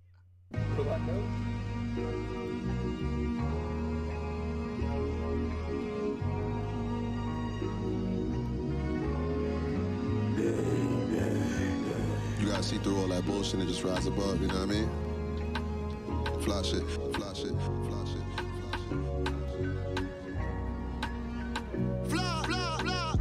You gotta see through all that bullshit and just rise above, you know what I mean? Fly shit, fly shit, fly shit, fly shit. Fly.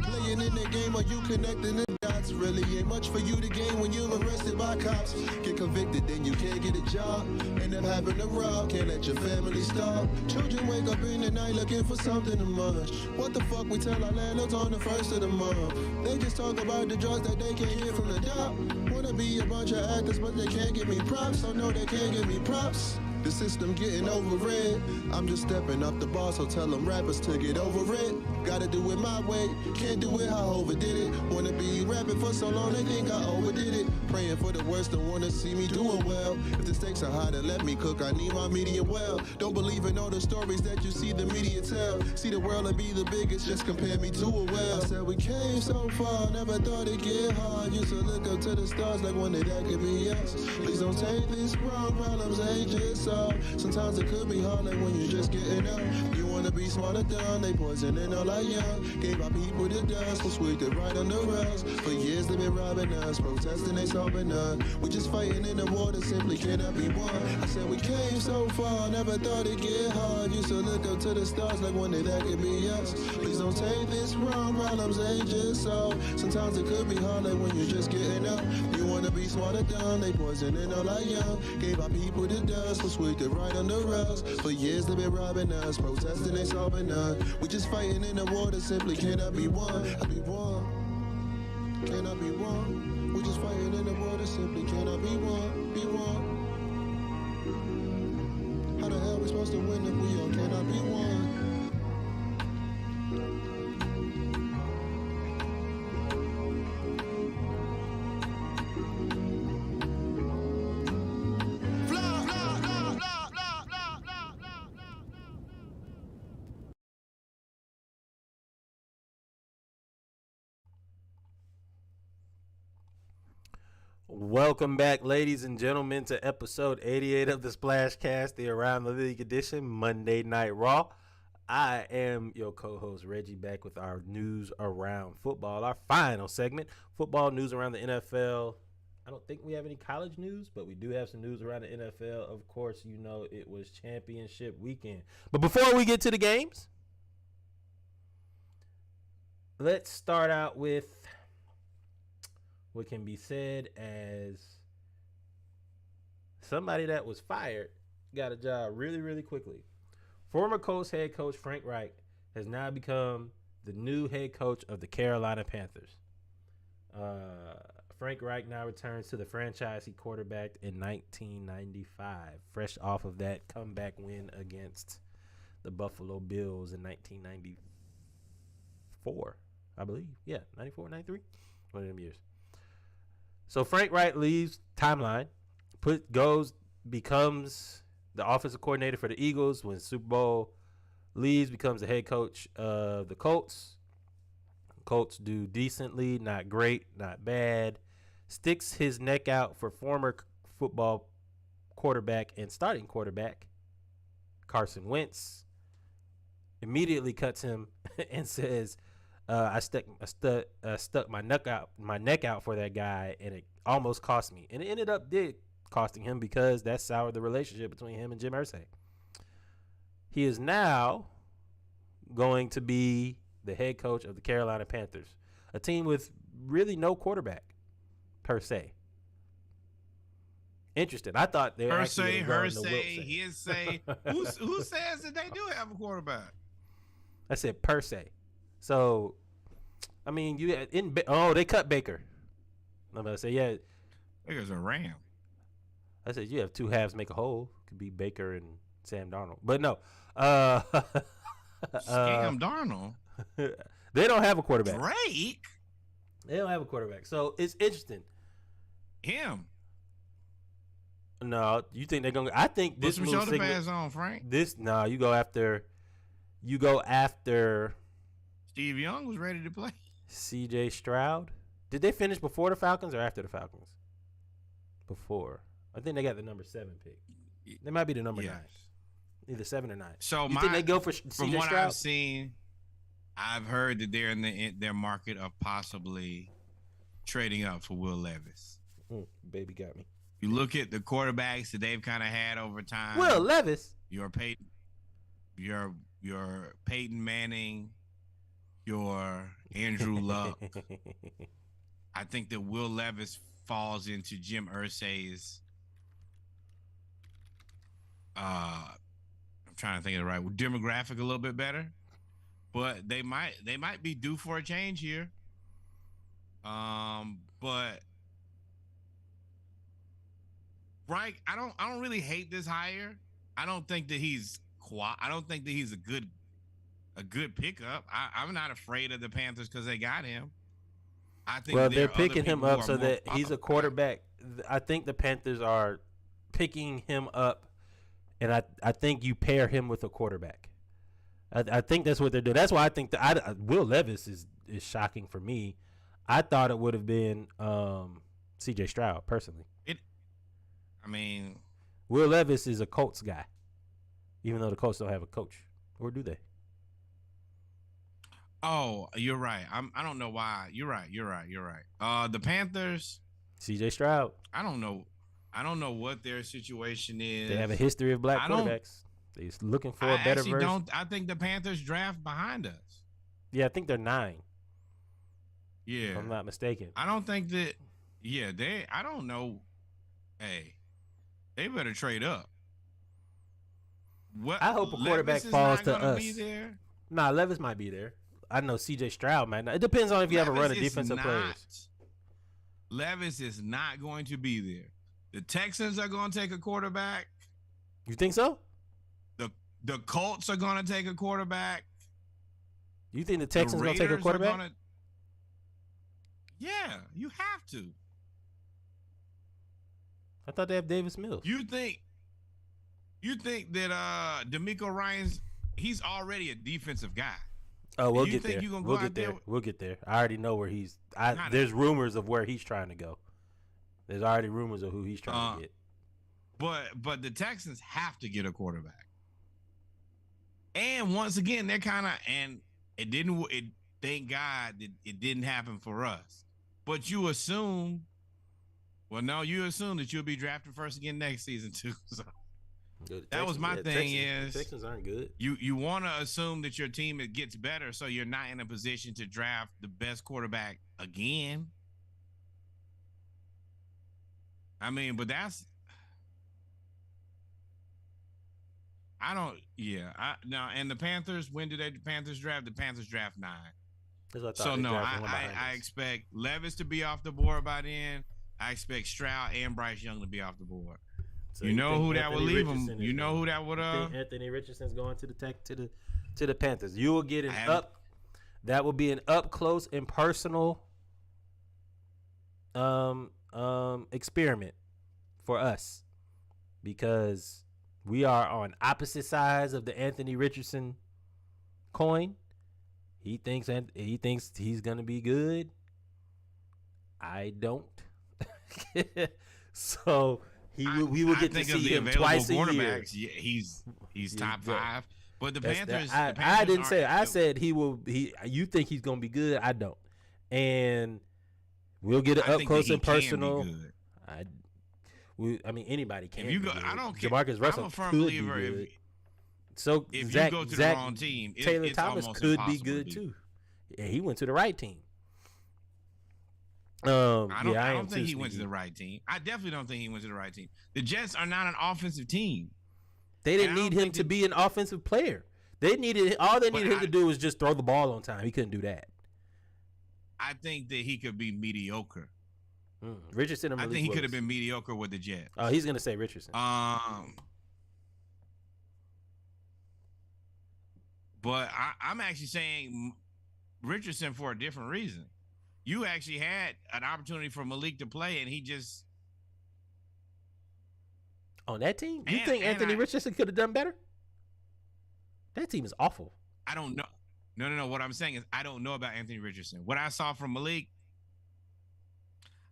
Playing in the game, are you connecting the dots? Really ain't much for you to gain when you're arrested by cops. Get convicted, then you can't get a job. End up having to rob, can't let your family starve. Children wake up in the night looking for something to munch. What the fuck we tell our landlords on the first of the month? They just talk about the drugs that they can't hear from the doc. Wanna be a bunch of actors, but they can't give me props. Oh no, they can't give me props. The system getting overread. I'm just stepping up the bar, so tell them rappers to get over it. Gotta do it my way, can't do it how Hova did it. Wanna be rapping for so long, they think I overdid it. Praying for the worst, don't wanna see me doing well. If the stakes are high, then let me cook, I need my medium well. Don't believe in all the stories that you see the media tell. See the world and be the biggest, just compare me to a well. I said we came so far, never thought it'd get hard. Used to look up to the stars like one day that could be us. Please don't take this wrong, problems ain't just solved. Sometimes it could be hard like when you're just getting up. You wanna be smart or dumb, they poisoning all our young. Gave our people the dust, was swept it right under us. For years they've been robbing us, protesting they solving none. We just fighting in the war that simply cannot be won. I said we came so far, never thought it'd get hard. Used to look up to the stars like one day that could be us. Please don't take this wrong, problems ain't just solved. Sometimes it could be hard like when you're just getting up. You wanna be smart or dumb, they poisoning all our young. Gave our people the dust, was swept it right under us. For years they've been robbing us, protesting they solving none. We just fighting in the war that simply cannot be won. I be won, cannot be won. We just fighting in the war that simply cannot be won. Be won. How the hell we supposed to win if we all cannot be won? Welcome back, ladies and gentlemen, to episode 88 of the Splashcast, the Around the League edition, Monday Night Raw. I am your co-host, Reggie, back with our news around football, our final segment, football news around the NFL. I don't think we have any college news, but we do have some news around the NFL. Of course, you know it was championship weekend. But before we get to the games, let's start out with what can be said as somebody that was fired got a job really, really quickly. Former Colts head coach Frank Reich has now become the new head coach of the Carolina Panthers. Frank Reich now returns to the franchise he quarterbacked in 1995, fresh off of that comeback win against the Buffalo Bills in 1994, I believe. Yeah, 94, 93, one of them years. So Frank Reich leaves timeline, becomes the offensive coordinator for the Eagles, when Super Bowl, leaves, becomes the head coach of the Colts. Colts do decently, not great, not bad. Sticks his neck out for former football quarterback and starting quarterback Carson Wentz. Immediately cuts him and says, I stuck my neck out for that guy, and it almost cost me. And it did costing him, because that soured the relationship between him and Jim Irsay. He is now going to be the head coach of the Carolina Panthers, a team with really no quarterback per se. Interesting. I thought they were actually going to hearsay. Who says that they do have a quarterback? I said per se. So, I mean, they cut Baker. I'm about to say, yeah. Baker's a Ram. I said you have two halves make a whole. Could be Baker and Sam Darnold, but no. Sam Darnold. They don't have a quarterback. Drake. They don't have a quarterback, so it's interesting. Him. No, you think they're gonna? I think this Put some shoulder pads on, Frank. You go after. You go after. Steve Young was ready to play. C.J. Stroud. Did they finish before the Falcons or after the Falcons? Before. I think they got the number 7 pick. They might be the number 9. Either 7 or 9. So you think they go for from C.J. what Stroud? I've seen, I've heard that they're in their market of possibly trading up for Will Levis. Baby got me. You look at the quarterbacks that they've kind of had over time. Will Levis. Your Peyton Manning, your Andrew Luck. I think that Will Levis falls into Jim Irsay's. I'm trying to think of the right demographic a little bit better, but they might be due for a change here. But Frank, I don't really hate this hire. I don't think that he's a good pickup. I'm not afraid of the Panthers because they got him. I think they're picking him up so that he's a quarterback. I think the Panthers are picking him up, and I think you pair him with a quarterback. I think that's what they're doing. That's why I think Will Levis is shocking for me. I thought it would have been C.J. Stroud personally. Will Levis is a Colts guy, even though the Colts don't have a coach, or do they? Oh, you're right. I don't know why. You're right. The Panthers. C.J. Stroud. I don't know what their situation is. They have a history of black quarterbacks. They're looking for a better version. I think the Panthers draft behind us. Yeah, I think they're 9. Yeah, if I'm not mistaken. I don't think that. Yeah, I don't know. Hey, they better trade up. What? I hope a quarterback falls to us. Nah, Levis might be there. I know C.J. Stroud might not. It depends on if you ever run a defensive players. Levis is not going to be there. The Texans are going to take a quarterback. You think so? The Colts are going to take a quarterback. You think the Texans are going to take a quarterback? Yeah, you have to. I thought they have Davis Mills. You think that DeMeco Ryans, he's already a defensive guy. Oh, we'll get there. We'll get there. I already know where he's. There's rumors of where he's trying to go. There's already rumors of who he's trying to get. But the Texans have to get a quarterback. And once again, they're kind of thank God that it didn't happen for us. But you assume that you'll be drafted first again next season too. So that was my thing. Texans aren't good. You want to assume that your team gets better, so you're not in a position to draft the best quarterback again. But that's. And the Panthers, when did the Panthers draft? The Panthers draft 9. So no, I expect Levis to be off the board by then. I expect Stroud and Bryce Young to be off the board. So you know who that would leave them. You know who that would. Anthony Richardson's going to the Panthers. You will get that will be an up close and personal experiment for us, because we are on opposite sides of the Anthony Richardson coin. He thinks he's gonna be good. I don't. So we will get to see him twice a year. He's top 5. But the Panthers. I didn't say. I said he will. You think he's gonna be good? I don't. And we'll get it up close and personal. Anybody can. If you go, I don't care. Jamarcus Russell I'm a firm could believer. be good. So if Zach, you go to the wrong team, Taylor it's Thomas almost could be impossible good to too. Yeah, he went to the right team. I don't think he went to the right team. I definitely don't think he went to the right team. The Jets are not an offensive team. They didn't need him to be an offensive player. All they needed him to do was just throw the ball on time. He couldn't do that. I think that he could be mediocre. Richardson or I Malik think he could Willis? have been mediocre with the Jets. Oh, he's gonna say Richardson. But I'm actually saying Richardson for a different reason. You actually had an opportunity for Malik to play, and he just on that team. You think Anthony Richardson could have done better? That team is awful. I don't know. No. What I'm saying is I don't know about Anthony Richardson. What I saw from Malik,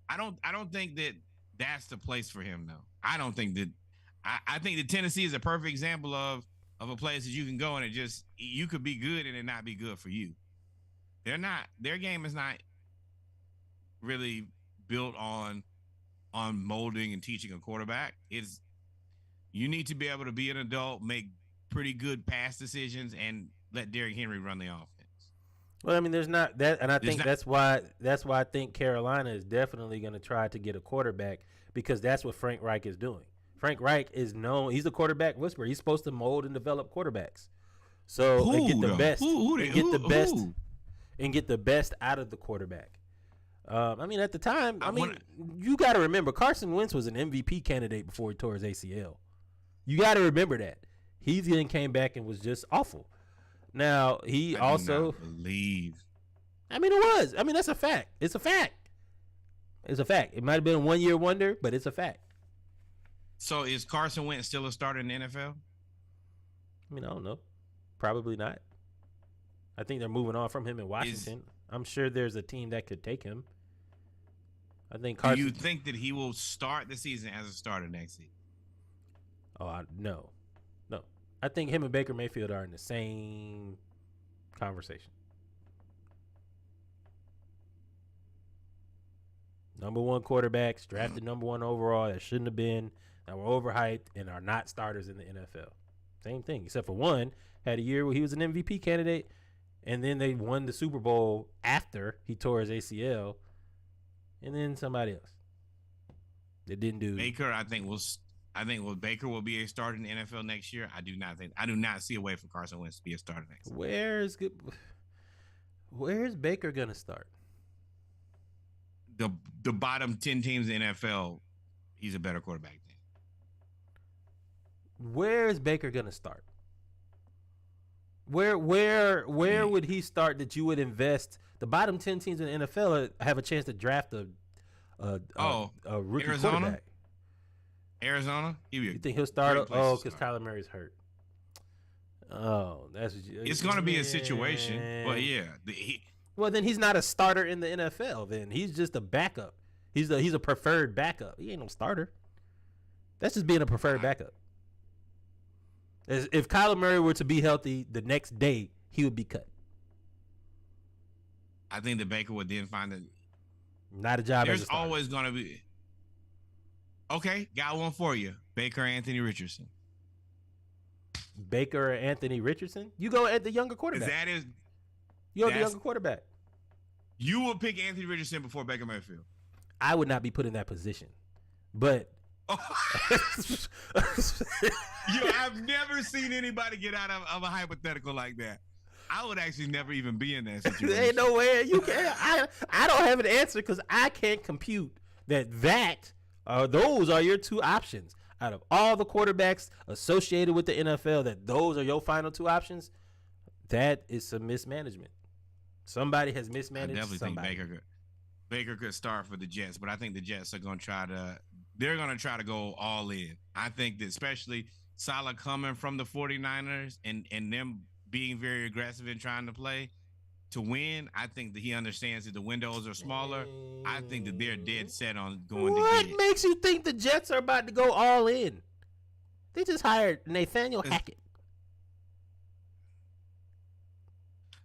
I don't think that that's the place for him, though. I don't think that. I think that Tennessee is a perfect example of a place that you can go and it just you could be good and it not be good for you. Their game is not really built on molding and teaching a quarterback. You need to be able to be an adult, make pretty good pass decisions, and let Derrick Henry run the offense. Well, I mean, there's not that, and I think that's why I think Carolina is definitely going to try to get a quarterback because that's what Frank Reich is doing. Frank Reich is known; he's the quarterback whisperer. He's supposed to mold and develop quarterbacks, and get the best, and get the best out of the quarterback. I mean, at the time, you got to remember Carson Wentz was an MVP candidate before he tore his ACL. You got to remember that. He then came back and was just awful. Now, he also believe. I mean, it was. I mean, that's a fact. It's a fact. It's a fact. It might have been a 1 year wonder, but it's a fact. So is Carson Wentz still a starter in the NFL? I mean, I don't know. Probably not. I think they're moving on from him in Washington. I'm sure there's a team that could take him. I think Carson. Do you think that he will start the season as a starter next season? Oh, no. I think him and Baker Mayfield are in the same conversation. Number one quarterbacks, drafted number one overall that shouldn't have been, that were overhyped and are not starters in the NFL. Same thing, except for one had a year where he was an MVP candidate, and then they won the Super Bowl after he tore his ACL, and then somebody else that didn't do. Baker, I think Baker will be a starter in the NFL next year. I do not see a way for Carson Wentz to be a starter next year. Where's Baker gonna start? The bottom 10 teams in the NFL, he's a better quarterback than. Where is Baker gonna start? Where would he start that you would invest? The bottom 10 teams in the NFL have a chance to draft a rookie Arizona? quarterback. Arizona? You think he'll start? Oh, because Kyler Murray's hurt. Oh, that's what it's going to be a situation. Well, yeah. Well, then he's not a starter in the NFL. Then he's just a backup. He's a preferred backup. He ain't no starter. That's just being a preferred backup. If Kyler Murray were to be healthy the next day, he would be cut. I think the Baker would then find that not a job. There's always going to be. Okay, got one for you. Baker or Anthony Richardson. Baker or Anthony Richardson? You go at the younger quarterback. You go at the younger quarterback. You will pick Anthony Richardson before Baker Mayfield. I would not be put in that position. But I've never seen anybody get out of a hypothetical like that. I would actually never even be in that situation. There ain't no way you can. I don't have an answer because I can't compute that those are your two options out of all the quarterbacks associated with the NFL. That those are your final two options. That is some mismanagement. Somebody has mismanaged. I definitely think Baker could start for the Jets, but I think the Jets are going to try to go all in. I think that especially Saleh coming from the 49ers and them being very aggressive in trying to play to win, I think that he understands that the windows are smaller. I think that they're dead set on going to get it. What makes you think the Jets are about to go all in? They just hired Nathaniel Hackett.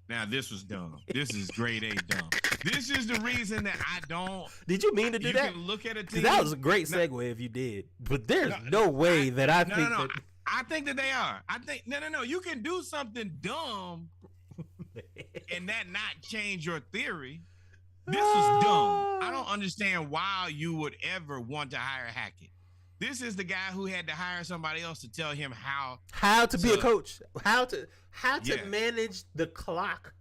Now, this was dumb. This is grade A dumb. This is the reason that I don't. Did you mean to do that? You can look at a team. That was a great segue if you did. But there's no way that I think that. I think that they are. I think, no. You can do something dumb and that not change your theory. This was dumb. I don't understand why you would ever want to hire Hackett. This is the guy who had to hire somebody else to tell him how to be a coach, how to manage the clock.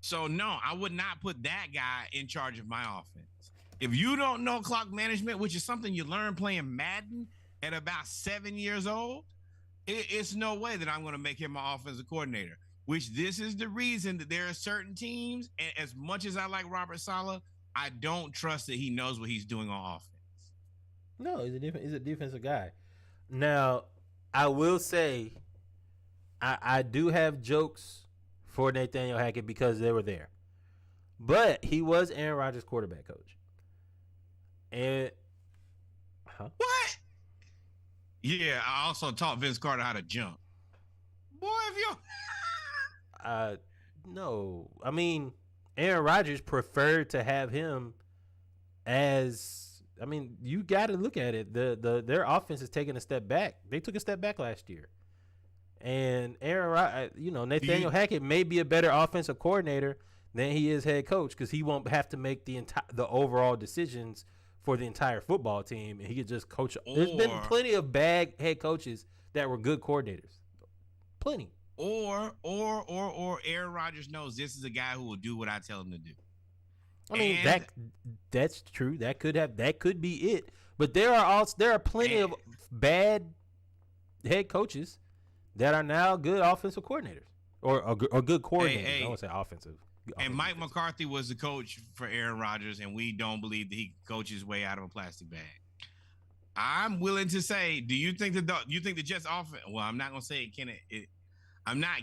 So no, I would not put that guy in charge of my offense. If you don't know clock management, which is something you learn playing Madden at about 7 years old, it's no way that I'm going to make him my offensive coordinator. Which this is the reason that there are certain teams, and as much as I like Robert Saleh, I don't trust that he knows what he's doing on offense. No, he's a defensive guy. Now, I will say, I do have jokes for Nathaniel Hackett because they were there. But he was Aaron Rodgers' quarterback coach. And what? Yeah, I also taught Vince Carter how to jump. Boy, if you no. I mean, Aaron Rodgers preferred to have him as, I mean, you got to look at it. Their offense is taking a step back. They took a step back last year. And Nathaniel Hackett may be a better offensive coordinator than he is head coach because he won't have to make the overall decisions for the entire football team, and he could just coach. There's been plenty of bad head coaches that were good coordinators. Plenty. Or Aaron Rodgers knows this is a guy who will do what I tell him to do. I mean, that's true. That could be it. But there are plenty of bad head coaches that are now good offensive coordinators or good coordinators. I won't say offensive. And Mike McCarthy was the coach for Aaron Rodgers, and we don't believe that he can coach his way out of a plastic bag. I'm willing to say, do you think the Jets offense? Well, I'm not gonna say it can. I'm not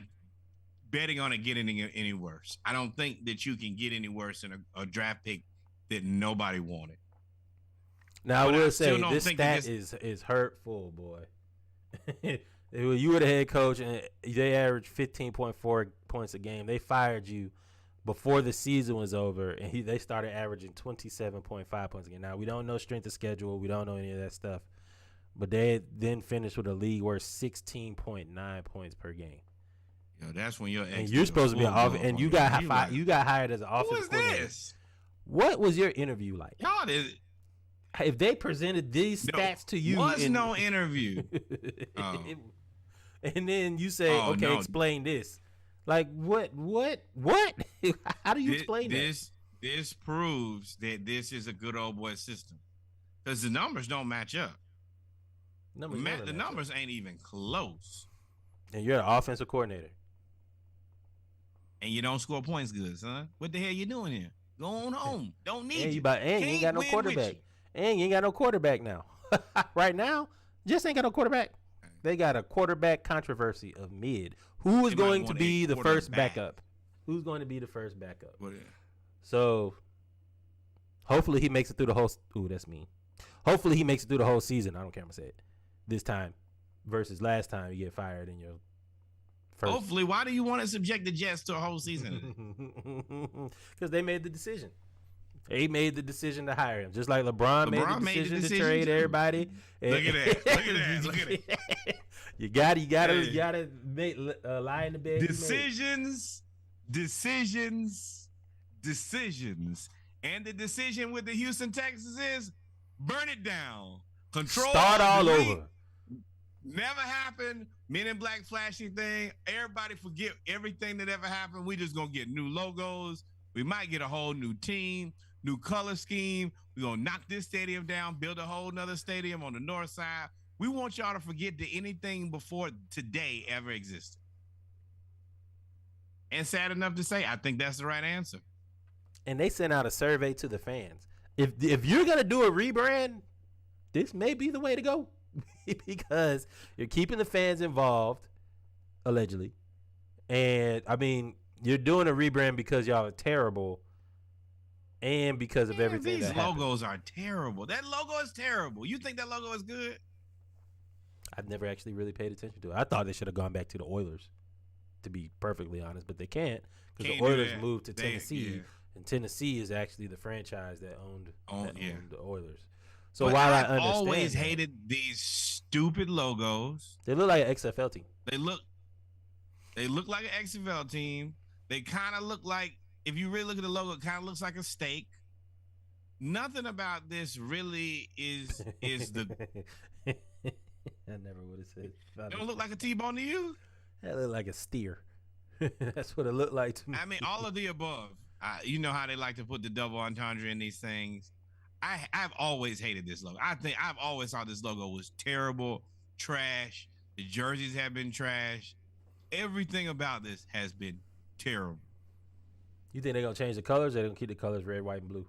betting on it getting any worse. I don't think that you can get any worse than a draft pick that nobody wanted. Now, I will say this stat is hurtful, boy. You were the head coach, and they averaged 15.4 points a game. They fired you before the season was over, and they started averaging 27.5 points a game. Now, we don't know strength of schedule. We don't know any of that stuff. But they then finished with a league worst 16.9 points per game. Yo, that's when you're supposed to be an offense, and you got hired as an offensive coordinator. Who is this? What was your interview like? Y'all did. If they presented these stats to you, was no interview. And then you say, explain this. Like, what? How do you explain this? This proves that this is a good old boy system. Because the numbers don't match up. The numbers ain't even close. And you're an offensive coordinator. And you don't score points good, son. What the hell you doing here? Go on home. Don't need you. And you ain't got no quarterback. And you ain't got no quarterback now. Right now, just ain't got no quarterback. They got a quarterback controversy of mid. Who is going to be the first backup? Who's going to be the first backup? So, hopefully he makes it through the whole. Ooh, that's mean. Hopefully he makes it through the whole season. I don't care. I'm gonna say it this time versus last time you get fired in your first. Hopefully, why do you want to subject the Jets to a whole season? Because they made the decision. They made the decision to hire him, just like LeBron made the decision to trade everybody. Look at that! Look at that! You gotta make lie in the bed. Decisions, and the decision with the Houston Texans is burn it down. Control. Start all over. Never happened. Men in Black flashing thing. Everybody forget everything that ever happened. We just gonna get new logos. We might get a whole new team. New color scheme. We're going to knock this stadium down, build a whole nother stadium on the north side. We want y'all to forget that anything before today ever existed. And sad enough to say, I think that's the right answer. And they sent out a survey to the fans. If you're going to do a rebrand, this may be the way to go. Because you're keeping the fans involved, allegedly. And, I mean, you're doing a rebrand because y'all are terrible. And because of everything these that logos are terrible. That logo is terrible. You think that logo is good? I've never actually really paid attention to it. I thought they should have gone back to the Oilers, to be perfectly honest, but they can't because the Oilers moved to Tennessee, and Tennessee is actually the franchise that owned the Oilers. So but while I I've understand, always hated these stupid logos. They look like an XFL team. They look like an XFL team. They kind of look like. If you really look at the logo, it kind of looks like a steak. Nothing about this really is the. I never would have said. It don't look like a T-bone to you. That look like a steer. That's what it looked like to me. I mean, all of the above. You know how they like to put the double entendre in these things. I've always hated this logo. I've always thought this logo was terrible, trash. The jerseys have been trash. Everything about this has been terrible. You think they're gonna change the colors? Or they're gonna keep the colors red, white, and blue?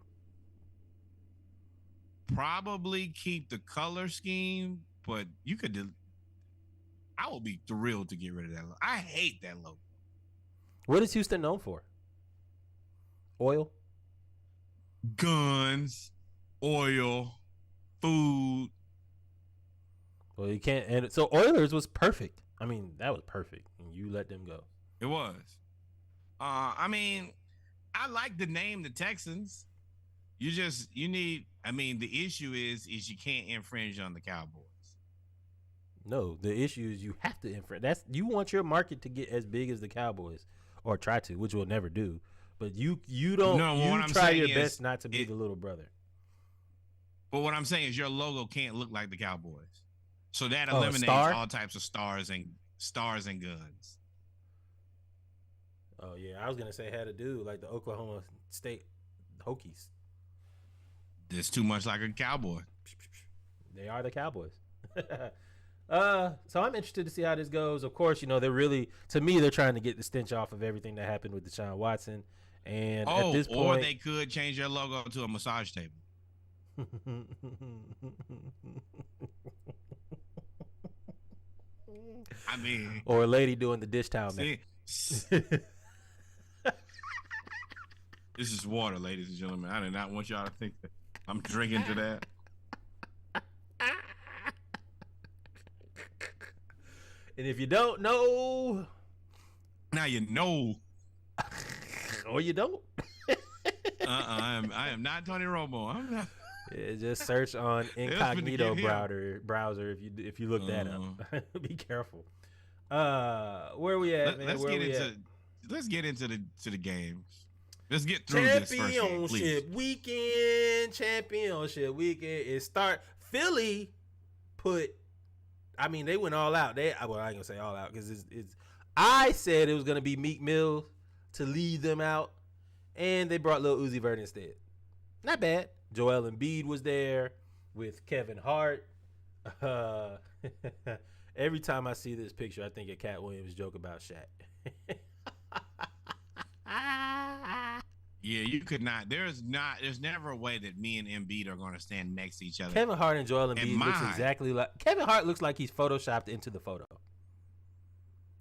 Probably keep the color scheme, but you could. I would be thrilled to get rid of that logo. I hate that logo. What is Houston known for? Oil, guns, oil, food. Well, you can't. And so Oilers was perfect. I mean, that was perfect, and you let them go. It was. I mean, I like the name, the Texans. You need. I mean, the issue is you can't infringe on the Cowboys. No, the issue is you have to infringe. You want your market to get as big as the Cowboys, or try to, which we'll never do. But you don't. No, you try your best not to be the little brother. But what I'm saying is your logo can't look like the Cowboys, so that eliminates all types of stars and guns. Oh yeah, I was gonna say had to do like the Oklahoma State Hokies. It's too much like a cowboy. They are the Cowboys. So I'm interested to see how this goes. Of course, they're really, to me, they're trying to get the stench off of everything that happened with Deshaun Watson. And at this point, or they could change their logo to a massage table. I mean, or a lady doing the dish towel. This is water, ladies and gentlemen. I do not want y'all to think that I'm drinking to that. And if you don't know, now you know, or you don't. I am not Tony Romo. I'm not. Yeah, just search on incognito browser if you look that up. Be careful. Where are we at, man? Let's get into the games. Let's get through this first game, please. Championship weekend. It start. Philly they went all out. I ain't gonna say all out because it's. I said it was gonna be Meek Mill to lead them out, and they brought Lil Uzi Vert instead. Not bad. Joel Embiid was there with Kevin Hart. Every time I see this picture, I think of Cat Williams' joke about Shaq. Yeah, you could not. There's never a way that me and Embiid are going to stand next to each other. Kevin Hart and Joel Embiid looks exactly like. Kevin Hart looks like he's photoshopped into the photo.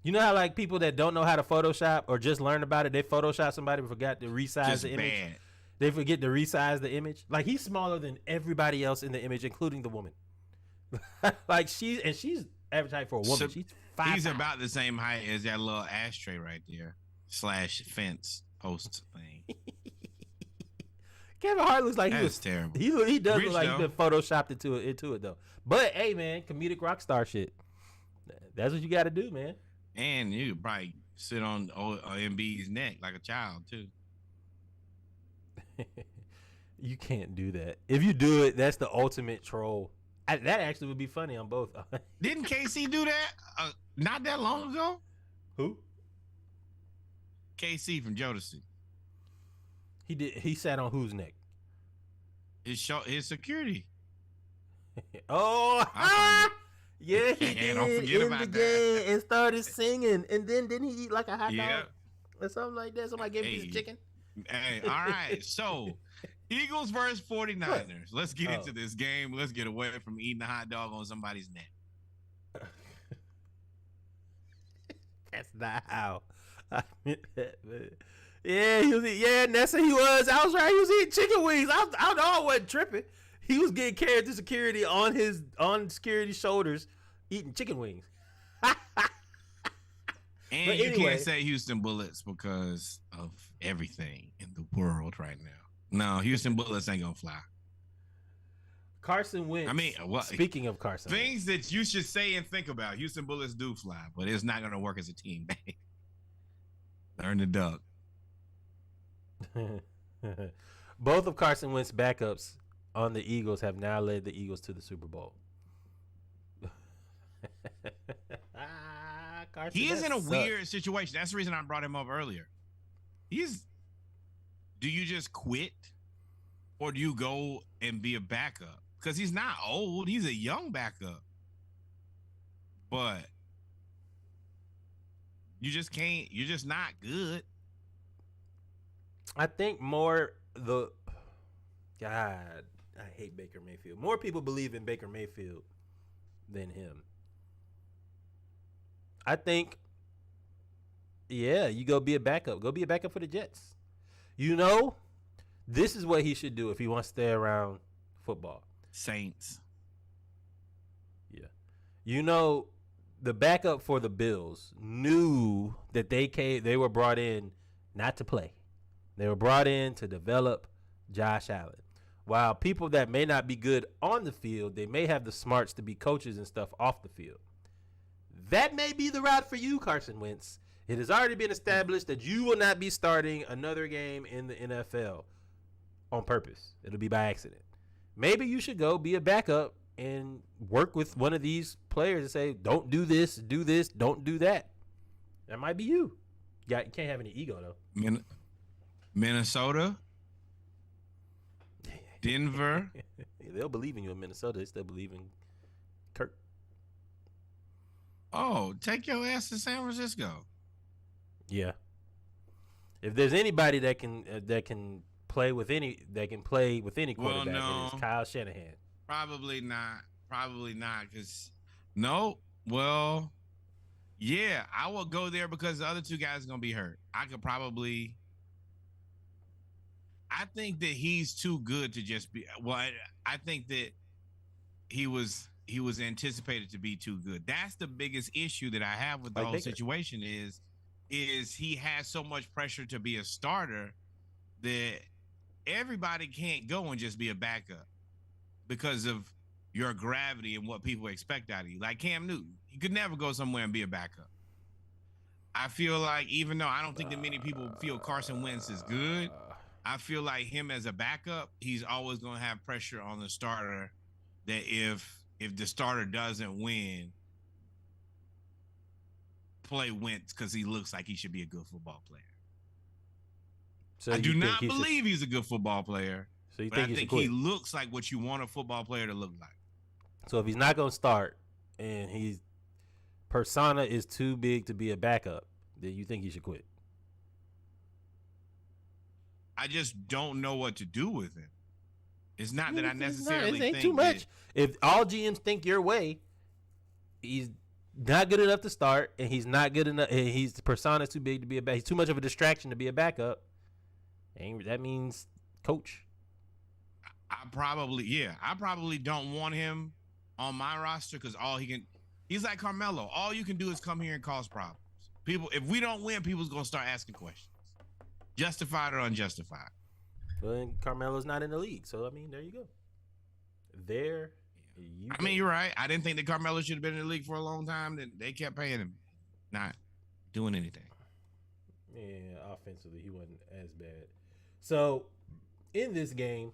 You know how like people that don't know how to Photoshop or just learned about it, they Photoshop somebody but forgot to resize the image. Bad. They forget to resize the image. Like he's smaller than everybody else in the image, including the woman. Like she's advertised for a woman. She's 5'5". He's about the same height as that little ashtray right there / fence post thing. Kevin Hart looks like That's terrible. He does Rich, look like though. he's been photoshopped into it though. But hey man, comedic rock star shit. That's what you got to do, man. And you could probably sit on Embiid's neck like a child too. You can't do that. If you do it, that's the ultimate troll. That actually would be funny on both. Didn't KC do that not that long ago? Who? KC from Jodeci. He did. He sat on whose neck? His security. Oh, yeah, he did don't forget in about the that. game and started singing, and then didn't he eat like a hot dog or something like that? Somebody gave him his chicken. Hey, all right. So, Eagles versus 49ers. What? Let's get into this game. Let's get away from eating a hot dog on somebody's neck. That's not how I meant that, man. Yeah, Nessa, he was. I was right. He was eating chicken wings. I know I wasn't tripping. He was getting carried to security on security's shoulders, eating chicken wings. And but you anyway, can't say Houston Bullets because of everything in the world right now. No, Houston Bullets ain't gonna fly. Carson Wentz. I mean, speaking of Carson things Wentz, that you should say and think about. Houston Bullets do fly, but it's not gonna work as a team. Learn to duck. Both of Carson Wentz's backups on the Eagles have now led the Eagles to the Super Bowl. Carson, he is that in a sucks. weird situation. That's the reason I brought him up earlier. Do you just quit, or do you go and be a backup? Because he's not old. He's a young backup. But you just can't. You're just not good. I think more God, I hate Baker Mayfield. More people believe in Baker Mayfield than him. I think, yeah, you go be a backup. Go be a backup for the Jets. You know, this is what he should do if he wants to stay around football. Saints. Yeah. You know, the backup for the Bills knew that they were brought in not to play. They were brought in to develop Josh Allen. While people that may not be good on the field, they may have the smarts to be coaches and stuff off the field. That may be the route for you, Carson Wentz. It has already been established that you will not be starting another game in the NFL on purpose. It'll be by accident. Maybe you should go be a backup and work with one of these players and say, don't do this, don't do that. That might be you. You can't have any ego, though. Minnesota, Denver. They'll believe in you in Minnesota. They still believe in Kirk. Oh, take your ass to San Francisco. Yeah. If there's anybody that can play with any quarterback, no. it's Kyle Shanahan. Probably not. Because yeah, I will go there because the other two guys are gonna be hurt. I think that he's too good to just be. Well, I think that he was anticipated to be too good. That's the biggest issue that I have with the whole situation is he has so much pressure to be a starter that everybody can't go and just be a backup because of your gravity and what people expect out of you. Like Cam Newton, he could never go somewhere and be a backup. I feel like even though I don't think that many people feel Carson Wentz is good, I feel like him as a backup, he's always going to have pressure on the starter that if the starter doesn't win, play Wentz because he looks like he should be a good football player. So I do not believe he's a good football player. So I think he looks like what you want a football player to look like. So if he's not going to start and his persona is too big to be a backup, then you think he should quit? I just don't know what to do with him. It's not that I necessarily it ain't think too much. If all GMs think your way, he's not good enough to start, and he's not good enough. And his persona is too big to be a back. He's too much of a distraction to be a backup. And that means coach. I probably don't want him on my roster because he's like Carmelo. All you can do is come here and cause problems. If we don't win, people's gonna start asking questions, justified or unjustified. Well, and Carmelo's not in the league, so I mean, there you go. You're right. I didn't think that Carmelo should have been in the league for a long time. That they kept paying him, not doing anything. Yeah, offensively, he wasn't as bad. So, in this game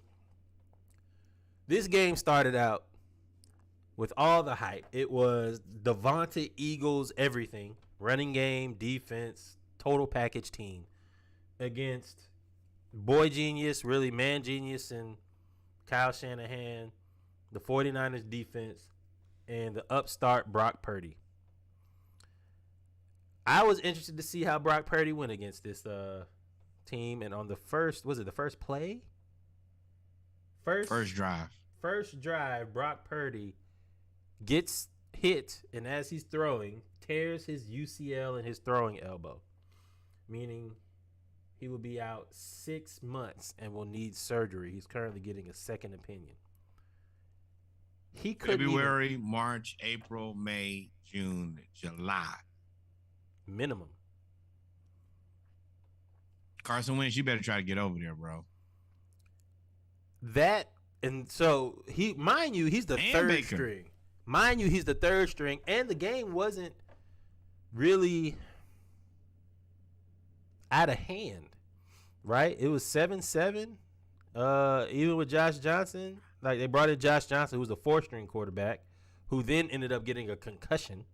started out with all the hype. It was Devontae Eagles everything. Running game, defense, total package team against boy genius, really man genius, and Kyle Shanahan, the 49ers defense, and the upstart Brock Purdy. I was interested to see how Brock Purdy went against this team, and on the first play? First drive, Brock Purdy gets hit, and as he's throwing, tears his UCL and his throwing elbow, meaning he will be out 6 months and will need surgery. He's currently getting a second opinion. He could February, March, April, May, June, July. Minimum. Carson Wentz, you better try to get over there, bro. And so mind you, he's the third string. Mind you, he's the third string, and the game wasn't really out of hand, right? It was 7-7. Even with Josh Johnson, like they brought in Josh Johnson, who was the fourth string quarterback, who then ended up getting a concussion.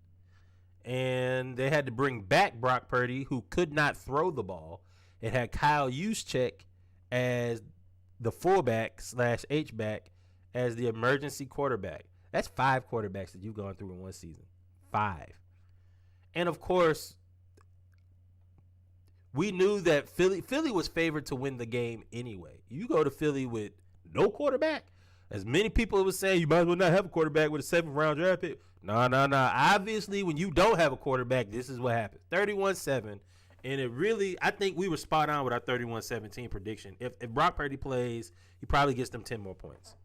and they had to bring back Brock Purdy, who could not throw the ball. It had Kyle Juszczyk as the fullback / H-back as the emergency quarterback. That's 5 quarterbacks that you've gone through in one season. 5. And, of course, we knew that Philly was favored to win the game anyway. You go to Philly with no quarterback, as many people would say, you might as well not have a quarterback with a 7th-round draft pick. No. Obviously, when you don't have a quarterback, this is what happens. 31-7. And it really, I think we were spot on with our 31-17 prediction. If Brock Purdy plays, he probably gets them 10 more points.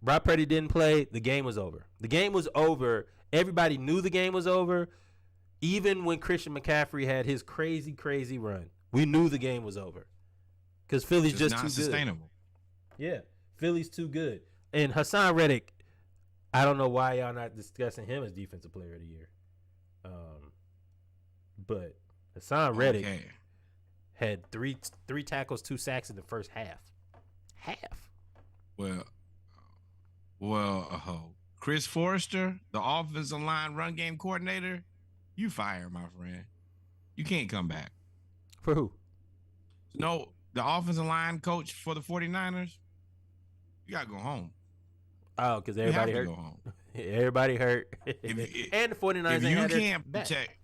Brock Purdy didn't play, the game was over. The game was over. Everybody knew the game was over. Even when Christian McCaffrey had his crazy, crazy run, we knew the game was over. Because Philly's just not too sustainable. good. Yeah, Philly's too good. And Hassan Reddick, I don't know why y'all not discussing him as Defensive Player of the Year. But Hassan Reddick had three tackles, 2 sacks in the first half. Well, Chris Forrester, the offensive line run game coordinator, you fired, my friend. You can't come back. For who? No, the offensive line coach for the 49ers, you got to go home. Oh, because everybody hurt. Go home. Everybody hurt. And the 49ers ain't had their back.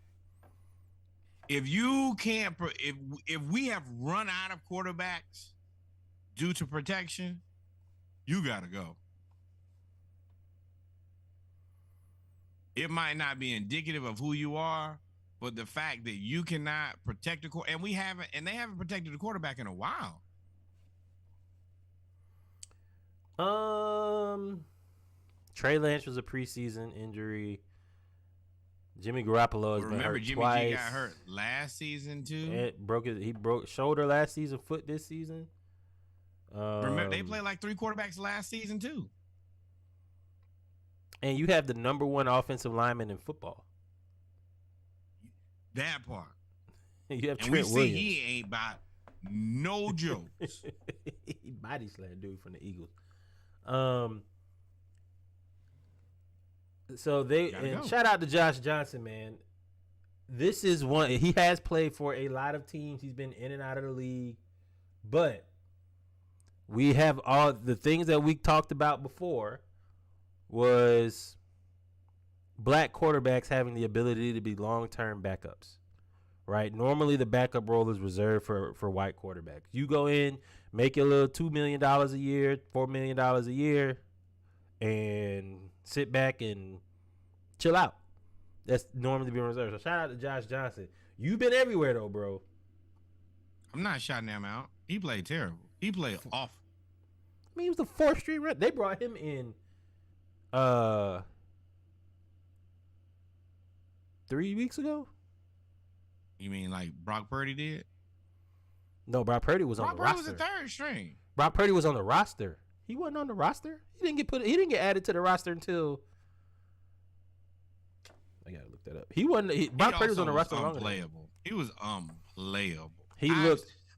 If you can't, if we have run out of quarterbacks due to protection, you got to go. It might not be indicative of who you are, but the fact that you cannot protect the quarterback, and they haven't protected the quarterback in a while. Trey Lance was a preseason injury. Jimmy Garoppolo has been hurt Jimmy twice. G got hurt last season too. He broke shoulder last season, foot this season. Remember, they played like 3 quarterbacks last season too. And you have the number 1 offensive lineman in football. That part. You have and Trent we Williams. See he ain't about no jokes. He body slammed dude from the Eagles. So shout out to Josh Johnson, man. This is one he has played for a lot of teams. He's been in and out of the league, but we have all the things that we talked about before. Was black quarterbacks having the ability to be long-term backups, right? Normally, the backup role is reserved for white quarterbacks. You go in, make your little $2 million a year, $4 million a year, and sit back and chill out. That's normally being reserved. So shout out to Josh Johnson. You've been everywhere, though, bro. I'm not shouting him out. He played terrible. He played awful. I mean, he was the 4th string run. They brought him in 3 weeks ago. You mean like Brock Purdy did? No, Brock Purdy was on the roster. Brock Purdy was the 3rd string. Brock Purdy was on the roster. He wasn't on the roster. He didn't get added to the roster until. I gotta look that up. Brock Purdy was on the roster longer. Unplayable. He was unplayable.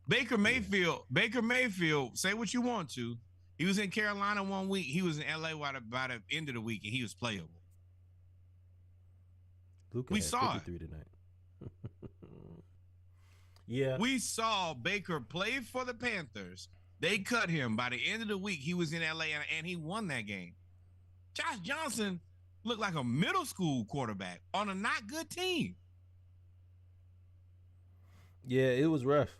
Baker Mayfield. Say what you want to. He was in Carolina 1 week. He was in LA by the end of the week, and he was playable. We saw it tonight. Yeah, we saw Baker play for the Panthers. They cut him by the end of the week. He was in LA, and he won that game. Josh Johnson looked like a middle school quarterback on a not good team. Yeah, it was rough.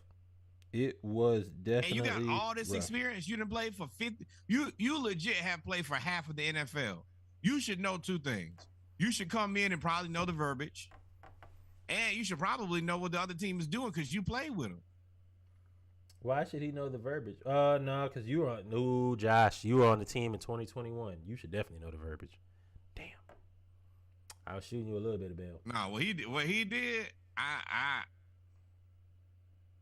It was definitely. And you got all this rough experience. You didn't play for 50. You legit have played for half of the NFL. You should know 2 things. You should come in and probably know the verbiage, and you should probably know what the other team is doing because you played with them. Why should he know the verbiage? No, because you were on. Josh, you were on the team in 2021. You should definitely know the verbiage. Damn, I was shooting you a little bit of bail. No, what he did,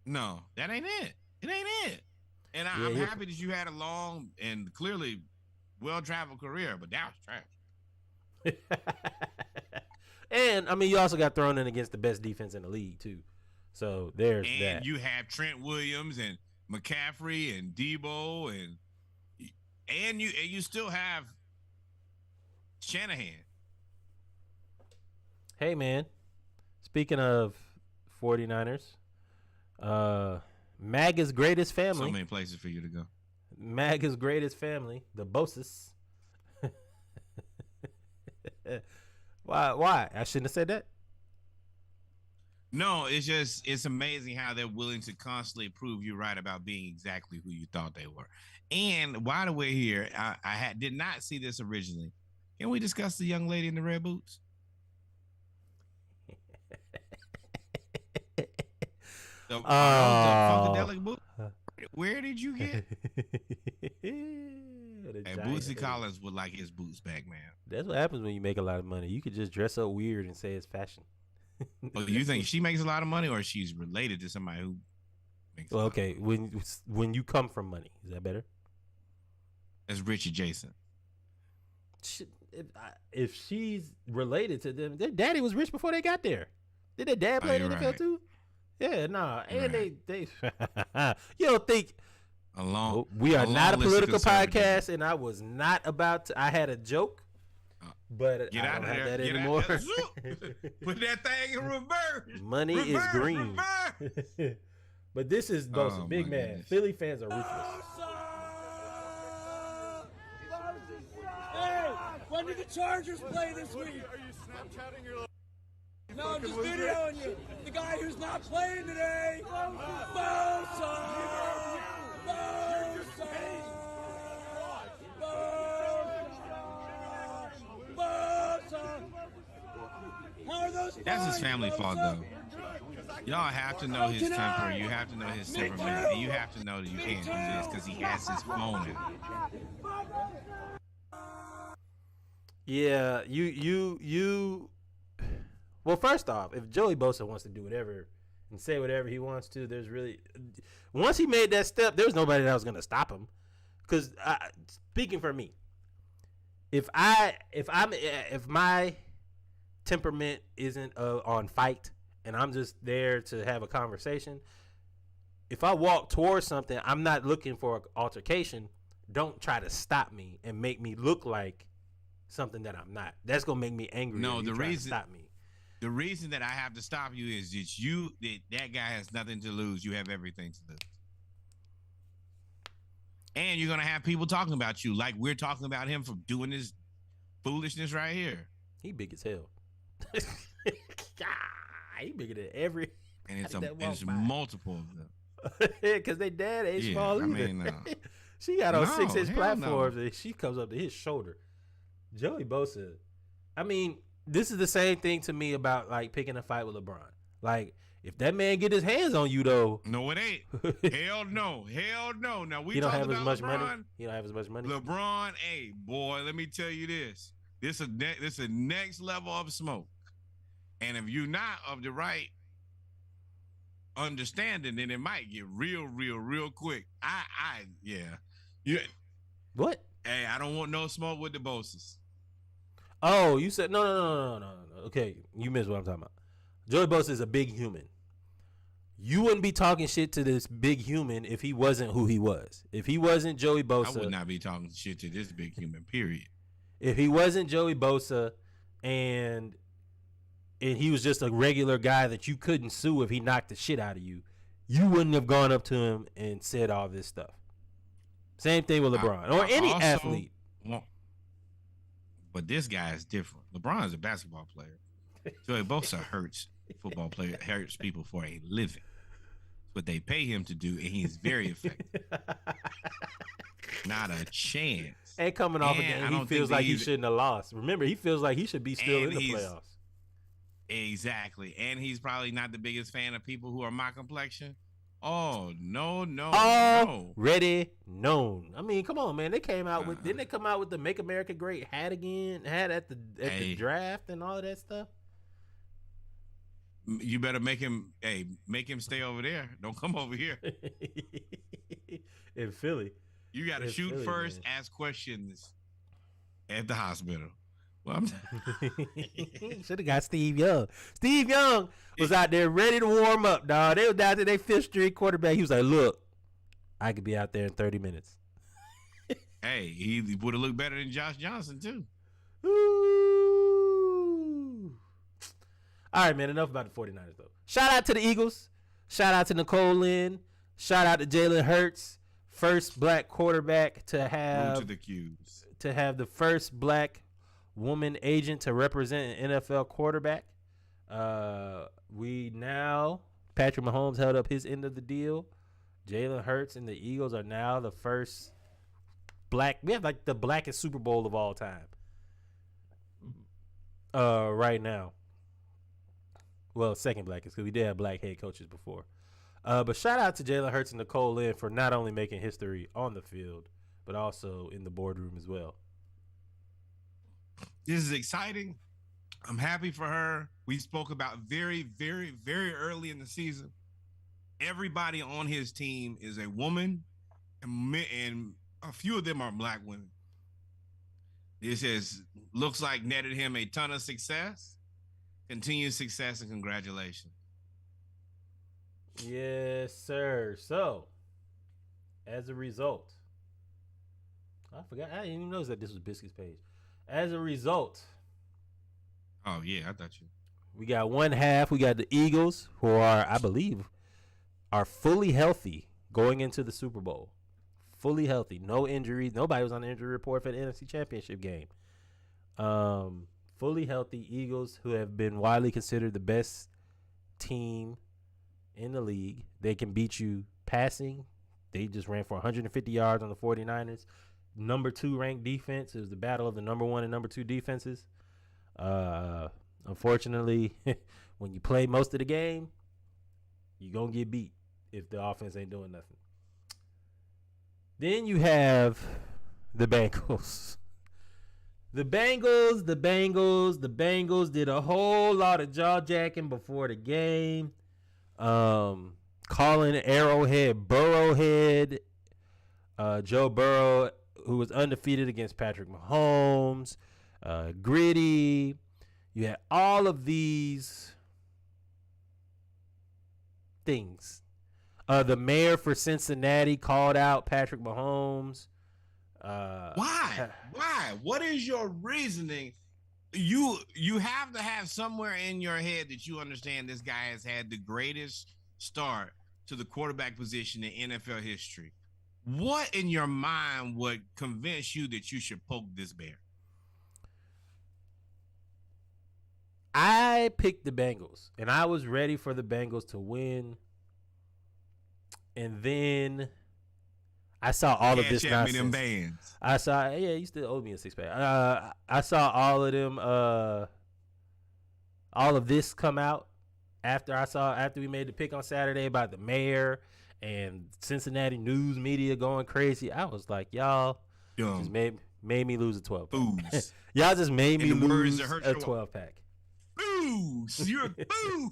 no, that ain't it. It ain't it. And I'm happy that you had a long and clearly well-traveled career, but that was trash. And, I mean, you also got thrown in against the best defense in the league, too. So, there's that. And you have Trent Williams and McCaffrey and Debo and you still have Shanahan. Hey, man. Speaking of 49ers, MAGA's greatest family. So many places for you to go. MAGA's greatest family, the Boses. Why? I shouldn't have said that. No, it's amazing how they're willing to constantly prove you right about being exactly who you thought they were. And while we're here, I did not see this originally. Can we discuss the young lady in the red boots? The Funkadelic boot. Where did you get? And Bootsy Collins would like his boots back, man. That's what happens when you make a lot of money. You could just dress up weird and say it's fashion. Well, you think she makes a lot of money, or she's related to somebody who makes? Well, okay. When you come from money, is that better? That's rich adjacent. If she's related to them, their daddy was rich before they got there. Did their dad play in the NFL too? Yeah, nah. And they you don't think we are not a political podcast, and I was not about to. I had a joke, but get I out don't of have there that get anymore. Put that thing in reverse. Money is green. But this is Bosa, big man. Goodness. Philly fans are ruthless. Hey, when did the Chargers play this week? Are you Snapchatting your? No, I'm just videoing you. The guy who's not playing today. Bosa! How are those? That's his family fault, though. Y'all have to know his temper. You have to know his temperament. And you have to know that you can't do this because he has his phone in. Yeah, you. Well, first off, if Joey Bosa wants to do whatever and say whatever he wants to, there's really once he made that step, there was nobody that was gonna stop him. Because speaking for me, if my temperament isn't on fight and I'm just there to have a conversation, if I walk towards something, I'm not looking for an altercation. Don't try to stop me and make me look like something that I'm not. That's gonna make me angry. No, the reason stop me. The reason that I have to stop you is that guy has nothing to lose. You have everything to lose. And you're gonna have people talking about you like we're talking about him for doing this foolishness right here. He big as hell. He bigger than every. And it's multiple of them. Because they dad ain't small either. I mean, she got on 6-inch hell platforms no. and she comes up to his shoulder. Joey Bosa, I mean, this is the same thing to me about like picking a fight with LeBron. Like, if that man get his hands on you though, no, it ain't. Hell no. Now we he don't talking have as about much LeBron. money. He don't have as much money. LeBron, hey boy, let me tell you this. This a next level of smoke. And if you're not of the right understanding, then it might get real quick. Yeah. What? Hey, I don't want no smoke with the Bosses. Oh, you said no. Okay, you missed what I'm talking about. Joey Bosa is a big human. You wouldn't be talking shit to this big human if he wasn't who he was. If he wasn't Joey Bosa, I would not be talking shit to this big human, period. If he wasn't Joey Bosa and he was just a regular guy that you couldn't sue if he knocked the shit out of you, you wouldn't have gone up to him and said all this stuff. Same thing with LeBron or any athlete. But this guy is different. LeBron is a basketball player. Joey Bosa hurts people for a living. It's what they pay him to do, and he's very effective. Not a chance. And coming off a game, he feels like he shouldn't have lost. Remember, he feels like he should be still in the playoffs. Exactly. And he's probably not the biggest fan of people who are my complexion. Oh, no. Already known. I mean, come on, man. They came out with didn't they come out with the Make America Great hat again? Hat at the draft and all of that stuff? You better make him stay over there. Don't come over here. In Philly. You got to shoot Philly, first, man. Ask questions at the hospital. Well, should have got Steve Young. Steve Young was out there ready to warm up, dog. They was down to their fifth string quarterback. He was like, look, I could be out there in 30 minutes. Hey, he would have looked better than Josh Johnson, too. Ooh. All right, man. Enough about the 49ers, though. Shout out to the Eagles. Shout out to Nicole Lynn. Shout out to Jalen Hurts, first black quarterback to have to the Qs. To have the first black woman agent to represent an NFL quarterback. Patrick Mahomes held up his end of the deal. Jalen Hurts and the Eagles are now the first black. We have like the blackest Super Bowl of all time. Right now. Well, second blackest, because we did have black head coaches before. But shout out to Jalen Hurts and Nicole Lynn for not only making history on the field, but also in the boardroom as well. This is exciting. I'm happy for her. We spoke about very, very, very early in the season. Everybody on his team is a woman, and a few of them are black women. This looks like netted him a ton of success. Continued success and congratulations. Yes, sir. So, as a result, I forgot. I didn't even notice that this was Biscuit's page. As a result, oh yeah, I thought you. We got one half. We got the Eagles, who are, I believe, are fully healthy going into the Super Bowl. Fully healthy, no injuries. Nobody was on the injury report for the NFC Championship game. Fully healthy Eagles, who have been widely considered the best team in the league. They can beat you passing. They just ran for 150 yards on the 49ers. Number 2 ranked defense. It was the battle of the number 1 and number 2 defenses. Unfortunately, when you play most of the game, you're going to get beat if the offense ain't doing nothing. Then you have the Bengals. The Bengals did a whole lot of jaw-jacking before the game. Calling Arrowhead Burrowhead. Joe Burrow, who was undefeated against Patrick Mahomes. Gritty. You had all of these things. The mayor for Cincinnati called out Patrick Mahomes. Why? What is your reasoning? You have to have somewhere in your head that you understand this guy has had the greatest start to the quarterback position in NFL history. What in your mind would convince you that you should poke this bear? I picked the Bengals, and I was ready for the Bengals to win. And then I saw all of this nonsense. Them bands. I saw, you still owe me a 6-pack. I saw all of them, all of this come out after we made the pick on Saturday about the mayor and Cincinnati news media going crazy. I was like, y'all just made me lose a 12-pack. Y'all just made me lose a 12-pack. Booze. You're a boo.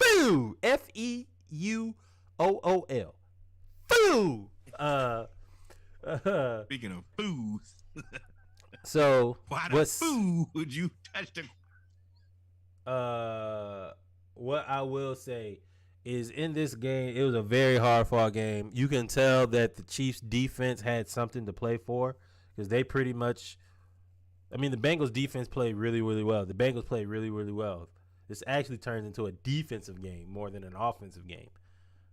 Boo. F-E-U-O-O-L. Boo. Speaking of booze. So why the boo would you touch the? What I will say is, in this game, it was a very hard fought game. You can tell that the Chiefs defense had something to play for, because they pretty much, I mean, the Bengals defense played really, really well. The Bengals played really, really well. This actually turns into a defensive game more than an offensive game.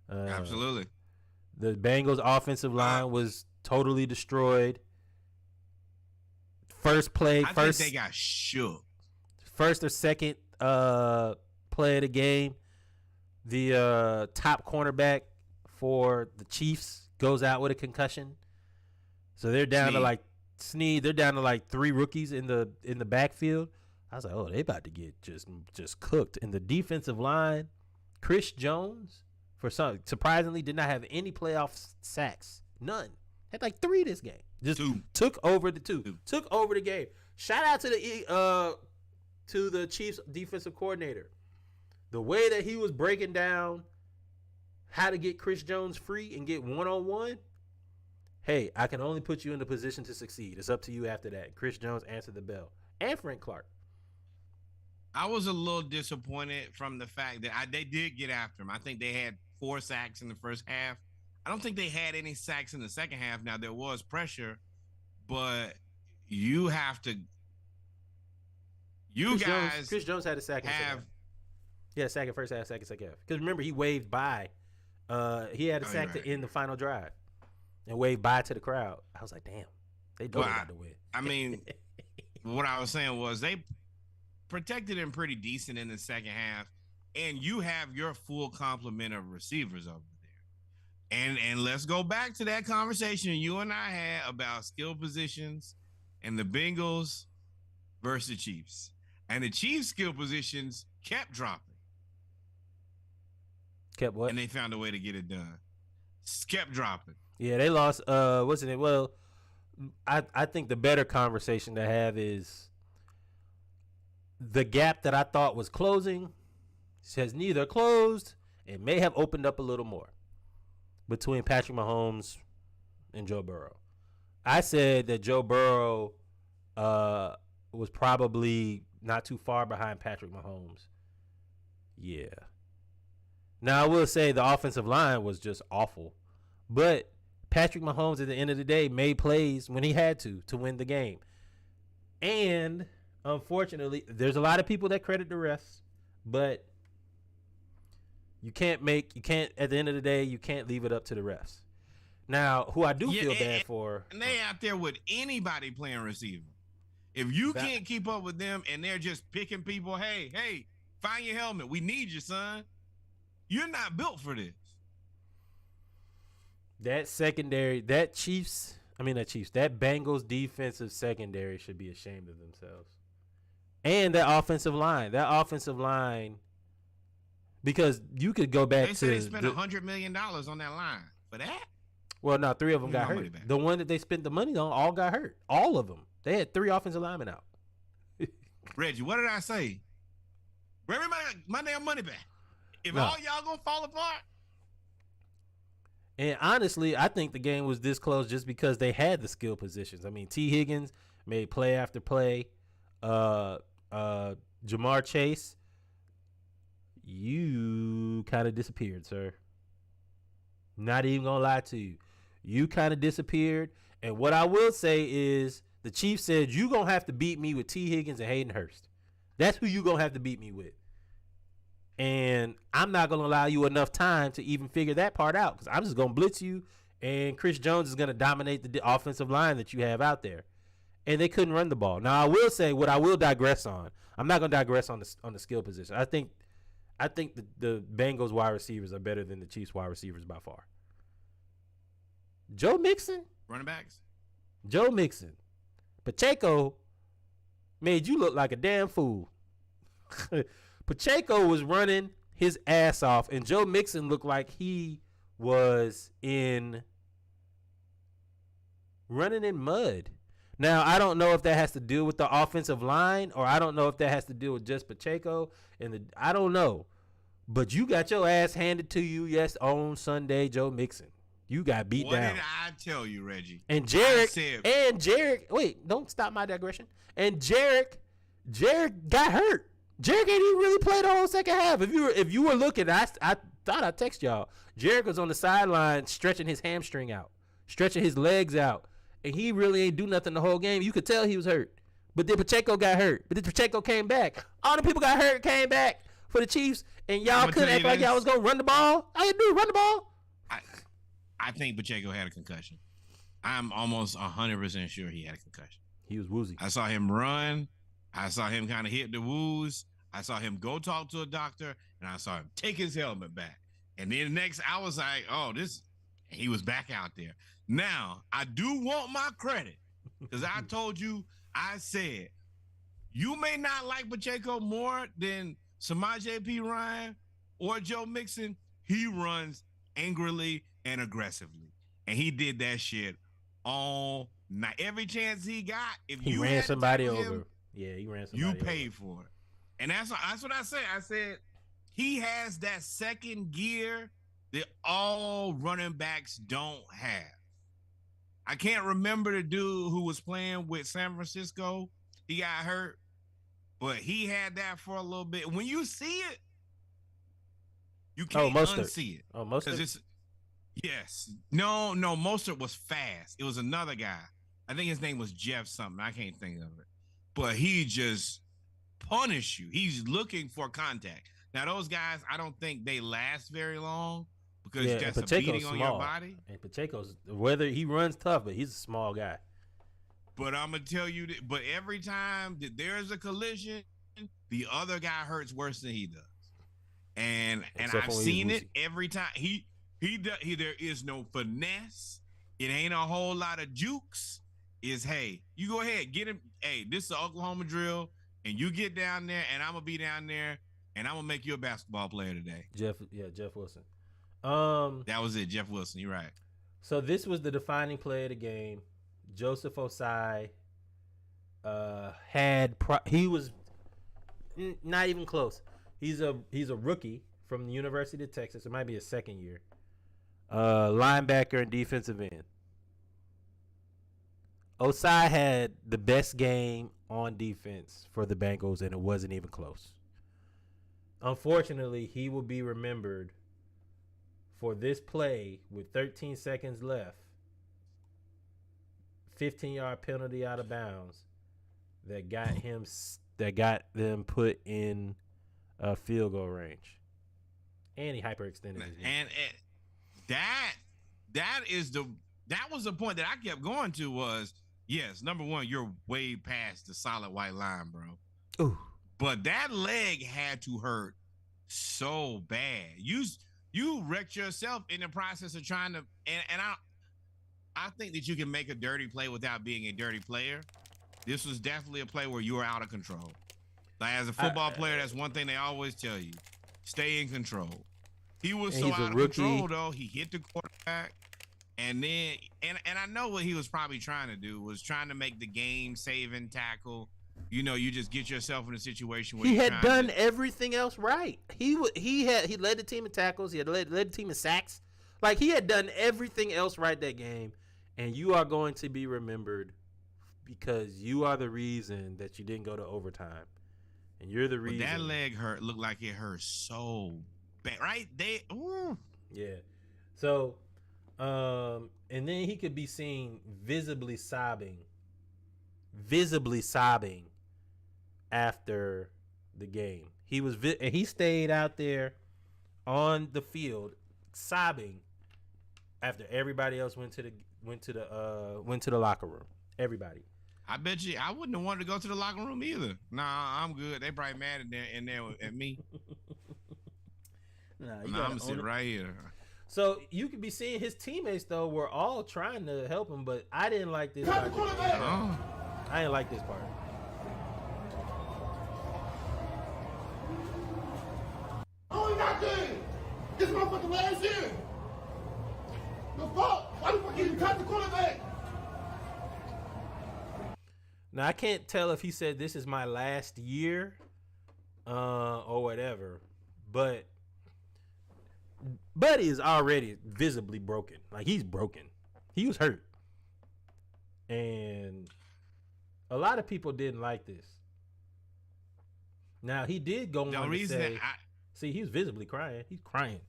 Absolutely. The Bengals offensive line was totally destroyed. I think they got shook. First or second play of the game, the top cornerback for the Chiefs goes out with a concussion. So they're down to like Snead. They're down to like 3 rookies in the backfield. I was like, oh, they about to get just cooked. And the defensive line, Chris Jones, surprisingly did not have any playoff sacks. None. Had like 3 this game. Just took over the 2. Took over the game. Shout out to the Chiefs defensive coordinator. The way that he was breaking down how to get Chris Jones free and get one-on-one. Hey, I can only put you in the position to succeed. It's up to you after that. Chris Jones answered the bell. And Frank Clark. I was a little disappointed from the fact that they did get after him. I think they had 4 sacks in the first half. I don't think they had any sacks in the second half. Now, there was pressure, but you have to – Chris Jones had a sack in the second half. Yeah, sack in first half, sack in second half. Because remember, he waved by. He had a sack to end the final drive and waved by to the crowd. I was like, damn, they don't got to win. I mean, what I was saying was they protected him pretty decent in the second half, and you have your full complement of receivers over there. And let's go back to that conversation you and I had about skill positions and the Bengals versus the Chiefs. And the Chiefs' skill positions kept dropping. Kept what? And they found a way to get it done. Kept dropping. Yeah, they lost. Wasn't it? Well, I think the better conversation to have is the gap that I thought was closing has neither closed and may have opened up a little more between Patrick Mahomes and Joe Burrow. I said that Joe Burrow was probably not too far behind Patrick Mahomes. Yeah. Now, I will say the offensive line was just awful. But Patrick Mahomes, at the end of the day, made plays when he had to win the game. And, unfortunately, there's a lot of people that credit the refs. But you can't, at the end of the day, you can't leave it up to the refs. Now, who I do feel bad for. And they out there with anybody playing receiver. If you can't keep up with them and they're just picking people, hey, find your helmet. We need you, son. You're not built for this. That secondary, that Bengals defensive secondary should be ashamed of themselves. And that offensive line, because you could go back they to. They spent $100 million on that line for that? Well, no, 3 of them got hurt. The one that they spent the money on all got hurt. All of them. They had 3 offensive linemen out. Reggie, what did I say? Bring me my damn money back. If all y'all gonna fall apart. And honestly, I think the game was this close just because they had the skill positions. I mean, T. Higgins made play after play. Jamar Chase, you kind of disappeared, sir. Not even gonna lie to you. You kind of disappeared. And what I will say is the Chiefs said, you gonna have to beat me with T. Higgins and Hayden Hurst. That's who you gonna have to beat me with. And I'm not going to allow you enough time to even figure that part out because I'm just going to blitz you, and Chris Jones is going to dominate the offensive line that you have out there. And they couldn't run the ball. Now, I will say what I will digress on. I'm not going to digress on the skill position. I think the Bengals wide receivers are better than the Chiefs wide receivers by far. Joe Mixon. Running backs. Joe Mixon. Pacheco made you look like a damn fool. Pacheco was running his ass off, and Joe Mixon looked like he was running in mud. Now, I don't know if that has to do with the offensive line, or I don't know if that has to do with just Pacheco. I don't know. But you got your ass handed to you, on Sunday, Joe Mixon. You got beat down. What did I tell you, Reggie? And Jarek, wait, don't stop my digression. And Jarek got hurt. Jarek ain't even really played the whole second half. If you were looking, I thought I'd text y'all. Jarek was on the sideline stretching his hamstring out, stretching his legs out, and he really ain't do nothing the whole game. You could tell he was hurt. But then Pacheco got hurt. But then Pacheco came back. All the people got hurt, came back for the Chiefs, and y'all couldn't act like y'all was going to run the ball. All you do, run the ball. I think Pacheco had a concussion. I'm almost 100% sure he had a concussion. He was woozy. I saw him run. I saw him kind of hit the woos. I saw him go talk to a doctor, and I saw him take his helmet back. And then next, I was like, he was back out there. Now, I do want my credit because I told you, I said, you may not like Pacheco more than Samaje P. Ryan or Joe Mixon. He runs angrily and aggressively. And he did that shit all night. Every chance he got, if he you ran somebody over. Him, he ran somebody over. You paid for it. And that's what I said. I said he has that second gear that all running backs don't have. I can't remember the dude who was playing with San Francisco. He got hurt, but he had that for a little bit. When you see it, you can't unsee it. Oh, Mostert? Yes. No, Mostert was fast. It was another guy. I think his name was Jeff something. I can't think of it. But he just punished you. He's looking for contact. Now those guys, I don't think they last very long because Yeah, that's and a Pacheco's beating on small. your body. And Pacheco's, whether he runs tough, but he's a small guy. But I'm gonna tell you that. But every time that there's a collision, the other guy hurts worse than he does. And Except I've for when he's seen it woozy. every time. He there is no finesse. It ain't a whole lot of jukes. Is hey, you go ahead, get him. Hey, this is the Oklahoma drill, and you get down there, and I'm gonna be down there, and I'm gonna make you a basketball player today. Jeff Wilson. That was it, Jeff Wilson. You're right. So this was the defining play of the game. Joseph Osai he was not even close. He's a rookie from the University of Texas. It might be his second year. Linebacker and defensive end. Osai had the best game on defense for the Bengals, and it wasn't even close. Unfortunately, he will be remembered for this play with 13 seconds left. 15-yard penalty out of bounds that got them put in field goal range, and he hyperextended his knee. And that was the point that I kept going to was, yes, number one, you're way past the solid white line, bro. Ooh. But that leg had to hurt so bad. You wrecked yourself in the process of trying to, and I think that you can make a dirty play without being a dirty player. This was definitely a play where you were out of control. Like as a football player, that's one thing they always tell you: stay in control. He was so out of control though. He hit the quarterback, and then and I know what he was probably trying to do was trying to make the game-saving tackle. You know, you just get yourself in a situation where he had done everything else right. He led the team in tackles. He had led the team in sacks. Like he had done everything else right that game, and you are going to be remembered because you are the reason that you didn't go to overtime, and you're the reason. But that leg looked like it hurt so bad, right? Yeah. So, and then he could be seen visibly sobbing after the game. He was and he stayed out there on the field sobbing after everybody else went to the locker room. Everybody. I bet you I wouldn't have wanted to go to the locker room either. Nah, I'm good. They probably mad in there at me. I'm gonna sit right here. So you could be seeing his teammates though were all trying to help him, but I didn't like this part. I didn't like this part. Oh, not good. This motherfucker last year. The fuck? Why the fuck you cut the quarterback? Now I can't tell if he said this is my last year, or whatever, but Buddy is already visibly broken. Like he's broken. He was hurt, and a lot of people didn't like this. Now he did go on to say, "See, he was visibly crying. He's crying."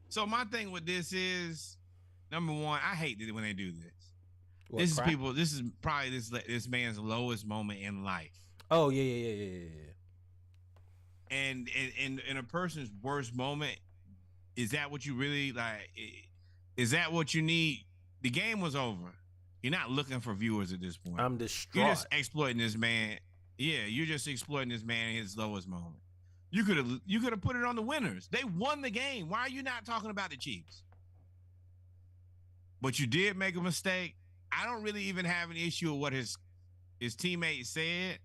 So my thing with this is, number one, I hate it when they do this. What, this cry? is people. This is probably this man's lowest moment in life. Oh yeah. And in a person's worst moment, is that what you really like? Is that what you need? The game was over. You're not looking for viewers at this point. I'm distraught. You're just exploiting this man. Yeah, you're just exploiting this man in his lowest moment. You could have put it on the winners. They won the game. Why are you not talking about the Chiefs? But you did make a mistake. I don't really even have an issue with what his teammates said.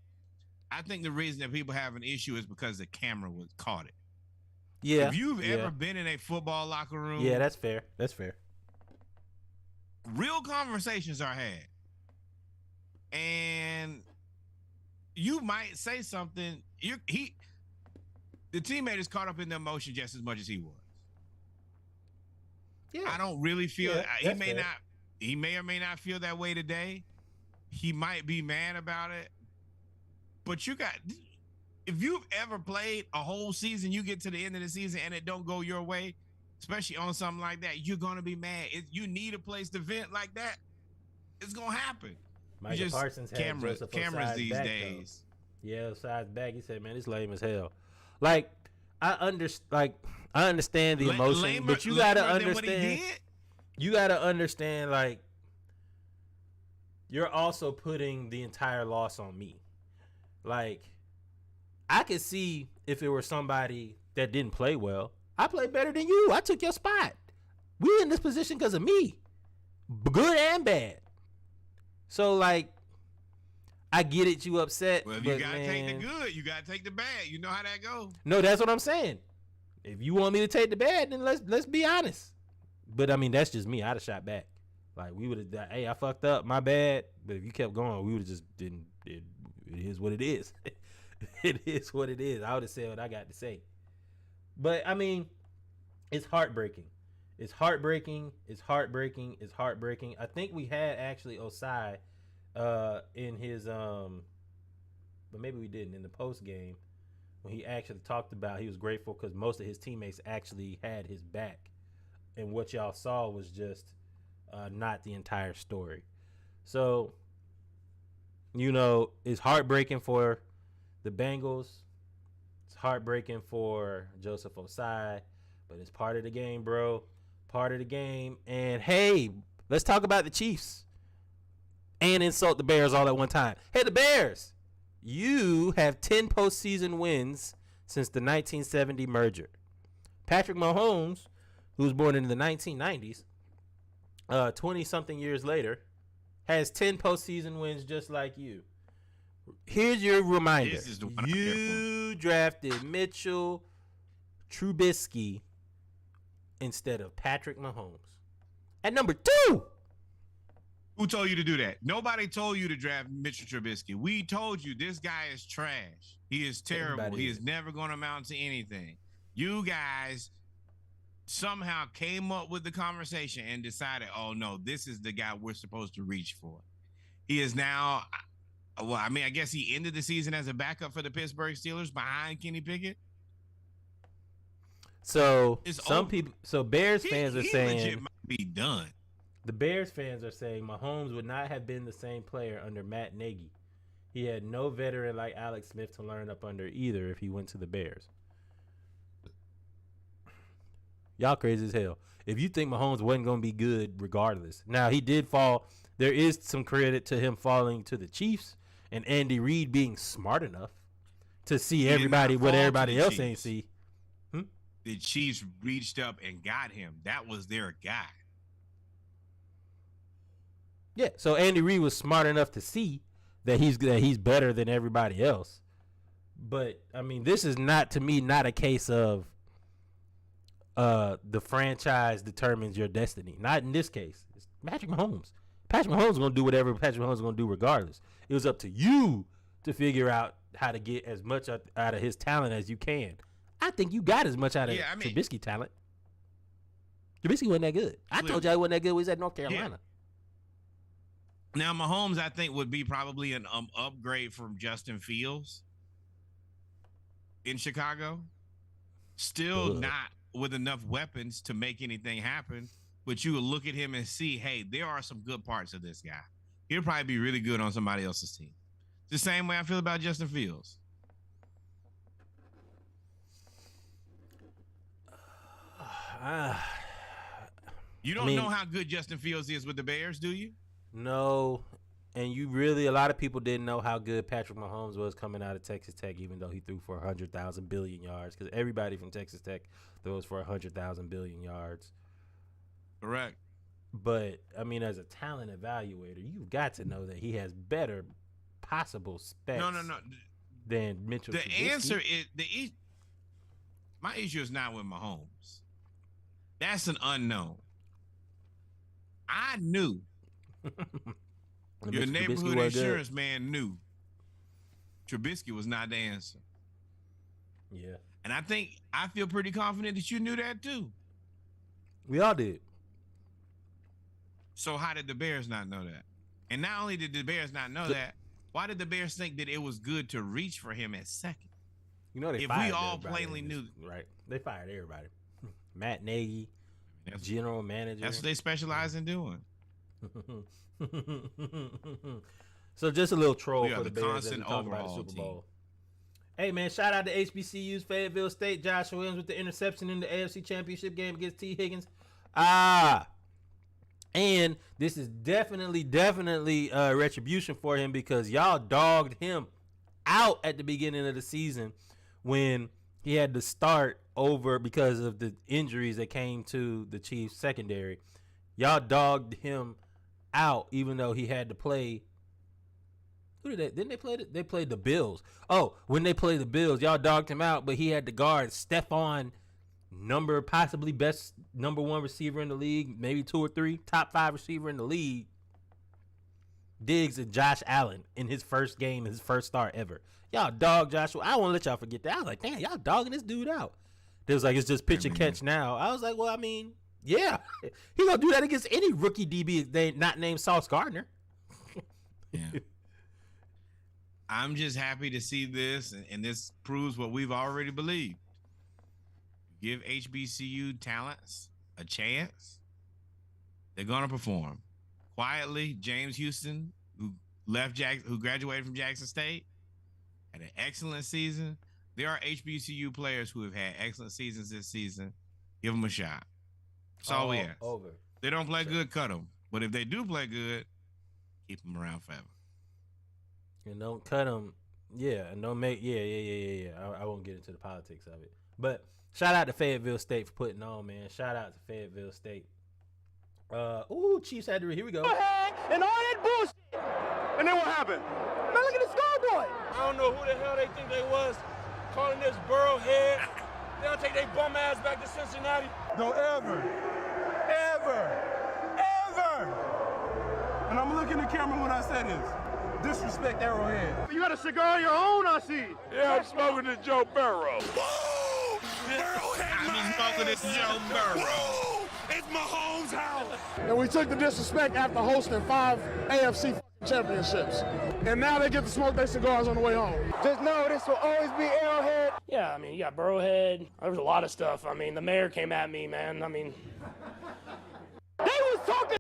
I think the reason that people have an issue is because the camera caught it. Yeah. If you've ever been in a football locker room, yeah, that's fair. That's fair. Real conversations are had, and you might say something. The teammate is caught up in the emotion just as much as he was. Yeah, I don't really feel he He may or may not feel that way today. He might be mad about it. But if you've ever played a whole season, you get to the end of the season and it don't go your way, especially on something like that, you're going to be mad. You need a place to vent like that, it's going to happen. Micah Parsons had cameras Joseph these back, days. Though. Yeah, Osai's back. He said, man, it's lame as hell. Like I understand the emotion, but you gotta understand. You gotta understand, like, you're also putting the entire loss on me. Like, I could see if it were somebody that didn't play well. I played better than you. I took your spot. We in this position because of me, good and bad. So, like, I get it. You upset. Well, if you gotta take the good, you gotta take the bad. You know how that goes. No, that's what I'm saying. If you want me to take the bad, then let's be honest. But I mean, that's just me. I'd have shot back. Like, we would have. Hey, I fucked up. My bad. But if you kept going, we would have just didn't. It is what it is. It is what it is. I would have said what I got to say. But I mean, it's heartbreaking. It's heartbreaking. It's heartbreaking. It's heartbreaking. I think we had actually Osai in his but maybe we didn't in the post game when he actually talked about he was grateful because most of his teammates actually had his back, and what y'all saw was just not the entire story. So, you know, it's heartbreaking for the Bengals. It's heartbreaking for Joseph Osai, but it's part of the game, bro. Part of the game. And hey, let's talk about the Chiefs and insult the Bears all at one time. Hey, the Bears, you have 10 postseason wins since the 1970 merger. Patrick Mahomes, who was born in the 1990s, 20-something years later, has 10 postseason wins just like you. Here's your reminder. You drafted Mitchell Trubisky instead of Patrick Mahomes. At number 2. Who told you to do that? Nobody told you to draft Mitchell Trubisky. We told you this guy is trash. He is terrible. He is never going to amount to anything. You guys somehow came up with the conversation and decided, oh, no, this is the guy we're supposed to reach for. He is now, well, I mean, I guess he ended the season as a backup for the Pittsburgh Steelers behind Kenny Pickett. So Bears fans are saying legit might be done. The Bears fans are saying Mahomes would not have been the same player under Matt Nagy. He had no veteran like Alex Smith to learn up under either if he went to the Bears. Y'all crazy as hell. If you think Mahomes wasn't going to be good regardless. Now, he did fall. There is some credit to him falling to the Chiefs and Andy Reid being smart enough to see everybody what everybody else ain't see. The Chiefs reached up and got him. That was their guy. Yeah, so Andy Reid was smart enough to see that he's better than everybody else. But I mean, this is not, to me, not a case of the franchise determines your destiny. Not in this case. It's Patrick Mahomes. Patrick Mahomes is going to do whatever Patrick Mahomes is going to do regardless. It was up to you to figure out how to get as much out of his talent as you can. I think you got as much out of Trubisky talent. Trubisky wasn't that good. I told you he wasn't that good when he was at North Carolina. Now, Mahomes, I think, would be probably an upgrade from Justin Fields in Chicago. Still not with enough weapons to make anything happen, but you would look at him and see, hey, there are some good parts of this guy. He'll probably be really good on somebody else's team. It's the same way I feel about Justin Fields. You don't know how good Justin Fields is with the Bears, do you? No, and a lot of people didn't know how good Patrick Mahomes was coming out of Texas Tech, even though he threw for 100,000 billion yards, because everybody from Texas Tech throws for 100,000 billion yards. Correct. But, I mean, as a talent evaluator, you've got to know that he has better possible specs than Mitchell The Trubisky. answer is, my issue is not with Mahomes. That's an unknown. I knew. Your neighborhood insurance man knew Trubisky was not the answer. Yeah. And I feel pretty confident that you knew that too. We all did. So how did the Bears not know that? And not only did the Bears not know that, why did the Bears think that it was good to reach for him at second? You know, if we all plainly knew, right? They fired everybody. Matt Nagy, general manager. That's what they specialize in doing. So just a little troll we for the the Bears as we constant talk about the overhaul Super Bowl. Hey, man, shout out to HBCU's Fayetteville State. Josh Williams with the interception in the AFC Championship game against T. Higgins. And this is definitely retribution for him because y'all dogged him out at the beginning of the season when he had to start over because of the injuries that came to the Chiefs secondary. Y'all dogged him out even though he had to play. Who did they? Didn't they play? They played the Bills. Oh, when they played the Bills, y'all dogged him out, but he had to guard Stephon, possibly best number 1 receiver in the league, maybe 2 or 3, top 5 receiver in the league. Diggs and Josh Allen in his first game, his first start ever. Y'all dog Joshua. I won't let y'all forget that. I was like, damn, y'all dogging this dude out. They was like, it's just pitch and catch now. I was like, well, I mean, yeah, he gonna do that against any rookie DB they not named Sauce Gardner. Yeah. I'm just happy to see this, and this proves what we've already believed. Give HBCU talents a chance, they're gonna perform. Quietly, James Houston, who graduated from Jackson State, had an excellent season. There are HBCU players who have had excellent seasons this season. Give them a shot. That's all we ask. Over. They don't play good, cut them. But if they do play good, keep them around forever. And don't cut them. Yeah, and don't make. Yeah. I won't get into the politics of it. But shout out to Fayetteville State for putting on, man. Shout out to Fayetteville State. Chiefs had to. Here we go. And all that bullshit. And then what happened? Man, look at the scoreboard. I don't know who the hell they think they was calling this Burrowhead. They'll take their bum ass back to Cincinnati. Don't ever. And I'm looking at the camera when I say this. Disrespect Arrowhead. You got a cigar of your own, I see. Yeah, I'm smoking this Joe Burrow. I'm smoking this Joe Burrow. It's Mahomes' house. And we took the disrespect after hosting 5 AFC championships. And now they get to smoke their cigars on the way home. Just know this will always be Arrowhead. Yeah, I mean, you got Burrowhead. There was a lot of stuff. I mean, the mayor came at me, man. I mean, they was talking.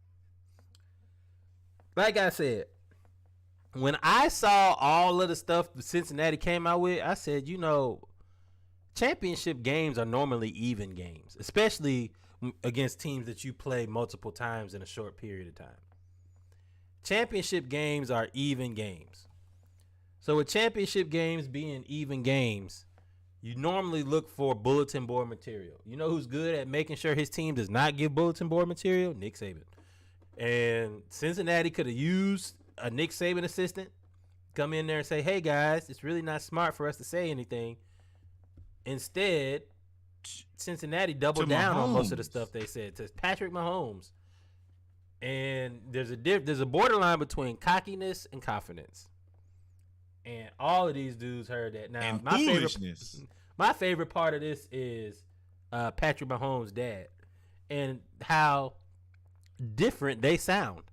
Like I said, when I saw all of the stuff Cincinnati came out with, I said, championship games are normally even games, especially against teams that you play multiple times in a short period of time. Championship games are even games. So with championship games being even games, you normally look for bulletin board material. You know who's good at making sure his team does not give bulletin board material? Nick Saban. And Cincinnati could have used a Nick Saban assistant, come in there and say, hey, guys, it's really not smart for us to say anything. Instead, Cincinnati doubled down on most of the stuff they said to Patrick Mahomes. And there's a borderline between cockiness and confidence. And all of these dudes heard that. Now, and my favorite part of this is Patrick Mahomes' dad and how different they sound.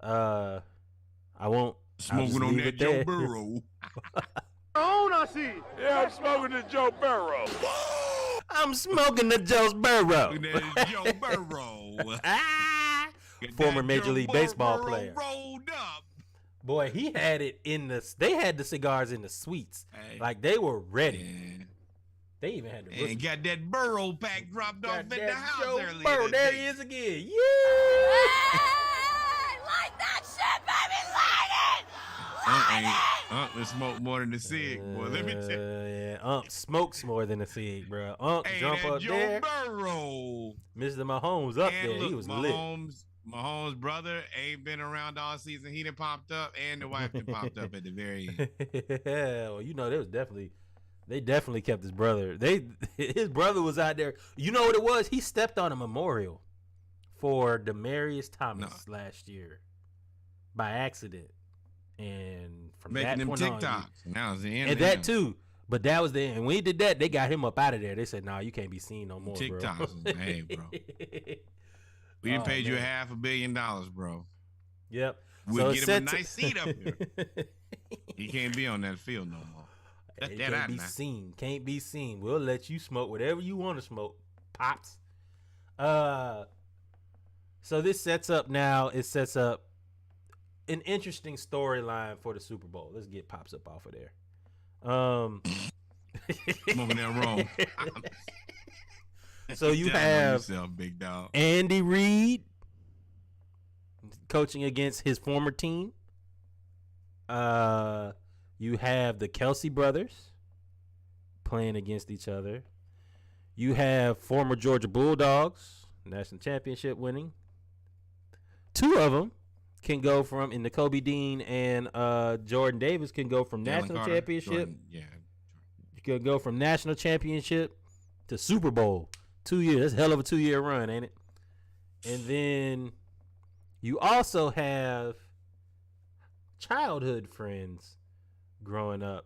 I won't. Smoking on that Joe Burrow. I see. yeah, I'm smoking this Joe Burrow. I'm smoking the Joe Burrow. Joe Burrow. Former Major League Baseball player. Rolled up. Boy, he had it they had the cigars in the suites. Hey. Like they were ready. Yeah. They even had the And got that Burrow pack dropped off at the house Joe earlier. Burrow, there he is again. Yeah. Light that shit, baby, light it! Unc smoke more than the cig, boy. Let me tell you. Yeah, Unc smokes more than a cig, bro. Unc jump that up Joe there. Burrow. Mr. Mahomes up And there. look, He was lit. Mahomes' brother ain't been around all season. He done popped up, and the wife done popped up at the very end. Well, they definitely kept his brother. His brother was out there. You know what it was? He stepped on a memorial for Demaryius Thomas last year by accident, and from making that them point TikToks. Now it's the end. and that too. But that was the end. When he did that, they got him up out of there. They said, "Nah, you can't be seen no more, TikToks. bro." Hey, bro. We done paid you $500 million, bro. Yep. We'll So get him a nice seat up here. He can't be on that field no more. That's It that can't out be now. seen. Can't be seen. We'll let you smoke whatever you want to smoke, pops. So this sets up now. It sets up an interesting storyline for the Super Bowl. Let's get pops up off of there. Smoking that wrong. So you Tell have yourself, big dog. Andy Reid coaching against his former team. You have the Kelsey brothers playing against each other. You have former Georgia Bulldogs, national championship winning. Two of them can go from, in the Kobe Dean and Jordan Davis can go from Jalen national Carter, championship. Jordan, yeah. You can go from national championship to Super Bowl. 2 years. That's a hell of a 2-year run, ain't it? And then you also have childhood friends growing up.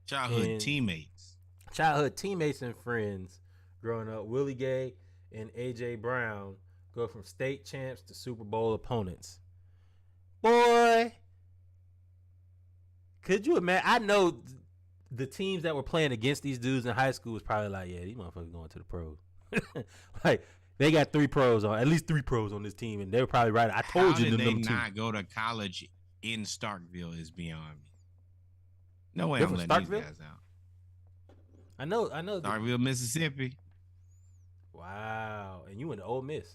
Childhood teammates. Childhood teammates and friends growing up. Willie Gay and A.J. Brown go from state champs to Super Bowl opponents. Boy, could you imagine? I know the teams that were playing against these dudes in high school was probably like, yeah, these motherfuckers going to the pros. Like, they got at least three pros on this team, and they were probably right. I told How you did them they two. not go to college in Starkville is beyond me. No way They're I'm from letting these Starkville? guys out. I know. Starkville, Mississippi. Wow, and you went to Ole Miss.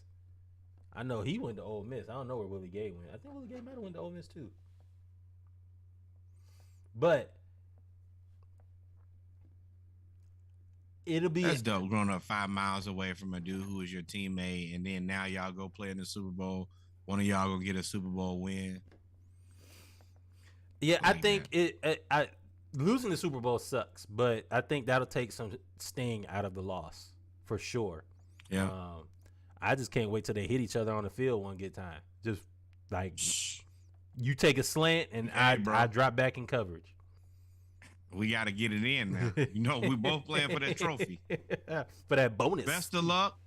I know he went to Ole Miss. I don't know where Willie Gay went. I think Willie Gay might have went to Ole Miss too. But it'll be That's dope. Growing up 5 miles away from a dude who was your teammate, and then now y'all go play in the Super Bowl. One of y'all gonna get a Super Bowl win. Yeah, I think losing the Super Bowl sucks, but I think that'll take some sting out of the loss for sure. Yeah. I just can't wait till they hit each other on the field one good time. Just like you take a slant and I drop back in coverage. We got to get it in now. You know, we both playing for that trophy. For that bonus. Best of luck.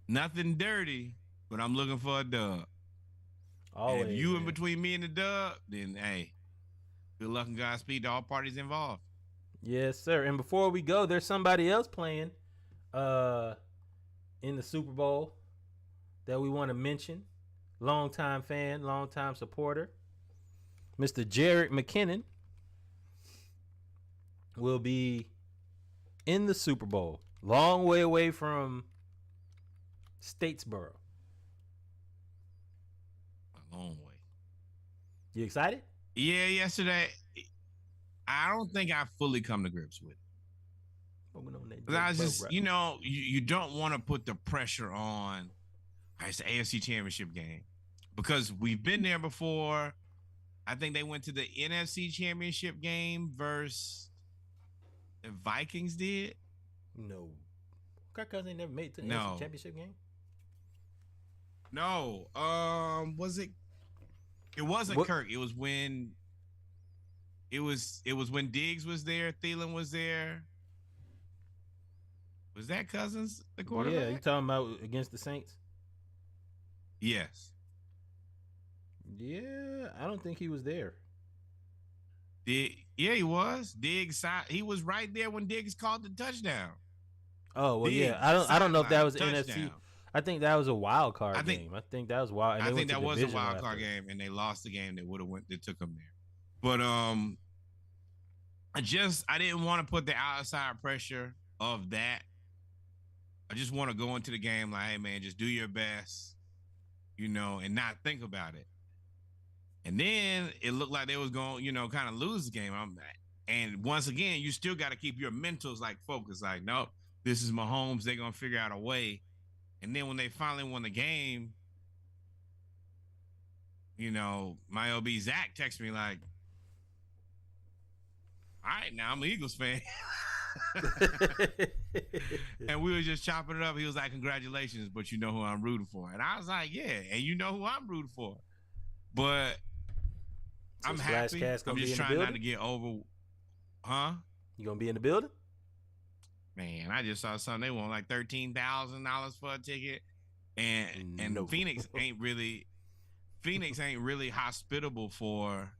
Nothing dirty, but I'm looking for a dub. Always, and if you in between me and the dub, then hey, good luck and Godspeed to all parties involved. Yes, sir. And before we go, there's somebody else playing in the Super Bowl that we want to mention. Longtime fan, longtime supporter. Mr. Jared McKinnon will be in the Super Bowl. Long way away from Statesboro. A long way. You excited? Yeah, yesterday, I don't think I fully come to grips with it. I was just, you know, you don't want to put the pressure on. It's the AFC Championship game because we've been there before. I think they went to the NFC Championship game versus the Vikings did. No. Kirk Cousins never made it to the No. NFC Championship game? No. Was it? It wasn't Kirk. It was when. It was when Diggs was there. Thielen was there. Was that Cousins the quarterback? Yeah, you talking about against the Saints? Yes. Yeah, I don't think he was there. Yeah, he was. Diggs, he was right there when Diggs called the touchdown. Oh well, Diggs, yeah. I don't know if that was touchdown. NFC. I think that was a wild card game. I think that was wild. I think that was a wild card game, and they lost the game. They would have went. They took them there, but I didn't want to put the outside pressure of that. I just want to go into the game like, hey man, just do your best, you know, and not think about it. And then it looked like they was going, you know, kind of lose the game. And once again, you still got to keep your mentals like focused. Like, nope, this is Mahomes. They're gonna figure out a way. And then when they finally won the game, you know, my OB Zach texted me like, all right, now I'm an Eagles fan. And we were just chopping it up. He was like, congratulations, but you know who I'm rooting for. And I was like, yeah, and you know who I'm rooting for. But So I'm Splash happy. Cast I'm gonna be just in the trying not to building? get over. Huh? You gonna be in the building? Man, I just saw something. They want like $13,000 for a ticket. And No. Phoenix ain't really hospitable for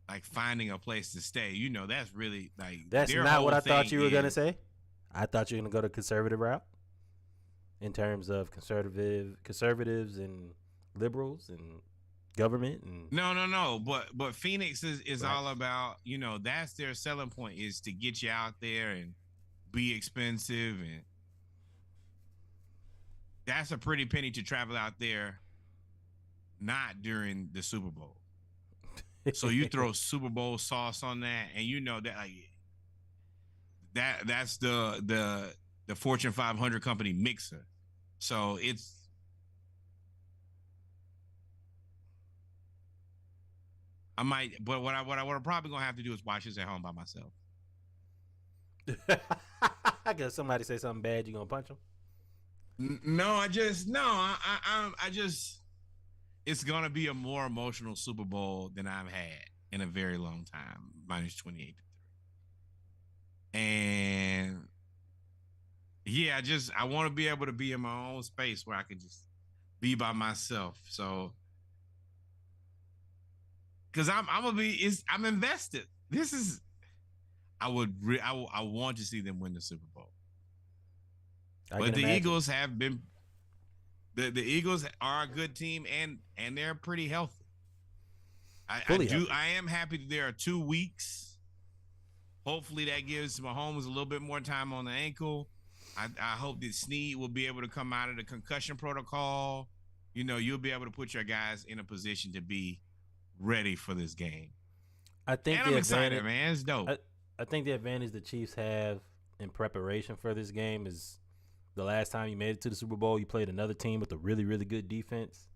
like finding a place to stay. You know, that's really like That's their not what whole I thought thing you were gonna is- say. I thought you were gonna go the conservative route in terms of conservatives and liberals and government and No. But Phoenix is Right. all about, that's their selling point, is to get you out there and be expensive, and that's a pretty penny to travel out there not during the Super Bowl. So you throw Super Bowl sauce on that, and that that's the Fortune 500 company mixer. So but what I'm probably gonna have to do is watch this at home by myself. I guess somebody say something bad, you gonna punch them? It's gonna be a more emotional Super Bowl than I've had in a very long time, minus 28-3. And yeah, I want to be able to be in my own space where I can just be by myself. So, because I'm invested. I want to see them win the Super Bowl. But the Eagles have been. The Eagles are a good team, and they're pretty healthy. I am happy that there are 2 weeks. Hopefully that gives Mahomes a little bit more time on the ankle. I hope that Snead will be able to come out of the concussion protocol. You'll be able to put your guys in a position to be ready for this game. I think I'm excited, man. It's dope. I think the advantage the Chiefs have in preparation for this game is the last time you made it to the Super Bowl, you played another team with a really, really good defense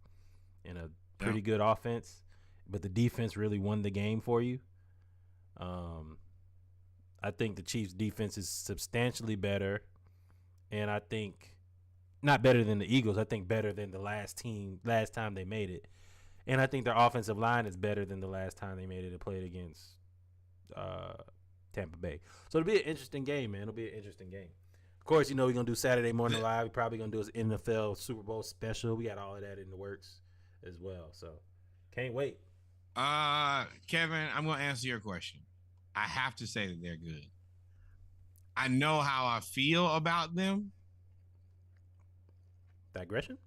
and a pretty good offense, but the defense really won the game for you. I think the Chiefs' defense is substantially better, and I think not better than the Eagles. I think better than the last time they made it, and I think their offensive line is better than the last time they made it and played against Tampa Bay. So it'll be an interesting game, man. It'll be an interesting game. Of course, we're going to do Saturday Morning Live. We're probably going to do an NFL Super Bowl special. We got all of that in the works as well. So, can't wait. Kevin, I'm going to answer your question. I have to say that they're good. I know how I feel about them. Digression?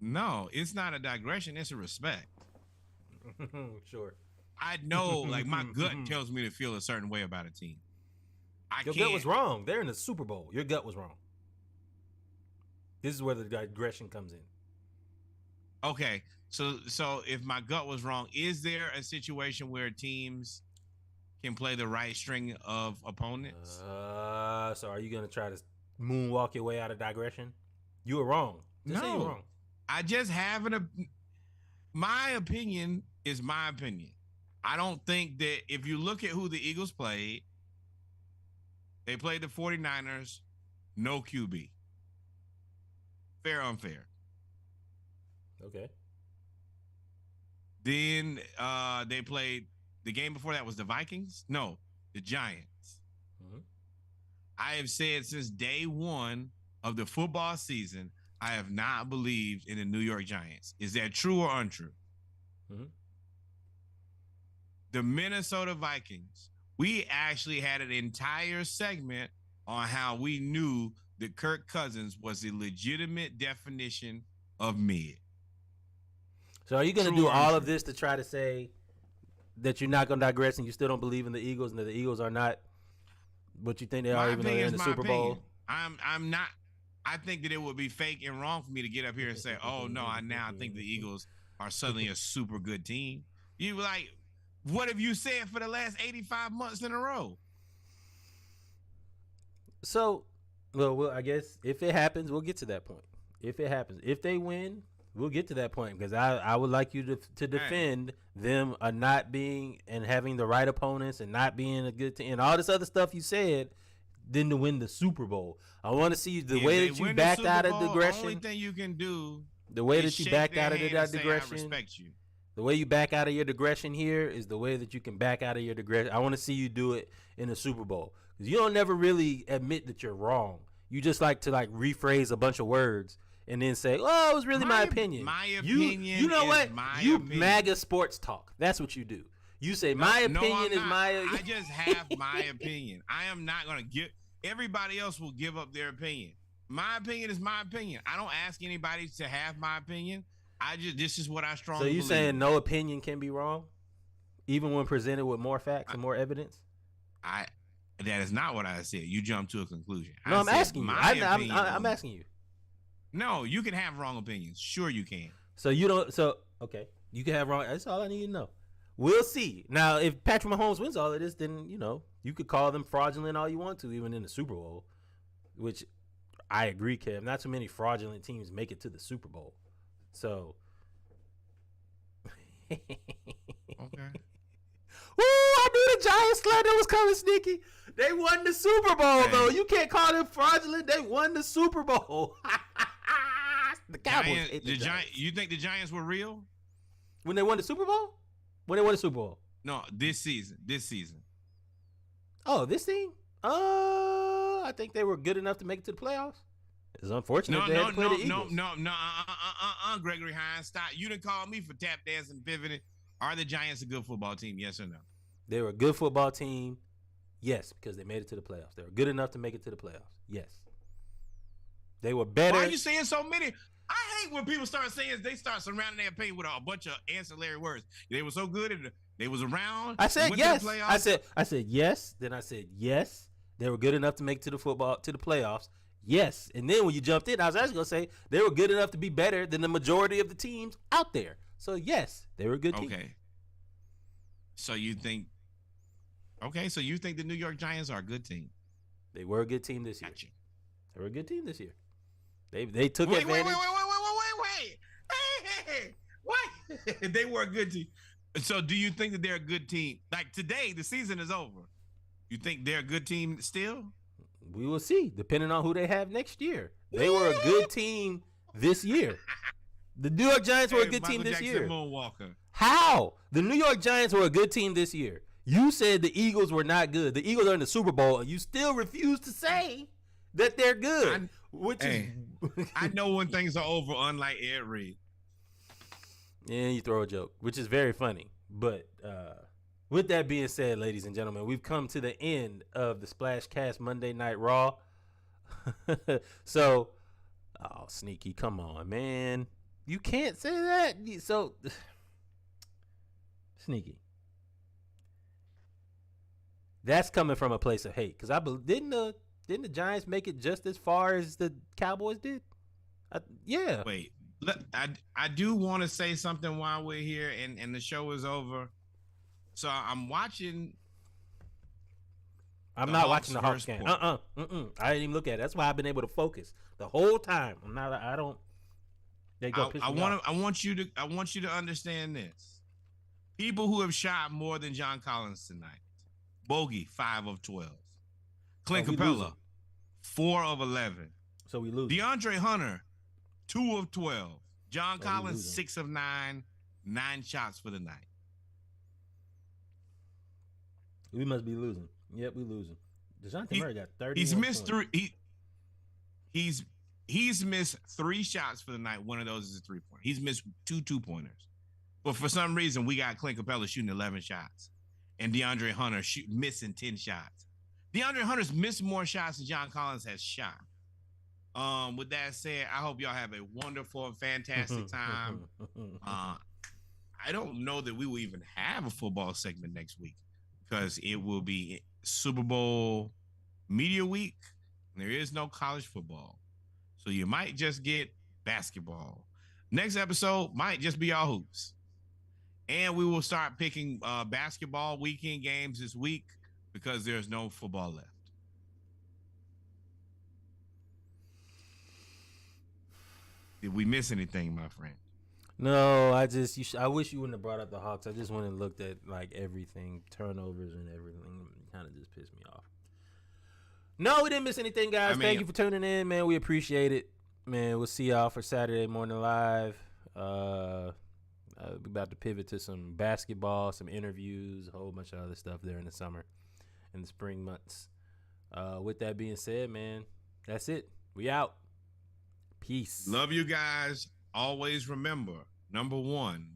No, it's not a digression. It's a respect. Sure. I know, my gut tells me to feel a certain way about a team. Your gut was wrong. They're in the Super Bowl. Your gut was wrong. This is where the digression comes in. Okay, so if my gut was wrong, is there a situation where teams can play the right string of opponents? So are you going to try to moonwalk your way out of digression? You were wrong. Just say you were wrong. I just have my opinion is my opinion. I don't think that if you look at who the Eagles played, they played the 49ers, no QB. Fair, unfair. Okay. Then they played, the game before that was the Vikings? No, the Giants. Mm-hmm. I have said since day one of the football season, I have not believed in the New York Giants. Is that true or untrue? Mm-hmm. The Minnesota Vikings, we actually had an entire segment on how we knew that Kirk Cousins was a legitimate definition of mid. So are you going to do all of this to try to say that you're not going to digress and you still don't believe in the Eagles and that the Eagles are not what you think they are, even though they're in the Super Bowl? I'm not. I think that it would be fake and wrong for me to get up here and say, oh, no, I now think the Eagles are suddenly a super good team. You like, what have you said for the last 85 months in a row? So, well, I guess if it happens, we'll get to that point. If it happens, if they win, we'll get to that point because I would like you to defend them not being and having the right opponents and not being a good team and all this other stuff you said. Then to win the Super Bowl, I want to see the way that you backed out of digression. The only thing you can do, the way that you backed out of that digression. I respect you. The way you back out of your digression here is the way that you can back out of your digression. I want to see you do it in the Super Bowl because you don't never really admit that you're wrong. You just like to rephrase a bunch of words and then say, "Oh, it was really my opinion." My opinion. You know what? You opinion. MAGA sports talk. That's what you do. You say my opinion is my. I just have my opinion. I am not going to give. Everybody else will give up their opinion. My opinion is my opinion. I don't ask anybody to have my opinion. This is what I strongly So you believe. saying no opinion can be wrong, even when presented with more facts and more evidence? That is not what I said. You jumped to a conclusion. No, I'm asking you. I'm asking you. No, you can have wrong opinions. Sure, you can. So you don't. So okay, you can have wrong. That's all I need to know. We'll see. Now, if Patrick Mahomes wins all of this, then you could call them fraudulent all you want to, even in the Super Bowl. Which I agree, Kev. Not too many fraudulent teams make it to the Super Bowl. So. Okay. Woo! I knew the Giants slander was coming, Sneaky. They won the Super Bowl, though. You can't call them fraudulent. They won the Super Bowl. The Cowboys. You think the Giants were real when they won the Super Bowl? When they won the Super Bowl? No, this season. Oh, this team? I think they were good enough to make it to the playoffs. It's unfortunate they had to play the Eagles. Gregory Hines, stop. You didn't call me for tap dancing, pivoting. Are the Giants a good football team? Yes or no? They were a good football team. Yes, because they made it to the playoffs. They were good enough to make it to the playoffs. Yes. They were better. Why are you saying so many? I hate when people start saying they start surrounding their opinion with a bunch of ancillary words. They were so good and they was around. I said yes. I said yes. Then I said yes. They were good enough to make it to the playoffs. Yes. And then when you jumped in, I was actually gonna say they were good enough to be better than the majority of the teams out there. So yes, they were a good team. Okay. So you think the New York Giants are a good team? They were a good team this year. Gotcha. They were a good team this year. They took advantage. Wait. Hey. What? They were a good team. So do you think that they're a good team? Like today, the season is over. You think they're a good team still? We will see, depending on who they have next year. They were a good team this year. The New York Giants were a good team this year. Moonwalker. How? The New York Giants were a good team this year. You said the Eagles were not good. The Eagles are in the Super Bowl, and you still refuse to say that they're good. I know when things are over, unlike Ed Reed. Yeah, you throw a joke, which is very funny. But with that being said, ladies and gentlemen, we've come to the end of the Splash Cast Monday Night Raw. So, Sneaky, come on, man. You can't say that. So, Sneaky. That's coming from a place of hate. Because didn't the Giants make it just as far as the Cowboys did? Yeah. Wait. I do want to say something while we're here and the show is over. So I'm watching. I'm not watching the Hawks game. I didn't even look at it. That's why I've been able to focus the whole time. I don't. They go. I want you to understand this. People who have shot more than John Collins tonight. Bogey, 5 of 12. Clint Capella, 4 of 11. So we lose. DeAndre Hunter, 2 of 12. John Collins, 6 of 9. 9 shots for the night. We must be losing. Yep, we losing. DeJounte Murray got 30. He's missed 3. He's missed 3 shots for the night. One of those is a 3-pointer. He's missed 2 2-pointers. But for some reason, we got Clint Capella shooting 11 shots. And DeAndre Hunter missing 10 shots. DeAndre Hunter's missed more shots than John Collins has shot. With that said, I hope y'all have a wonderful and fantastic time. I don't know that we will even have a football segment next week because it will be Super Bowl media week. There is no college football. So you might just get basketball. Next episode might just be all hoops. And we will start picking basketball weekend games this week because there's no football left. Did we miss anything, my friend? No, I wish you wouldn't have brought up the Hawks. I just went and looked at like everything, turnovers and everything. It kind of just pissed me off. No, we didn't miss anything, guys. Thank you for tuning in, man. We appreciate it, man. We'll see y'all for Saturday Morning Live. We're about to pivot to some basketball, some interviews, a whole bunch of other stuff there in the summer and the spring months. With that being said, man, that's it. We out. Peace. Love you guys. Always remember, number one,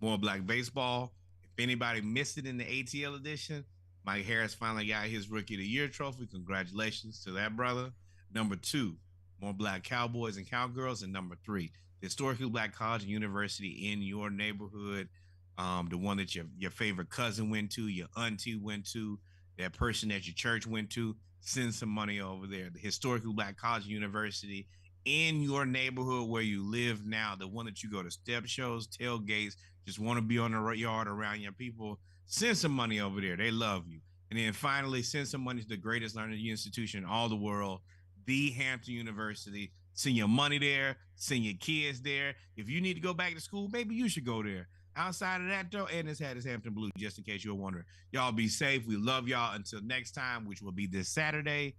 More Black Baseball. If anybody missed it in the ATL edition, Mike Harris finally got his Rookie of the Year trophy. Congratulations to that brother. Number 2, More Black Cowboys and Cowgirls. And number 3, historically black college and university in your neighborhood, the one that your favorite cousin went to, your auntie went to, that person that your church went to, send some money over there. The historically black college and university in your neighborhood where you live now, the one that you go to step shows, tailgates, just want to be on the yard around your people, send some money over there. They love you. And then finally, send some money to the greatest learning institution in all the world, the Hampton University. Send your money there, send your kids there. If you need to go back to school, maybe you should go there. Outside of that, though, and this hat is Hampton Blue, just in case you're wondering. Y'all be safe. We love y'all. Until next time, which will be this Saturday.